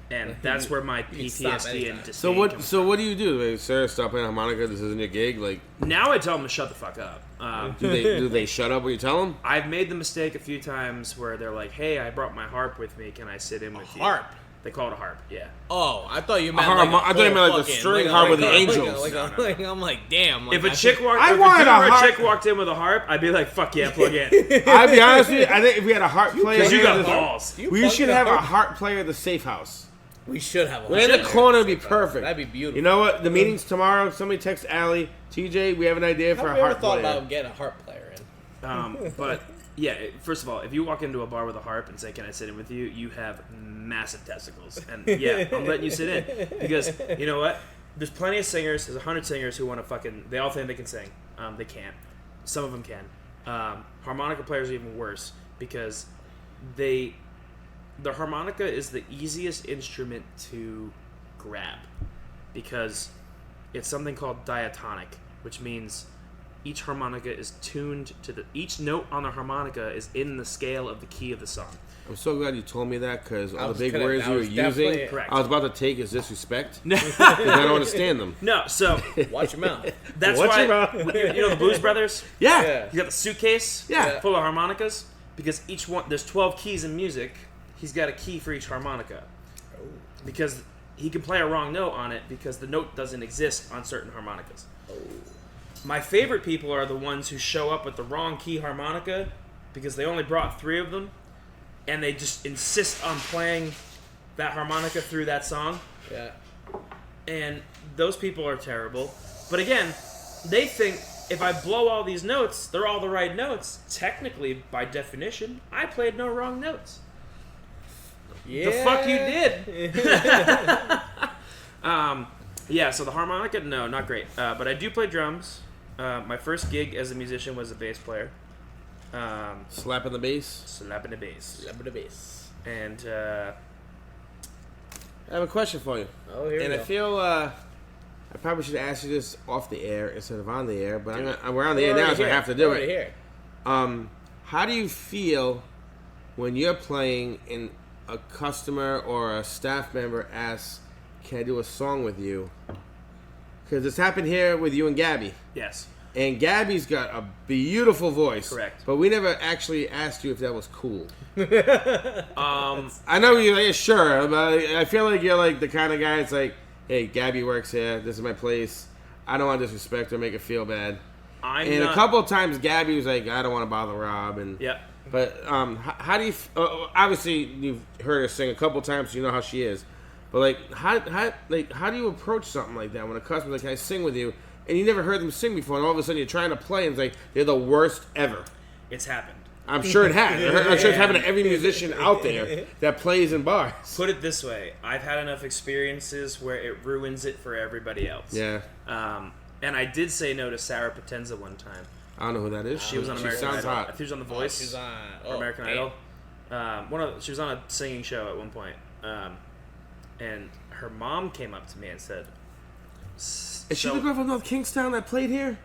C: And that's where my
B: can stop
C: PTSD
B: anytime.
C: and disdain
A: So
C: comes
A: what do you do? Like, sir, stop playing harmonica. This isn't your gig. Like,
C: from. Now I tell them to shut the fuck up.
A: do they shut up when you tell them?
C: I've made the mistake a few times where they're like, "Hey, I brought my harp with me. Can I sit in with you?"
B: Harp.
C: They call it a harp. Yeah.
B: Oh, I thought you meant
A: harp-
B: like
A: I thought you meant like the string harp with the angels.
B: I'm like, damn. Like,
C: If a chick walked,
A: I
C: if
A: wanted
C: a
A: a harp.
C: chick walked in with a harp, I'd be like, "Fuck yeah, plug in."
A: I'll be honest with you. I think if we had a harp player,
C: Because you
A: here,
C: got
A: this-
C: balls.
B: You
A: we
B: fucking
A: should have a
B: harp.
A: harp player at the safe house.
B: We should have a
A: Right in the
B: harp
A: corner would
B: player.
A: be perfect.
B: That'd be beautiful.
A: You know what? The meeting's tomorrow. Somebody text Allie, TJ. We have an idea for
B: Have
A: a
B: you ever
A: harp
B: thought
A: player.
B: about getting a harp player in?
C: But yeah, first of all, if you walk into a bar with a harp and say, "Can I sit in with you?" you have massive testicles, and yeah, I'm letting you sit in because you know what? There's plenty of singers. There's 100 singers who want to fucking. They all think they can sing. They can't. Some of them can. Harmonica players are even worse because the harmonica is the easiest instrument to grab because it's something called diatonic, which means each harmonica is tuned to each note on the harmonica is in the scale of the key of the song.
A: I'm so glad you told me that because all the
B: was
A: big
B: gonna-
A: words
B: that
A: you were
B: was definitely
A: using,
B: it.
C: Correct.
A: I was about to take as disrespect because I don't understand them.
C: No, so
B: Watch your mouth.
C: that's
A: Watch
C: why
A: your mouth.
C: you know the Blues Brothers.
A: Yeah.
B: Yeah.
C: He's got the suitcase
A: Yeah.
C: full of harmonicas because each one there's 12 keys in music. He's got a key for each harmonica because he can play a wrong note on it because the note doesn't exist on certain harmonicas. My favorite people are the ones who show up with the wrong key harmonica because they only brought 3 of them and they just insist on playing that harmonica through that song.
B: Yeah.
C: And those people are terrible. But again, they think if I blow all these notes, they're all the right notes. Technically, by definition, I played no wrong notes.
B: Yeah.
C: The fuck you did. Yeah, so the harmonica, no, not great. But I do play drums. My first gig as a musician was a bass player.
A: Slapping the bass.
C: Slapping the bass.
B: Number the bass.
C: And
A: I have a question for you.
B: Oh, here
A: And
B: we
A: I
B: go.
A: feel I probably should ask you this off the air instead of on the air, but we're on the air now, so I have to do
B: Right
A: it.
B: here.
A: How do you feel when you're playing and a customer or a staff member asks, "Can I do a song with you?" Because it's happened here with you and Gabby.
C: yes.
A: And Gabby's got a beautiful voice.
C: Correct.
A: But we never actually asked you if that was cool.
C: Um,
A: I know you're like, sure, but I feel like you're like the kind of guy that's like, "Hey, Gabby works here. This is my place. I don't want to disrespect her, make her feel bad."
C: I'm
A: And
C: not,
A: a couple of times, Gabby was like, "I don't want to bother Rob." And
C: Yeah.
A: But how do you? Obviously, you've heard her sing a couple of times, so you know how she is. But like, how do you approach something like that when a customer's like, "Can I sing with you?" And you never heard them sing before, and all of a sudden you're trying to play, and it's like they're the worst ever.
C: It's happened.
A: I'm sure it has. I'm sure it's happened to every musician out there that plays in bars.
C: Put it this way, I've had enough experiences where it ruins it for everybody else.
A: Yeah,
C: And I did say no to Sarah Potenza one time.
A: I don't know who that is.
C: She was on American
A: sounds
C: Idol. I
A: hot.
C: think she was on The Voice.
B: She's on
C: or American
B: damn.
C: Idol. She was on a singing show at one point. And her mom came up to me and said,
A: Is she the girl from North Kingstown that played here?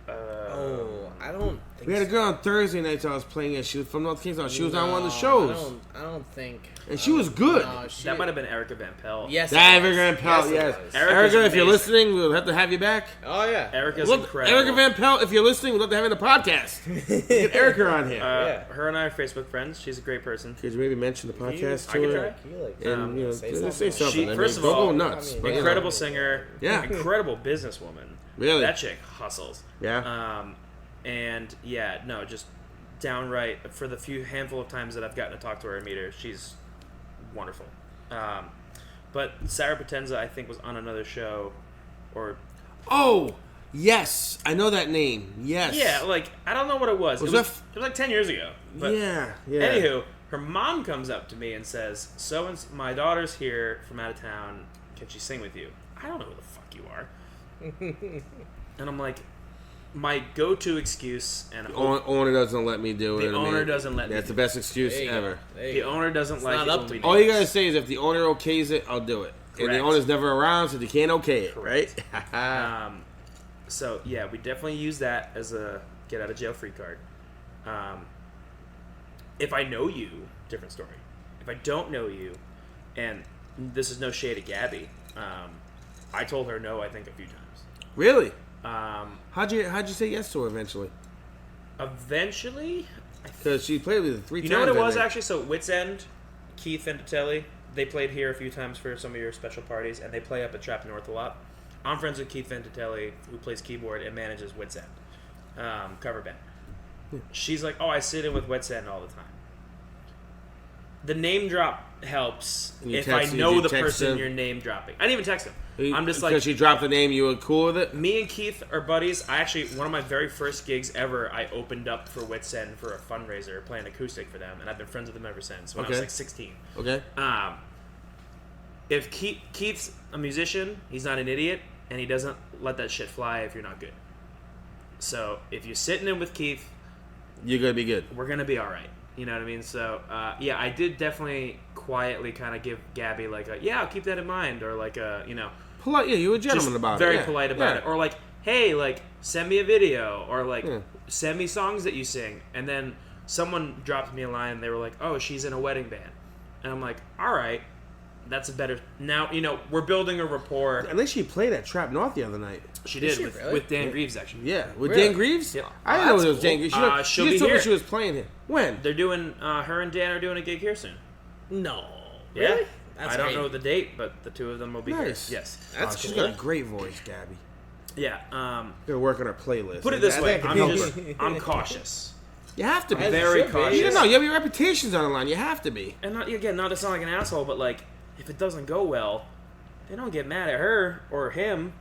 B: Oh, I don't think
A: We had a
B: so.
A: girl on Thursday nights I was playing at. She was from North Kingston. She was on one of the shows.
B: I don't think.
A: And she was good.
B: No, she,
C: That might have been Erica Van Pelt.
B: Yes.
A: That
B: it was.
A: Erica Van Pelt, yes.
B: it was.
C: Erica's
A: Erica, if you're
C: amazing.
A: listening, we'll have to have you back.
B: Oh yeah.
C: Erica's
A: Look,
C: incredible.
A: Erica Van Pelt, if you're listening, we'd love to have you on the podcast. Get Erica on here.
B: Yeah.
C: Her and I are Facebook friends. She's a great person.
A: Could you maybe mention the podcast
C: I
A: to
C: can
A: her?
C: try.
B: Can you, like,
A: And, you know,
B: say
A: say
B: something?
A: something.
C: She-
A: I mean,
C: first of
A: don't
C: all,
A: go nuts.
B: I mean,
A: but, you know.
C: Incredible singer.
A: Yeah.
C: Incredible businesswoman.
A: Really?
C: That chick hustles.
A: Yeah.
C: And yeah, no, just downright for the few handful of times that I've gotten to talk to her and meet her, she's wonderful. But Sarah Potenza, I think, was on another show, or
A: Oh, yes. I know that name. Yes.
C: yeah, like I don't know what it was.
A: Was
C: it was,
A: that
C: it was like 10 years ago. But
A: yeah.
C: anywho, her mom comes up to me and says, my daughter's here from out of town. Can she sing with you? I don't know who the fuck you are. And I'm like, my go-to excuse, and
A: Owner doesn't let me do it.
C: The owner doesn't let me
A: That's
C: do
A: the best excuse
B: There you go.
A: ever.
B: There you
C: the
B: go.
C: owner doesn't like
B: not
C: it
B: up
C: when
B: to
C: we
B: me.
C: do
A: All
C: it.
A: you gotta say is if the owner okays it, I'll do it. And the
C: Correct.
A: owner's never around, so they can't okay it, right?
C: So yeah, we definitely use that as a get out of jail free card. If I know you, different story. If I don't know you, and this is no shade at Gabby, I told her no, I think a few times.
A: Really?
C: Um,
A: How'd you say yes to her eventually?
C: eventually,
A: Because she played with it 3
C: you
A: times.
C: know what it
A: I
C: was
A: think.
C: actually? So Wits End, Keith and Tatelli, they played here a few times for some of your special parties, and they play up at Trap North a lot. I'm friends with Keith Ventatelli, who plays keyboard and manages Wits End, cover band. She's like, oh, I sit in with Wits End all the time. The name drop helps
A: You
C: if
A: text-
C: I know
A: you
C: the
A: text
C: person
A: him?
C: you're name dropping. I didn't even text him. I'm just like,
A: because she dropped the name, you were cool with it.
C: me and Keith are buddies. I actually, one of my very first gigs ever, I opened up for Wits End for a fundraiser, playing acoustic for them, and I've been friends with them ever since, when I was
A: Okay.
C: like 16.
A: Okay.
C: If Keith's a musician, he's not an idiot, and he doesn't let that shit fly if you're not good. So if you're sitting in with Keith,
A: You're gonna be good.
C: we're gonna be all right. You know what I mean? So yeah, I did definitely quietly kind of give Gabby like a, yeah, I'll keep that in mind, or like a, you know,
A: Polite. Yeah, you were a
C: just
A: gentleman about it.
C: very
A: Yeah.
C: polite about
A: Yeah.
C: it, or like, hey, like send me a video, or like
A: Yeah.
C: send me songs that you sing. And then someone dropped me a line. They were like, oh, she's in a wedding band, and I'm like, all right, that's a better. Now you know we're building a rapport.
A: I think she played at Trap North the other night.
C: She
B: Did
C: did
B: she
C: with,
B: really?
C: with Dan Greaves actually.
A: Yeah, with
B: Really?
A: Dan Greaves.
C: Yeah.
A: I didn't
B: Oh,
A: know it was
B: that's
A: Dan
B: cool.
A: Greaves. She
C: She'll be
A: just told me
C: here.
A: she was playing here. When?
C: They're doing her and Dan are doing a gig here soon.
B: No.
C: Yeah,
B: Really? That's
C: I don't
B: great.
C: know the date, but the two of them will be
A: Nice.
C: here. Yes.
B: That's
A: She's
B: cool.
A: got a great voice, Gabby.
C: Yeah.
A: Gonna work on her playlist.
C: Put it this
A: I
C: way,
A: think
C: I'm,
A: it
C: just,
A: helps her.
C: I'm cautious.
A: You have to be.
B: As you
C: Very
B: should be.
C: cautious.
A: You know, you have your reputations on the line. You have to be.
C: And not again, not to sound like an asshole, but like if it doesn't go well, they don't get mad at her or him.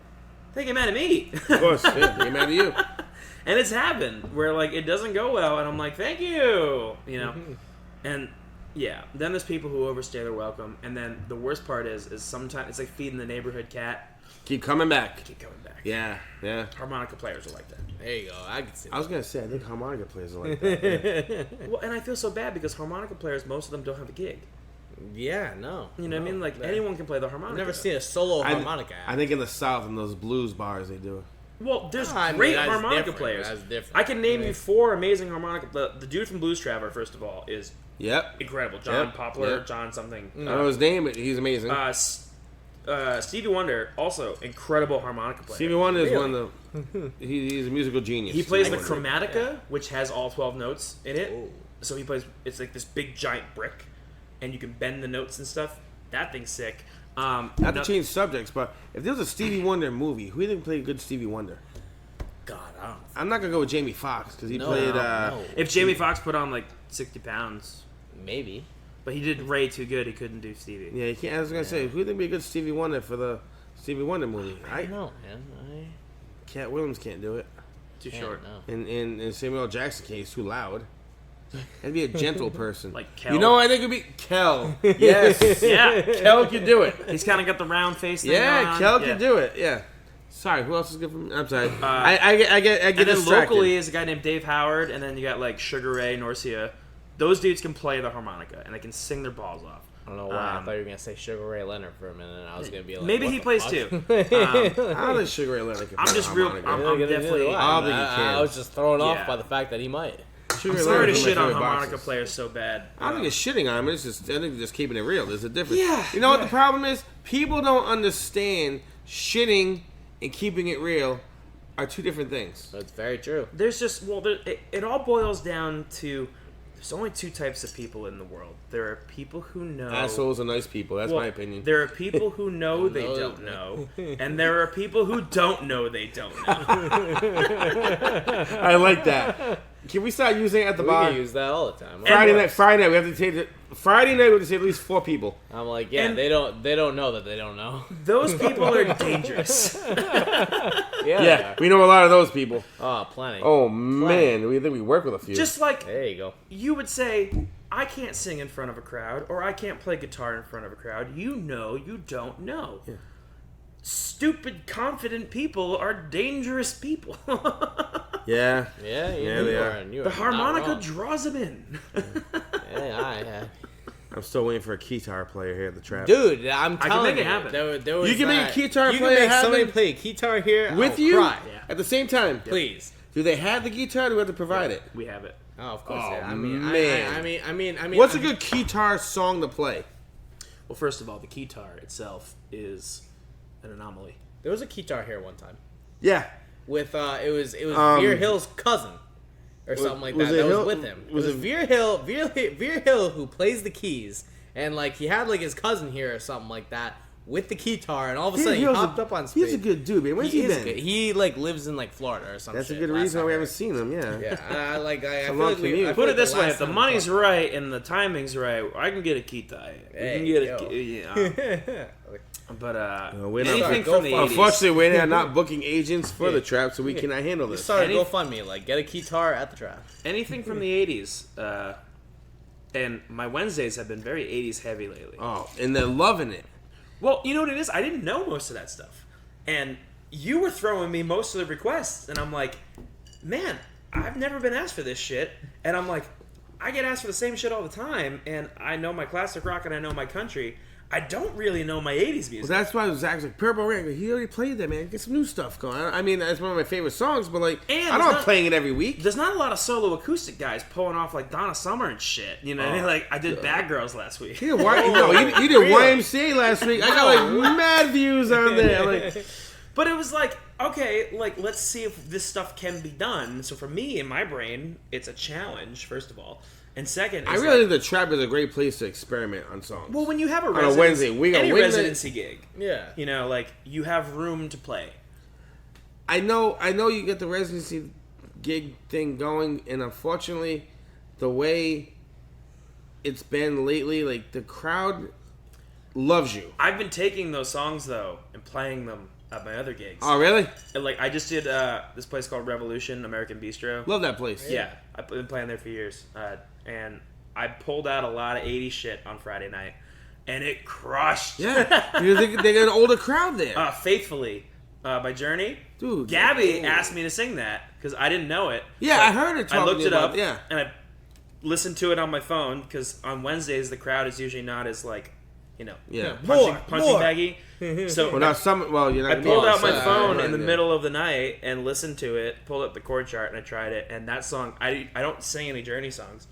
C: They get mad at me.
A: Of course, yeah, they mad at you.
C: And it's happened where like it doesn't go well, and I'm like, thank you, you know. And yeah, then there's people who overstay their welcome, and then the worst part is sometimes it's like feeding the neighborhood cat.
A: Keep coming back.
C: Keep coming back.
A: Yeah, yeah.
C: Harmonica players are like that.
B: There you go. I can see
A: I was
B: that.
A: gonna say, I think harmonica players are like that.
C: Well, and I feel so bad because harmonica players, most of them don't have a gig.
B: Yeah, no.
C: You know what I mean? Like anyone can play the harmonica.
B: I've never seen a solo
A: I,
B: harmonica.
A: I think in the South, in those blues bars, they do it.
C: Well, there's
B: I mean,
C: great
B: that's
C: harmonica
B: different.
C: players.
B: That's different.
C: I can name
B: Yeah.
C: you 4 amazing harmonica. The dude from Blues Traveler, first of all, is
A: Yep.
C: incredible. John
A: Yep.
C: Poplar,
A: Yep.
C: John something.
A: I don't know his name, but he's amazing.
C: Stevie Wonder, also incredible harmonica player.
A: Stevie Wonder is
B: Really?
A: one of the. He's a musical genius.
C: He plays the
A: Stevie Wonder.
C: Chromatica, which has all 12 notes in it.
B: Oh.
C: So he plays. It's like this big giant brick, and you can bend the notes and stuff. That thing's sick.
A: Not
C: no-
A: to change subjects, but if there was a Stevie Wonder movie, who do you think played a good Stevie Wonder?
B: God, I don't.
A: I'm not gonna go with Jamie Foxx because he
B: No,
A: played.
B: no.
C: If Jamie Foxx put on like 60 pounds,
B: Maybe.
C: but he did way too good, he couldn't do Stevie.
A: Yeah, you can't. I was gonna say, who do you think would be a good Stevie Wonder for the Stevie Wonder movie?
B: I don't know, man.
A: Cat Williams can't do it,
C: Too
B: I
C: short.
B: can't know.
A: and Samuel L. Jackson can't. He's too loud. That'd be a gentle person.
C: Like Kel.
A: You know, I think it'd be Kel. Yes.
C: Yeah,
A: Kel could do it.
C: he's kind of got the round face thing
A: Yeah,
C: on.
A: Kel
C: Yeah.
A: could do it. Yeah. Sorry, who else is good from? I'm sorry.
C: Uh,
A: I get
C: And then
A: distracted.
C: locally is a guy named Dave Howard, and then you got like Sugar Ray, Norcia. Those dudes can play the harmonica and they can sing their balls off.
B: I don't know why. I thought you were gonna say Sugar Ray Leonard for a minute, and I was gonna be like,
C: maybe
B: what
C: he
B: the
C: plays
B: fuck?
C: too.
A: I don't think Sugar Ray Leonard can
C: I'm
A: play
C: just
A: the
C: real.
A: harmonica.
C: I'm definitely.
A: I don't think he can.
B: I was just thrown off
C: Yeah.
B: by the fact that he might.
A: Sugar
C: I'm
A: Ray
C: sorry to
A: Leonard's one of my
C: shit on
A: favorite
C: harmonica
A: boxers.
C: players so bad.
A: I don't think it's shitting on him. It's just I think just keeping it real. There's a difference.
C: Yeah,
A: You know what the problem is? People don't understand shitting and keeping it real are two different things.
B: That's very true.
C: There's just it all boils down to there's only two types of people in the world. There are people who know
A: Assholes are nice people. That's my opinion.
C: There are people who know they don't know, and there are people who don't know they don't know.
A: I like that. Can we start using it at the
B: We
A: bar?
B: can use that all the time.
A: Friday night, we have to take it. Friday night, we have to say at least 4 people.
B: I'm like, yeah,
C: And-
B: they don't know that they don't know.
C: Those people are dangerous.
A: Yeah, we know a lot of those people.
B: Oh, plenty.
A: Oh man, we think we work with a few.
C: Just like
B: There you go.
C: you would say, I can't sing in front of a crowd, or I can't play guitar in front of a crowd. You know, you don't know.
A: Yeah.
C: Stupid, confident people are dangerous people.
A: yeah.
B: Yeah,
A: Yeah, they are.
B: and you
C: The
B: are
C: harmonica
B: not wrong.
C: draws them in.
B: Yeah,
A: I'm still waiting for a guitar player here at the trap.
B: dude, I'm
C: can
B: telling
C: make it
B: you,
C: happen.
B: there was
A: You can make a
B: that-
A: guitar
B: you
A: player
B: can make
A: happen
B: somebody play a guitar here
A: with
B: I'll
A: you
B: cry.
C: Yeah.
A: at the same time.
B: Please.
A: Do they have the guitar? Or do we have to provide it?
C: We have it.
B: Oh, of course.
A: Oh,
B: yeah. I mean,
A: man.
B: I mean,
A: What's a good guitar song to play?
C: Well, first of all, the guitar itself is an anomaly.
B: There was a guitar here one time
A: Yeah.
B: with it was
A: Um,
B: Veer Hill's cousin or something like
A: was
B: that.
A: it
B: That
A: Hill-
B: was with him. It
A: was
B: was
A: it-
B: Veer Hill who plays the keys, and like he had like his cousin here or something like that with the guitar, and all of a sudden he hopped up on stage.
A: He's a good dude, man. Where's he,
B: is
A: been?
B: good. He like lives in like Florida or something.
A: That's a good reason why we haven't seen him. Yeah.
B: Yeah, I feel
A: long
B: like we,
A: commute.
B: I feel
C: Put
B: like
C: it this
B: the
C: way:
B: last
C: if the
B: time we
C: money's
B: talked-
C: right and the timing's right, I can get a guitar. We
B: Hey,
C: can get
B: yo.
C: yeah. But
A: we're not-
C: anything
B: Go
C: from the
B: fuck-
C: 80s.
A: Unfortunately, we're not booking agents for the trap, so we cannot handle
B: We
A: this.
B: started
C: Any-
B: GoFundMe, like get a guitar at the trap.
C: Anything from the 80s. And my Wednesdays have been very 80s heavy lately.
A: Oh, and they're loving it.
C: Well, you know what it is? I didn't know most of that stuff. And you were throwing me most of the requests. And I'm like, man, I've never been asked for this shit. And I'm like, I get asked for the same shit all the time. And I know my classic rock and I know my country. I don't really know my 80s music.
A: Well, that's why I was actually Purple Rain. He already played that, man. Get some new stuff going. I mean, that's one of my favorite songs, but like,
C: And
A: I
C: it's
A: don't
C: not-
A: playing it every week.
C: There's not a lot of solo acoustic guys pulling off like Donna Summer and shit. You know what I mean? Like, I did Bad Girls last week.
A: You did, you did YMCA last week. I got like mad views on there. Like,
C: But it was like, okay, like, let's see if this stuff can be done. So for me, in my brain, it's a challenge, first of all. And second,
A: I
C: it's
A: really
C: like,
A: think the trap is a great place to experiment on songs.
C: well, when you have a
A: a
C: residency,
A: Wednesday, we got
C: any
A: Wednesday-
C: residency gig,
B: Yeah.
C: you know, like, you have room to play.
A: I know you get the residency gig thing going, and unfortunately, the way it's been lately, like the crowd loves you.
C: I've been taking those songs, though, and playing them at my other gigs.
A: Oh, really?
C: And, like, I just did this place called Revolution American Bistro.
A: Love that place.
C: Yeah, I've been playing there for years. And I pulled out a lot of 80s shit on Friday night, and it crushed.
A: Yeah. Because they got an older crowd there.
C: Faithfully by Journey.
A: Dude.
C: Gabby
A: Ooh.
C: asked me to sing that because I didn't know it.
A: Yeah,
C: So
A: I heard it
C: I
A: talking
C: looked
A: to you
C: it up,
A: about- yeah.
C: and I listened to it on my phone because on Wednesdays the crowd is usually not as like, you know,
A: Yeah.
C: punching
B: More.
C: baggy. So
A: Well, now you're not
C: I
A: gonna
C: pulled
A: be
C: out my
A: outside.
C: phone
A: Right,
C: in the
A: yeah.
C: middle of the night and listened to it, pulled up the chord chart, and I tried it. And that song, I don't sing any Journey songs,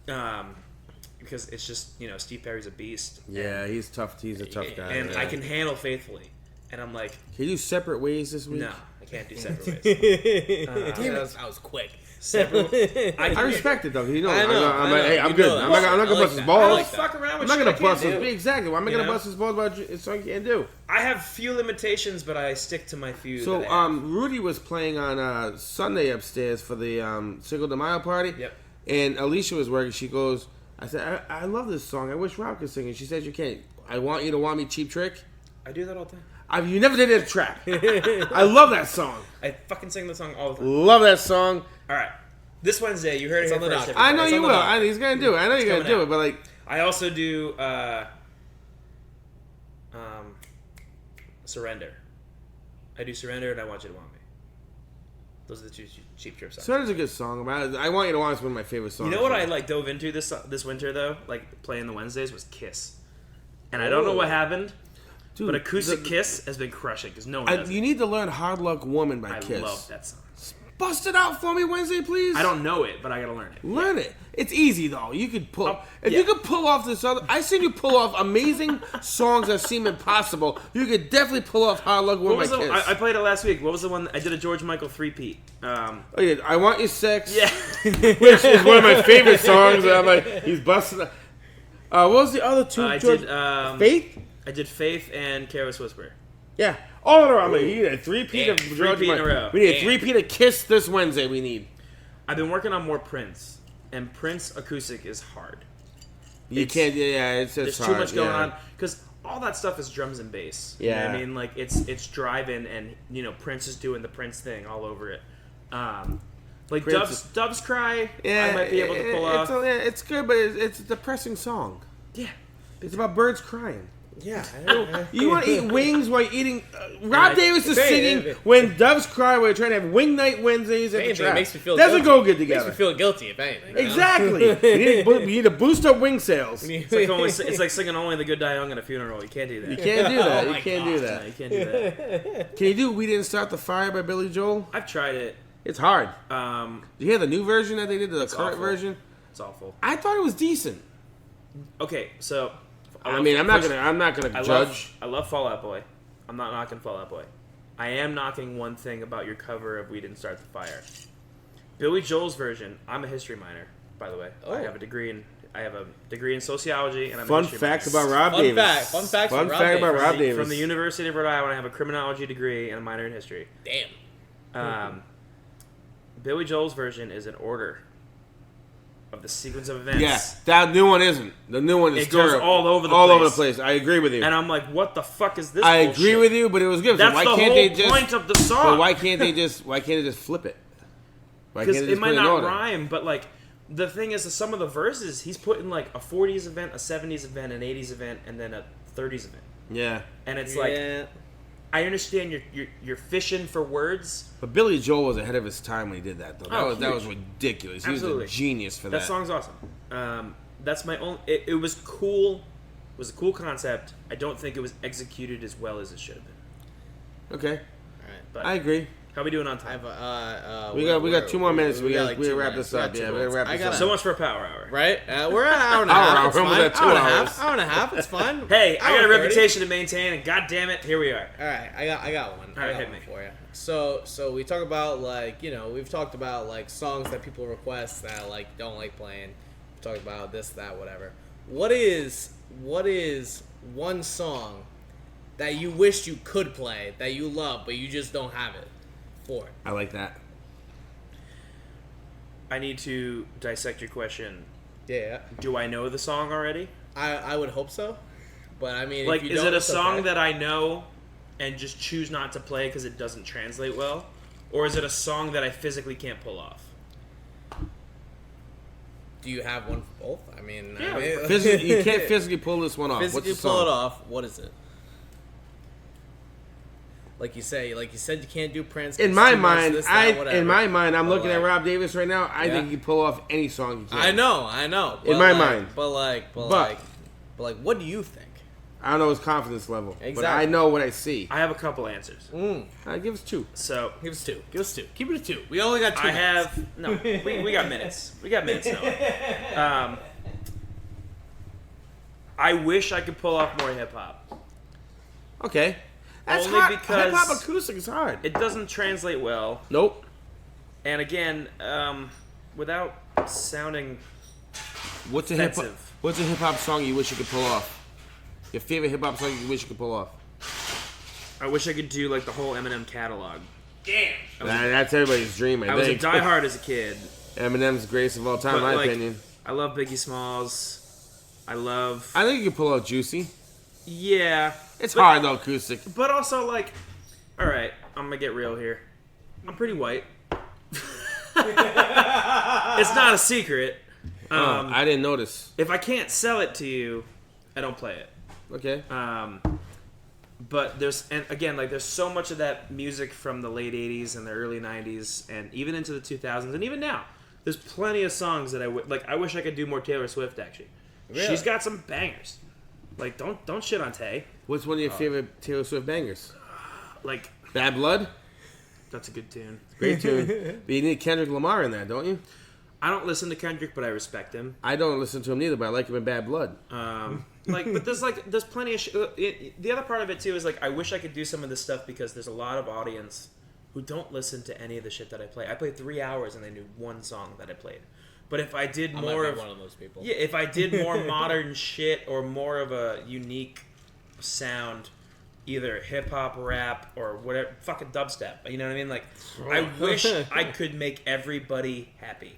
C: because it's just, you know, Steve Perry's a beast.
A: Yeah, he's tough. He's a tough guy.
C: And
A: yeah.
C: I can handle Faithfully. And I'm like,
A: Can you do separate ways this week?
C: no, I can't do separate ways.
B: That was quick.
C: Separate.
A: I respect it though. You know,
B: I know,
A: I'm
B: I
A: like,
B: know.
A: hey, I'm
B: You
A: good.
B: know
A: I'm
B: that.
A: not
B: I
A: gonna
B: like
A: bust his
B: that.
A: balls.
B: I
C: I
B: like
C: don't fuck around
A: I'm
C: with
A: not
C: shit
A: gonna
C: I
A: bust
C: can't
A: his
C: do.
A: exactly. Why am I
C: You
A: gonna
C: know?
A: bust his balls about a song you can't do?
C: I have few limitations, but I stick to my few.
A: So,
C: that I have.
A: Rudy was playing on Sunday upstairs for the Cinco de Mayo party.
C: Yep.
A: And Alicia was working. She goes, I said, I love this song. I wish Rob could sing it. She says, you can't. I want you to want me, Cheap Trick.
C: I do that all the time.
A: You never did it at trap. I love that song.
C: I fucking sing the song all the time.
A: Love that song.
C: All right. This Wednesday, you heard it
B: It's
C: here
B: on the
C: first.
B: docket.
C: everybody.
A: I know
B: It's
A: you
B: on the
A: will.
B: docket.
A: He's gonna do it. I know you're gonna
C: coming
A: do
C: out.
A: it. But like,
C: I also do Surrender. I do Surrender, and I Want You to Want Me. Those are the two Cheap Trick songs.
A: Surrender's a good song. I Want You to Want is one of my favorite songs.
C: You know what I like dove into this winter though, like playing the Wednesdays, was Kiss. And I don't know what happened,
A: Dude,
C: but Acoustic Kiss has been crushing because no one does
A: you need to learn Hard Luck Woman by
C: I
A: Kiss.
C: love that song.
A: Bust it out for me Wednesday, please.
C: I don't know it, but I gotta learn it.
A: Learn it. It's easy though. You could pull. If
C: yeah.
A: you could pull off this other, I seen you pull off amazing songs that seem impossible. You could definitely pull off Hard Luck Woman by Kiss.
C: I played it last week. What was the one? I did a George Michael 3-peat.
A: Oh yeah, I Want Your Sex.
C: Yeah.
A: Which is one of my favorite songs. I'm like, he's busting. What was the other two?
C: I
A: George?
C: did
A: Faith.
C: I did Faith and Careless Whisper.
A: Yeah. All in a row. I'm like, you need a three-peat of
C: Damn.
A: George
C: Three-peat in a
A: Michael.
C: row.
A: We need a
C: Damn.
A: three-peat of Kiss this Wednesday. We need.
C: I've been working on more Prince, and Prince acoustic is hard.
A: You can't. Yeah, it's
C: There's
A: hard.
C: too much going
A: yeah.
C: on because all that stuff is drums and bass. You know what
A: Yeah.
C: I mean, like it's driving, and Prince is doing the Prince thing all over it. Like
A: Prince
C: Doves Cry,
A: Yeah,
C: I might be able to pull off.
A: It's good, but it's a depressing song.
C: Yeah,
A: It's about birds crying.
B: Yeah.
A: You want to eat wings while you're eating. Rob Davis is
B: Hey,
A: singing
B: hey, hey.
A: When Doves Cry. We're trying to have Wing Night Wednesdays at the
B: Anything
A: trap.
B: makes me feel
A: Doesn't
B: guilty.
A: go good
B: Makes
A: together.
B: me feel guilty, if anything.
A: Exactly. You need to boost up wing sales. You
C: it's like singing Only the Good Die Young at a funeral. You can't do that.
A: can't do that.
B: Oh
A: You
B: my
A: can't
B: God.
A: do
C: No,
A: that.
C: you can't do that.
A: Can you do We Didn't Start the Fire by Billy Joel?
C: I've tried it.
A: It's hard.
C: Um,
A: Do you hear the new version that they did, the current
C: awful.
A: version?
C: it's awful.
A: I thought it was decent.
C: Okay, so
A: I'm not gonna judge.
C: I love Fall Out Boy. I'm not knocking Fall Out Boy. I am knocking one thing about your cover of We Didn't Start the Fire. Billy Joel's version. I'm a history minor, by the way.
B: Oh.
C: I have a degree in sociology, and I'm a
A: Fun
C: history
A: fact
C: minor.
A: about Rob
B: Fun
A: Davis.
B: fact. Fun fact
A: Fun
B: about
A: fact
B: Rob
A: about Rob
B: Davis.
A: Davis.
C: From the University of Rhode Island, I have a criminology degree and a minor in history.
B: Damn.
C: Billy Joel's version is an order of the sequence of events.
A: Yeah, that new one isn't. The new one is
C: It goes
A: terrible.
C: all over the
A: all
C: place.
A: over the place. I agree with you.
C: And I'm like, what the fuck is this
A: I
C: bullshit?
A: agree with you, but it was good. So
C: That's
A: why
C: the
A: can't
C: whole
A: they just?
C: point of the song.
A: But why can't they just flip it? Why
C: Because
A: can't they
C: it
A: just
C: might
A: put it in
C: not
A: order?
C: rhyme, but like the thing is that some of the verses he's putting like a 40s event, a 70s event, an 80s event, and then a 30s event.
A: Yeah,
C: And it's like I understand you're fishing for words.
A: but Billy Joel was ahead of his time when he did that, though. That was
C: Huge.
A: ridiculous. He
C: Absolutely.
A: was a genius for that.
C: That song's awesome. That's my own. It was cool. It was a cool concept. I don't think it was executed as well as it should have been.
A: Okay,
B: All right.
C: But
A: I agree.
C: how we doing on
B: I
C: time?
B: have
A: We got 2 more minutes. We got
B: like
A: to
B: 2
A: wrap
B: minutes.
A: this up.
B: We got
A: Yeah,
B: 2
A: we gotta wrap
B: minutes.
A: this up.
C: So much for a power hour.
B: Right? We're at an hour and a
A: Hour,
B: half.
A: hour,
B: It's
A: almost
B: fine.
A: at 2
B: Hour and a
A: hours.
B: half. Hour and a half. It's fine.
C: Hey, I got a
B: Hour 30.
C: reputation to maintain, and god damn it, here we are.
B: All right, I got one.
C: All right,
B: I got
C: hit
B: one
C: me.
B: for you. So we talk about we've talked about like songs that people request that like don't like playing. We talked about this, that, whatever. What is one song that you wished you could play that you love but you just don't have it for it?
A: I like that.
C: I need to dissect your question.
B: Yeah,
C: Do I know the song already?
B: I would hope so, but I mean,
C: Like,
B: if you
C: is
B: don't,
C: it a
B: it's
C: song
B: okay.
C: that I know and just choose not to play because it doesn't translate well? Or is it a song that I physically can't pull off?
B: Do you have one for both? I mean,
C: Yeah,
A: You can't physically pull this one off.
B: physically
A: What's the
B: pull
A: song?
B: it off. What is it? Like you said, you can't do Prince.
A: In
B: it's
A: my
B: too much
A: mind,
B: this, that, whatever.
A: I'm
B: But
A: looking at
B: like-
A: Rob Davis right now. I
B: Yeah.
A: think he can pull off any song he can.
B: I know.
A: In
B: but
A: my
B: like-
A: mind.
B: but what do you think?
A: I don't know his confidence level, but
B: Exactly.
A: I know what I see.
C: I have a couple answers.
A: Give us 2.
C: So,
B: Give us 2. Keep it a 2. We only got 2.
C: I have... No, we got minutes. We got minutes now. I wish I could pull off more hip-hop.
A: Okay, that's
C: Only
A: hard.
C: because-
A: Hip hop acoustic is hard.
C: It doesn't translate well.
A: Nope.
C: And again, without sounding
A: What's a hip hop song you wish you could pull off? Your favorite hip hop song you wish you could pull off?
C: I wish I could do like the whole Eminem catalog. Damn.
A: That's everybody's dream.
C: I was a
A: think.
C: diehard as a kid.
A: Eminem's greatest of all time, in
C: But,
A: my
C: like,
A: opinion.
C: I love Biggie Smalls. I
A: I think you can pull out Juicy.
C: Yeah.
A: It's
C: but,
A: hard though, acoustic.
C: But also like, all right, I'm gonna get real here. I'm pretty white. It's not a secret.
A: I didn't notice.
C: If I can't sell it to you, I don't play it.
A: Okay.
C: But there's so much of that music from the late 80s and the early 90s and even into the 2000s and even now. There's plenty of songs that I wish I could do more Taylor Swift, actually. Really? She's got some bangers. Like, don't shit on Tay.
A: What's one of your favorite Taylor Swift bangers?
C: Like
A: Bad Blood?
C: That's a good tune.
A: Great tune. But you need Kendrick Lamar in that, don't you?
C: I don't listen to Kendrick, but I respect him.
A: I don't listen to him neither, but I like him in Bad Blood.
C: But there's plenty of the other part of it too is like I wish I could do some of this stuff because there's a lot of audience who don't listen to any of the shit that I play. I played 3 hours and they knew one song that I played. But if I did more of
B: one of those people,
C: yeah, if I did more modern shit or more of a unique sound, either hip hop, rap, or whatever, fucking dubstep. You know what I mean? Like, I wish I could make everybody happy.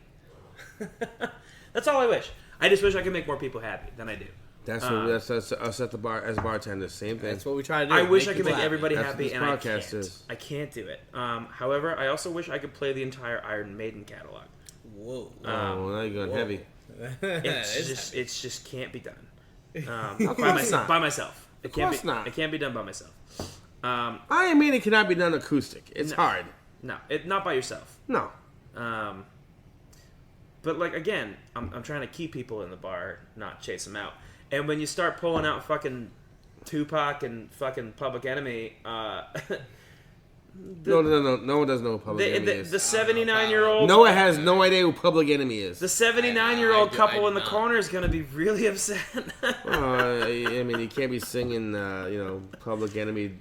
C: That's all I wish. I just wish I could make more people happy than I do.
A: That's us at the bar as bartenders. Same thing.
B: That's what we try to do.
C: I wish I could make everybody
A: That's
C: happy,
A: what
C: and
A: this
C: I
A: podcast
C: can't.
A: is.
C: I can't do it. However, I also wish I could play the entire Iron Maiden catalog.
B: Whoa.
A: Well, now you're going heavy.
C: It's just can't be done.
A: Of course not.
C: By myself. It can't
A: course
C: be.
A: not.
C: It can't be done by myself.
A: Iron Maiden cannot be done acoustic. It's hard.
C: No, not by yourself.
A: No.
C: But like again, I'm trying to keep people in the bar, not chase them out. And when you start pulling out fucking Tupac and fucking Public Enemy,
A: No one doesn't know who Public Enemy is.
C: The 79-year-old
A: Noah has no idea who Public Enemy is.
C: The 79-year-old couple
B: I
C: in the
B: know.
C: corner is gonna be really upset.
A: I mean, you can't be singing, Public Enemy,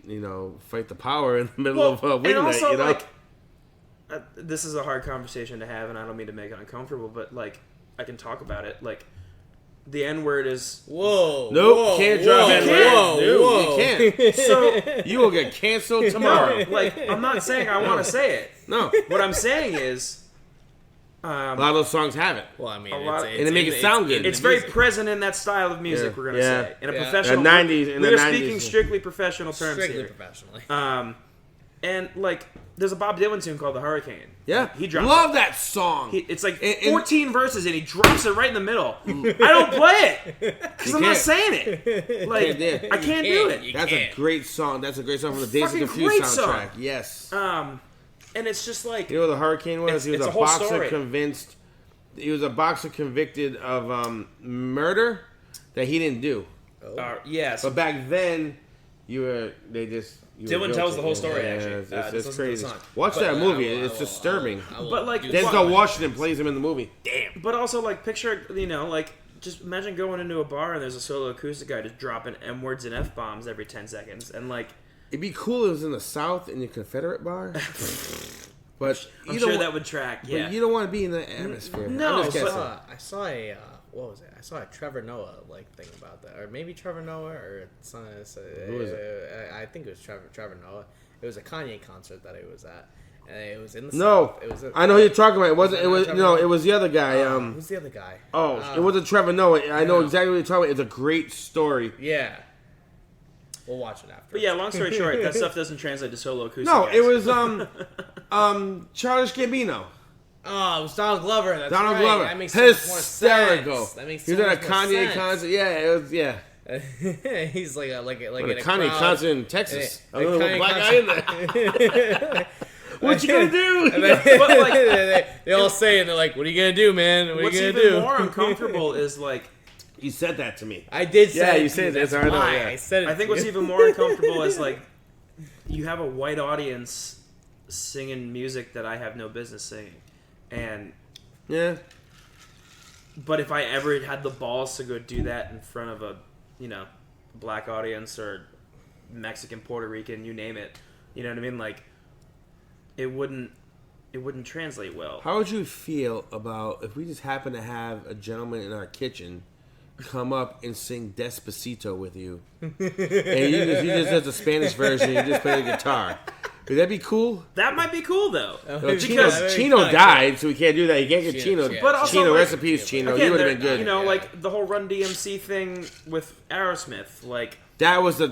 A: Fight the Power in the middle of Wing
C: and
A: Night,
C: also, like, this is a hard conversation to have, and I don't mean to make it uncomfortable, but like, I can talk about it. Like, the N-word is
B: Whoa.
A: Nope,
B: whoa,
A: can't drop
B: whoa,
A: N-word.
B: whoa,
A: Dude,
B: whoa.
A: you can't.
C: so.
A: You will get canceled tomorrow.
C: No, like, I'm not saying I want to say it.
A: No.
C: What I'm saying is,
A: A lot of those songs have it.
B: Well, I mean,
C: A lot-
B: it's,
A: and it make it sound good.
C: it's very present in that style of music.
A: Yeah.
C: We're gonna
A: Yeah.
C: say in a
B: Yeah.
C: professional.
A: The 90s, in the
C: we're
A: 90s.
C: speaking strictly professional terms
B: strictly
C: here.
B: professionally.
C: And like, there's a Bob Dylan tune called "The Hurricane."
A: Yeah.
C: He drops
A: Love
C: it.
A: that song.
C: It's like
A: And-
C: 14 verses, and he drops it right in the middle. I don't play it because
A: You
C: I'm not
A: can't.
C: saying it. Like,
A: can't do it.
C: I can't do
B: You
C: it.
A: That's
B: can't.
A: a great song. That's a great song from the Days of
C: Fucking
A: Confused
C: great song.
A: soundtrack. Yes.
C: And it's just like,
A: You know what the Hurricane was? He was
C: it's
A: a
C: a whole
A: boxer
C: story.
A: convinced. He was a boxer convicted of murder that he didn't do.
C: yes.
A: But back then, Dylan
C: tells the whole story, actually.
A: It's
C: Just listen to
A: crazy.
C: the song.
A: Watch
B: But
A: that movie.
B: I will-
A: It's disturbing.
B: I will
C: But, like,
B: do
C: Denzel
A: Denzel Washington plays him in the movie.
C: Damn. But also, like, picture, like, just imagine going into a bar and there's a solo acoustic guy just dropping M words and F bombs every 10 seconds. And, like,
A: It'd be cool if it was in the South in your Confederate bar. But
C: I'm
A: you
C: sure
A: don't
C: that would track.
A: But
C: Yeah.
A: you don't want to be in that atmosphere.
C: No,
A: I'm just guessing.
B: I saw a what was it? I saw a Trevor Noah thing about that, or maybe Trevor Noah or something.
A: Who is it?
B: I think it was Trevor Noah. It was a Kanye concert that he was at, and it was in the
A: No,
B: South. It was
A: I know who you're talking about. It wasn't. It
B: not
A: was
B: Trevor
A: no.
B: Noah?
A: It was the other guy.
B: Who's the other guy?
A: It wasn't Trevor Noah. I know
B: Yeah.
A: exactly what you're talking about. It's a great story.
B: Yeah. We'll watch it after.
C: But yeah, long story short, that stuff doesn't translate to solo acoustic.
A: No,
C: guys.
A: it was Childish Gambino.
B: Oh, it was Donald Glover. That's
A: Donald
B: right.
A: Glover.
B: That makes so much more
A: Hysterical.
B: sense. That makes
A: He
B: so
A: was at a
B: much more
A: Kanye
B: sense.
A: concert. Yeah, it was. Yeah.
B: He's like
A: At
B: in
A: a
B: a
A: Kanye
B: crowd.
A: concert in Texas.
B: A
A: I don't know
B: Kanye
A: what black guy in there. What you gonna do?
B: And then,
C: But, like,
B: they all say it. They're like, "What are you gonna do, man? What are
C: What's
B: you gonna
C: even
B: do?"
C: more uncomfortable is, like,
A: You said that to me.
B: I did say
A: Yeah,
B: it
A: you
B: to
A: said
B: That's
A: that, I know,
B: why
A: yeah.
B: I said it.
C: I think
B: to
C: what's
B: you.
C: even more uncomfortable is, like, you have a white audience singing music that I have no business singing. And
A: Yeah.
C: but if I ever had the balls to go do that in front of a, black audience or Mexican, Puerto Rican, you name it, you know what I mean? Like, it wouldn't translate well.
A: How would you feel about if we just happen to have a gentleman in our kitchen come up and sing Despacito with you, and he just does the Spanish version, you just play the guitar? Would that be cool?
C: That might be cool, though.
A: No,
C: Because
A: Chino died, so we can't do that. You can't get Chino.
B: yeah.
C: But also,
A: Chino,
C: like,
A: recipes, Chino.
C: again,
A: You would have
C: there-
A: been good.
C: You know, like, the whole Run DMC thing with Aerosmith. Like,
A: That was the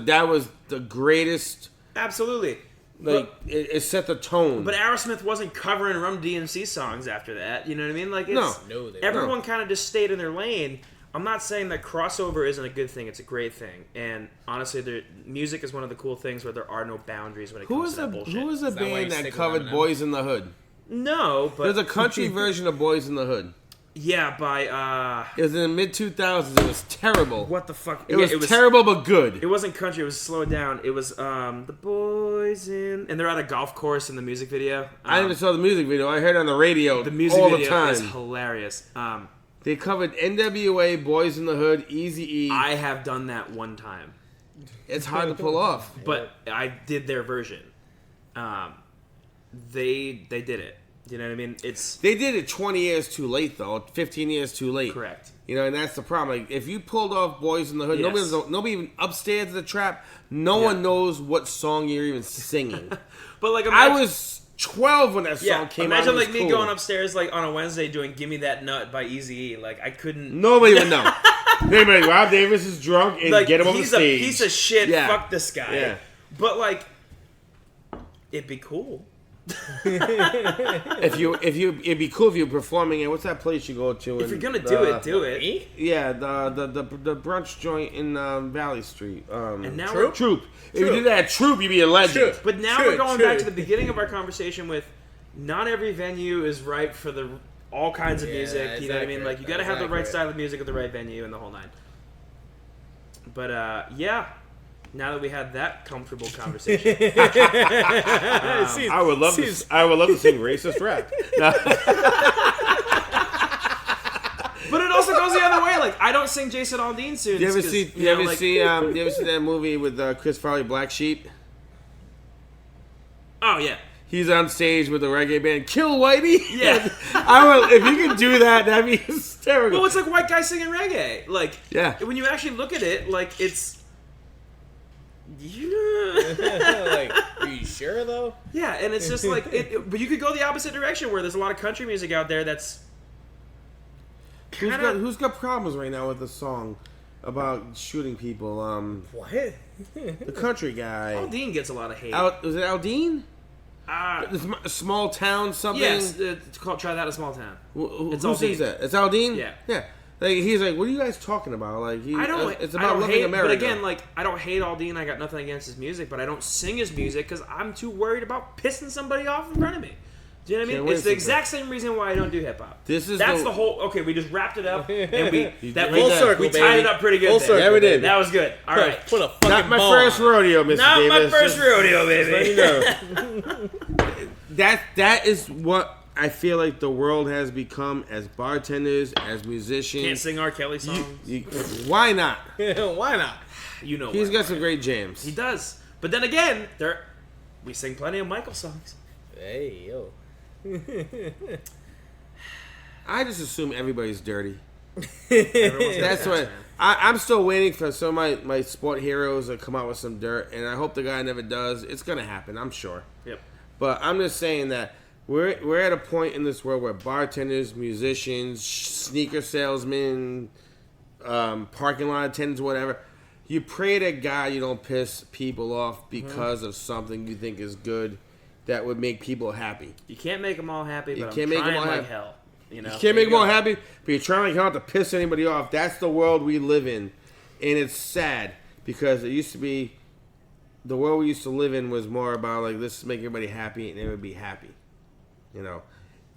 A: greatest.
C: absolutely.
A: Like it set the tone.
C: But Aerosmith wasn't covering Run DMC songs after that. You know what I mean? Like, it's,
A: No,
B: they
C: everyone kind of just stayed in their lane. I'm not saying that crossover isn't a good thing. It's a great thing. And honestly, music is one of the cool things where there are no boundaries when it comes to that bullshit.
A: Who was the
B: Is that why you
A: band that
B: stick with
A: covered
B: Eminem?
A: Boys in the Hood?
C: No, but
A: There's a country version of Boys in the Hood.
C: yeah, by
A: It was in the mid 2000s. It was terrible.
C: what the fuck?
A: It was terrible but good.
C: It wasn't country. It was slowed down. It was the boys in, and they're at a golf course in the music video.
A: I never saw the music video. I heard it on the radio
C: the music
A: all
C: video
A: the time.
C: is hilarious.
A: They covered NWA, Boys in the Hood, Eazy-E.
C: I have done that one time,
A: It's hard to pull off.
C: but I did their version. They did it. You know what I mean? It's
A: They did it 20 years too late, though. 15 years too late.
C: correct.
A: You know, and that's the problem. Like, if you pulled off Boys in the Hood,
C: Yes.
A: nobody even upstairs at the trap, no
C: Yeah.
A: one knows what song you're even singing.
C: But like,
A: I
C: imagine,
A: was 12 when that song came out.
C: imagine
A: It was
C: like me
A: cool.
C: going upstairs like on a Wednesday doing "Gimme That Nut" by Eazy-E. Like I couldn't.
A: Nobody would know. They'd be like, Rob Davis is drunk and
C: Like
A: get him on the
C: he's
A: stage.
C: a piece of shit.
A: Yeah.
C: Fuck this guy.
A: Yeah.
C: But like, it'd be cool.
A: It'd be cool if you were performing at what's that place you go to?
C: If you're gonna do it, do it.
B: Me?
A: Yeah, the brunch joint in Valley Street.
C: And now
B: Troop?
A: Troop. If you did that at Troop, you'd be a legend.
B: Troop.
C: But now
B: True,
C: we're going
B: true.
C: back to the beginning of our conversation with not every venue is right for the all kinds of
B: Yeah,
C: music.
B: that's
C: You know what I mean?
B: accurate.
C: Like you got to
B: That's
C: have the right
B: accurate.
C: style of music at the right venue and the whole nine. But yeah, now that we had that comfortable conversation,
A: I would love to. I would love to sing racist rap.
C: but it also goes the other way. Like I don't sing Jason Aldean tunes.
A: You ever
C: 'cause,
A: see? You
C: know,
A: ever
C: like-
A: see? You ever see that movie with Chris Farley, Black Sheep?
C: Oh yeah.
A: He's on stage with the reggae band, Kill Whitey.
C: Yeah.
A: I would, if you could do that, that'd be hysterical.
C: Well, it's like white guys singing reggae. Like,
A: Yeah.
C: when you actually look at it, like it's. Yeah.
B: Like, are you sure though?
C: Yeah, and it's just like, but you could go the opposite direction where there's a lot of country music out there that's.
A: Who's got problems right now with the song about shooting people?
B: What?
A: The country guy.
C: Aldean gets a lot of hate.
A: Was it Aldine?
C: Ah,
A: A small town something?
C: yes, it's called Try That in a Small Town. It's
A: Who sings
C: Aldine.
A: that? It's Aldine?
C: Yeah.
A: Yeah. Like, he's like, what are you guys talking about? Like, it's
C: I
A: about
C: don't
A: loving
C: hate,
A: America.
C: But again, like, I don't hate Aldean. I got nothing against his music, but I don't sing his music because I'm too worried about pissing somebody off in front of me. Do you know what I
A: Can't
C: mean?
A: wait
C: It's the
A: for
C: exact same reason why I don't do hip hop.
A: This is
C: That's
A: the-
C: the whole. Okay, we just wrapped it up, and we
A: Full circle,
C: we tied
B: baby.
C: it up pretty good.
B: Full
C: there.
B: circle,
A: Yeah, we did.
C: That was good. All right,
B: Put a fucking
A: Not my
B: bow
A: first
B: on.
A: rodeo, Mr.
C: not
A: Davis.
C: my first
A: Just
C: rodeo,
A: let
C: baby.
A: you know. That is what I feel like the world has become as bartenders, as musicians.
C: Can't sing R. Kelly songs.
A: Why not?
B: Why not?
C: You know,
A: He's
C: why.
A: got some great jams.
C: He does. But then again, we sing plenty of Michael songs.
B: Hey yo.
A: I just assume everybody's dirty.
C: Everyone's got
A: That's
C: a
A: what
C: man.
A: I'm still waiting for some of my sport heroes to come out with some dirt, and I hope the guy never does. It's gonna happen, I'm sure.
C: Yep.
A: But I'm just saying that we're at a point in this world where bartenders, musicians, sneaker salesmen, parking lot attendants, whatever. You pray to God you don't piss people off because of something you think is good that would make people happy.
C: You can't make them all happy, but
A: can't
C: I'm
A: make 'em
C: trying
A: all
C: like
A: happy.
C: hell. You know.
A: You can't make them all happy, but you're trying like hell not to piss anybody off. That's the world we live in. And it's sad because it used to be the world we used to live in was more about like let's make everybody happy and everybody be happy. You know.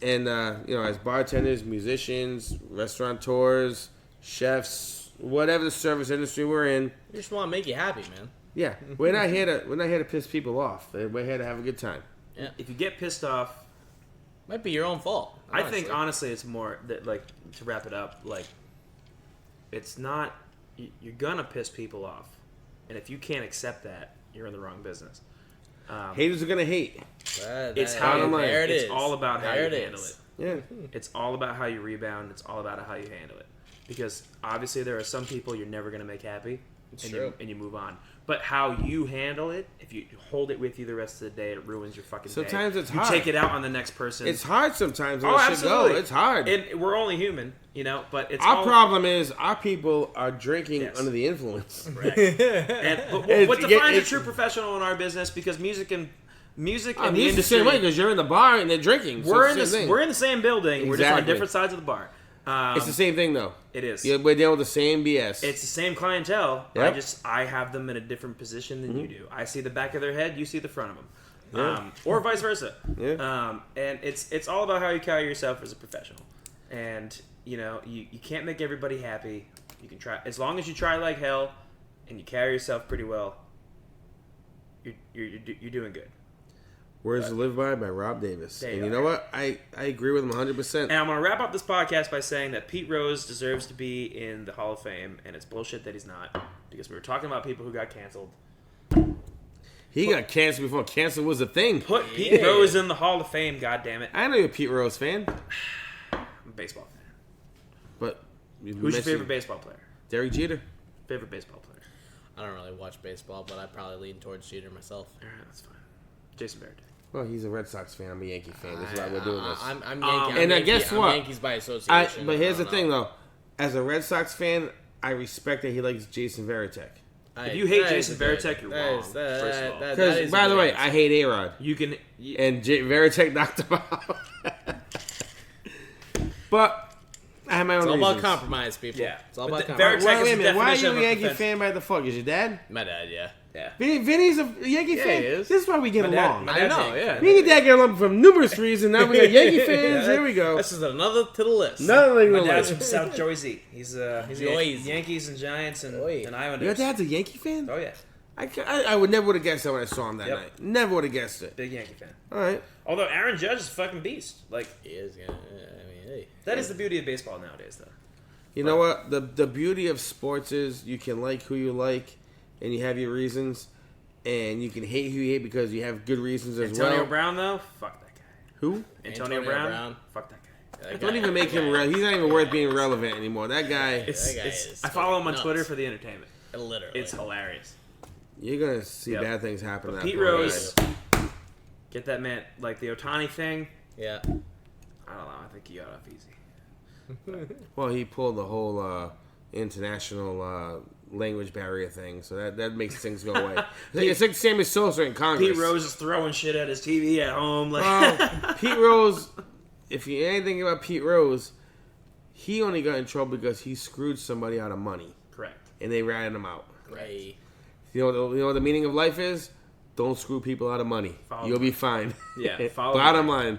A: And as bartenders, musicians, restaurateurs, chefs, whatever the service industry we're in,
B: We just want to make you happy, man.
A: yeah, we're not here to piss people off. We're here to have a good time.
B: Yeah.
C: If you get pissed off,
B: Might be your own fault.
C: I think honestly it's more that like to wrap it up, like it's not you're gonna piss people off, and if you can't accept that, you're in the wrong business.
A: Haters are gonna hate.
C: It's how
A: bottom line.
B: There it is.
C: It's all about how
B: There
C: you
B: it
C: handle
B: is.
C: it.
A: Yeah.
C: It's all about how you rebound. It's all about how you handle it. Because obviously there are some people you're never going to make happy,
B: true.
C: and you move on. But how you handle it, if you hold it with you the rest of the day, it ruins your fucking
A: Sometimes
C: day.
A: it's
C: you
A: hard.
C: take it out on the next person.
A: It's hard sometimes. To
C: oh,
A: let shit
C: absolutely.
A: go. It's hard.
C: And we're only human, but it's
A: Our
C: all,
A: problem is our people are drinking
C: Yes.
A: under the influence.
C: But what
A: It's-
C: defines a
A: it's-
C: true professional in our business? Because music and the
A: It's
C: industry,
A: the same way because you're in the bar and they're drinking. So
C: we're
A: it's
C: in
A: the same
C: the
A: thing.
C: we're in the same building. We're just on
A: Exactly.
C: different sides of the bar.
A: It's the same thing, though.
C: It is.
A: Yeah, we're dealing with the same BS.
C: It's the same clientele.
A: Yep.
C: I have them in a different position than you do. I see the back of their head. You see the front of them.
A: Yeah.
C: Or vice versa.
A: Yeah.
C: And it's all about how you carry yourself as a professional. And, you can't make everybody happy. You can try. As long as you try like hell and you carry yourself pretty well, you're doing good.
A: Words to Live By Rob Davis.
C: There you
A: And you
C: go.
A: know what? I agree with him 100%.
C: And I'm going to wrap up this podcast by saying that Pete Rose deserves to be in the Hall of Fame, and it's bullshit that he's not, because we were talking about people who got canceled.
A: He got canceled before cancer was a thing.
C: Put Pete Rose in the Hall of Fame, goddammit.
A: I know you're a Pete Rose fan,
C: I'm a baseball fan.
A: but
C: Who's your favorite baseball player?
A: Derek Jeter.
C: Favorite baseball player?
B: I don't really watch baseball, but I probably lean towards Jeter myself.
C: All right, that's fine. Jason Barrett.
A: Well, he's a Red Sox fan. I'm a Yankee fan. That's why we're doing this.
B: I'm Yankee.
A: and
B: I'm
A: guess
B: I'm
A: what?
B: Yankees by association.
A: But here's
B: I
A: the
B: don't
A: thing,
B: know.
A: though. As a Red Sox fan, I respect that he likes Jason Varitek.
C: If you hate
B: that is
C: Jason
B: good.
C: Varitek, you're
B: That
C: wrong,
B: is-
C: first of all.
B: that
A: Because,
B: is a
A: by the
B: good
A: way,
B: answer.
A: I hate A-Rod.
C: You can...
A: And Varitek knocked him out. But I have my own
B: It's all
A: reasons.
B: about compromise, people.
C: Yeah.
B: It's all
C: But
B: about
C: the-
B: compromise.
C: Varitek-
A: Wait a minute. Why are
C: definition
A: you
C: of
A: a
C: a
A: Yankee
C: defense.
A: fan by the fuck? Is your dad?
B: My dad, yeah.
C: Yeah.
A: Vinny's a Yankee fan?
B: he is.
A: This is why we get
C: My dad-
A: along.
C: my
B: I
C: dad's
B: know,
C: Yankee
B: yeah.
C: fan.
A: Me and your dad get along for numerous reasons. Now we got Yankee fans. Here we go.
B: That's just another to the list.
A: Nothing
C: My
A: to
C: dad's
A: list.
C: from South Jersey. He's
B: Jersey.
C: Yankees and Giants and Islanders.
A: Your dad's a Yankee fan?
C: Oh, yeah.
A: I would never would have guessed that when I saw him that
C: Yep.
A: night. Never would have guessed it.
C: Big Yankee fan.
A: All right.
C: Although Aaron Judge is a fucking beast. Like,
B: He is, yeah. I mean, hey.
C: that is the beauty of baseball nowadays, though.
A: You know what? The beauty of sports is you can like who you like, and you have your reasons, and you can hate who you hate because you have good reasons as
C: Antonio
A: well.
C: Brown, though, fuck that guy.
A: Who?
C: Antonio Brown, fuck that guy.
B: That
A: Don't
B: guy-
A: even make him real. He's not even worth being relevant anymore. That guy,
B: That guy is
C: I follow him on
B: nuts.
C: Twitter for the entertainment.
B: Literally.
C: It's hilarious.
A: you're going to see
C: Yep.
A: bad things happen to
C: But
A: that
C: Pete
A: poor
C: Rose,
A: guy.
C: get that man, like the Ohtani thing,
B: Yeah.
C: I don't know. I think he got off easy.
A: Well, he pulled the whole international language barrier thing, so that makes things go away. It's like Sammy Sosa in Congress.
C: Pete Rose is throwing shit at his TV at home. Like,
A: Pete Rose, if you anything about Pete Rose, he only got in trouble because he screwed somebody out of money,
C: correct.
A: and they ratted him out.
B: Right.
A: You know what the meaning of life is? Don't screw people out of money.
C: Follow
A: You'll be fine.
C: Yeah, follow
A: Bottom
C: the
A: line.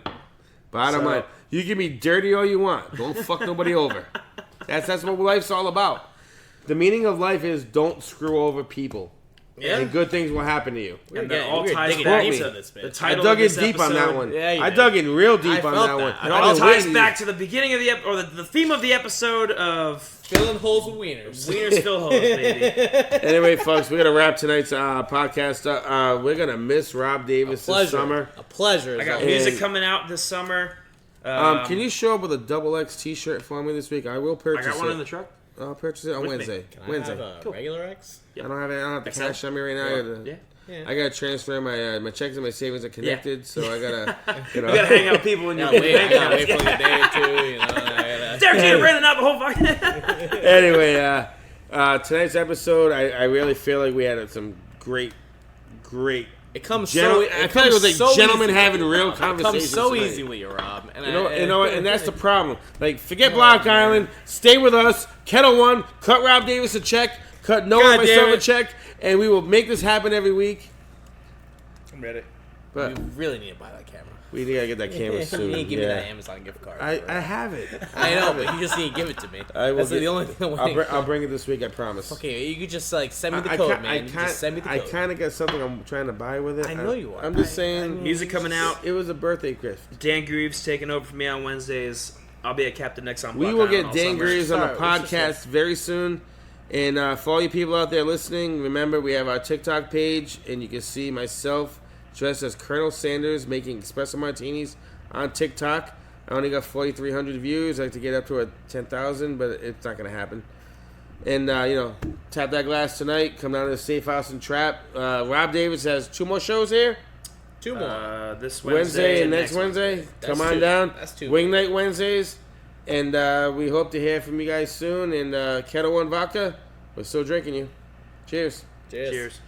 A: Bottom
C: So-
A: line. You can be dirty all you want. Don't fuck nobody over. That's what life's all about. The meaning of life is don't screw over people.
B: Yeah.
A: And good things will happen to you.
C: And that all
B: we're
C: ties
B: digging
C: back
B: deep
C: to
B: into this,
C: the
B: bitch.
A: I
C: title
A: dug
C: of
A: in
C: this
A: deep on that
C: episode.
A: one.
B: Yeah, you
A: I
B: did.
A: dug in real deep
B: I
A: on
B: felt
A: that one.
B: that.
C: It
B: I
C: all
B: was
C: ties
B: waiting.
C: back to the beginning of the or the theme of the episode of
B: Filling holes with wieners.
C: Wieners Fill Holes, baby.
A: Anyway, folks, we're going to wrap tonight's podcast up. We're going to miss Rob Davis this summer.
B: A pleasure.
C: I got
A: And-
C: music coming out this summer.
A: Can you show up with a XX t-shirt for me this week? I will
C: I
A: purchase
C: got one
A: it.
C: in the truck.
A: I'll purchase it on
C: With me.
A: Wednesday.
B: Can I
A: Wednesday.
B: have a
C: Cool.
B: regular X?
A: I don't have the
C: XL?
A: cash on me right now.
C: Yeah.
B: Yeah.
A: I gotta transfer my checks and my savings are connected, so I gotta
C: You gotta hang out people in your
B: I
C: bank
B: gotta wait
C: account.
B: for a day or two, you know. I gotta...
C: Derek Jeter renting out the whole fucking.
A: Anyway, tonight's episode, I really feel like we had some great.
B: It comes
A: Gentlemen-
B: so.
A: I feel like it was like
B: so
A: gentlemen
B: easy.
A: having real
B: It
A: conversations
B: comes so
A: tonight.
B: easy with you, Rob. And
A: You know, and that's the problem. Like, forget Block Island, stay with us. Kettle One, cut Rob Davis a check, cut Noah and
B: God damn
A: myself a
B: it.
A: check, and we will make this happen every week.
C: I'm ready.
A: But
B: we really need to buy that camera.
A: we gotta get that camera soon.
B: You need to give me
A: yeah.
B: that Amazon gift card.
A: I have it.
B: I know, but you just need to give it to me.
A: I will
B: That's
A: get-
B: the only thing I'm waiting
A: I'll
B: for.
A: bring it this week. I promise.
B: Okay, you could just like send me the
A: I
B: code,
A: ca-
B: man. Just send me the
A: I
B: code.
A: kind of got something I'm trying to buy with it.
B: I know you are.
A: I'm just saying.
C: Music coming out.
A: It was a birthday gift.
C: Dan Greaves taking over for me on Wednesdays. I'll be a captain next on
A: We
C: Block
A: will
C: Island
A: get
C: all
A: Dan
C: summer.
A: Greaves on the
B: Sorry, let's
A: podcast very soon. And for all you people out there listening, remember we have our TikTok page, and you can see myself dressed as Colonel Sanders making espresso martinis on TikTok. I only got 4,300 views. I like to get up to a 10,000, but it's not going to happen. And, tap that glass tonight. Come down to the Safe House and Trap. Rob Davis has 2 more shows here.
B: 2 more.
C: This
A: Wednesday and next Wednesday.
B: That's
A: Come on
B: 2.
A: down.
B: That's 2.
A: Wing Night Wednesdays. And we hope to hear from you guys soon. And Kettle One Vodka, we're still drinking you. Cheers.
B: Cheers.
C: Cheers.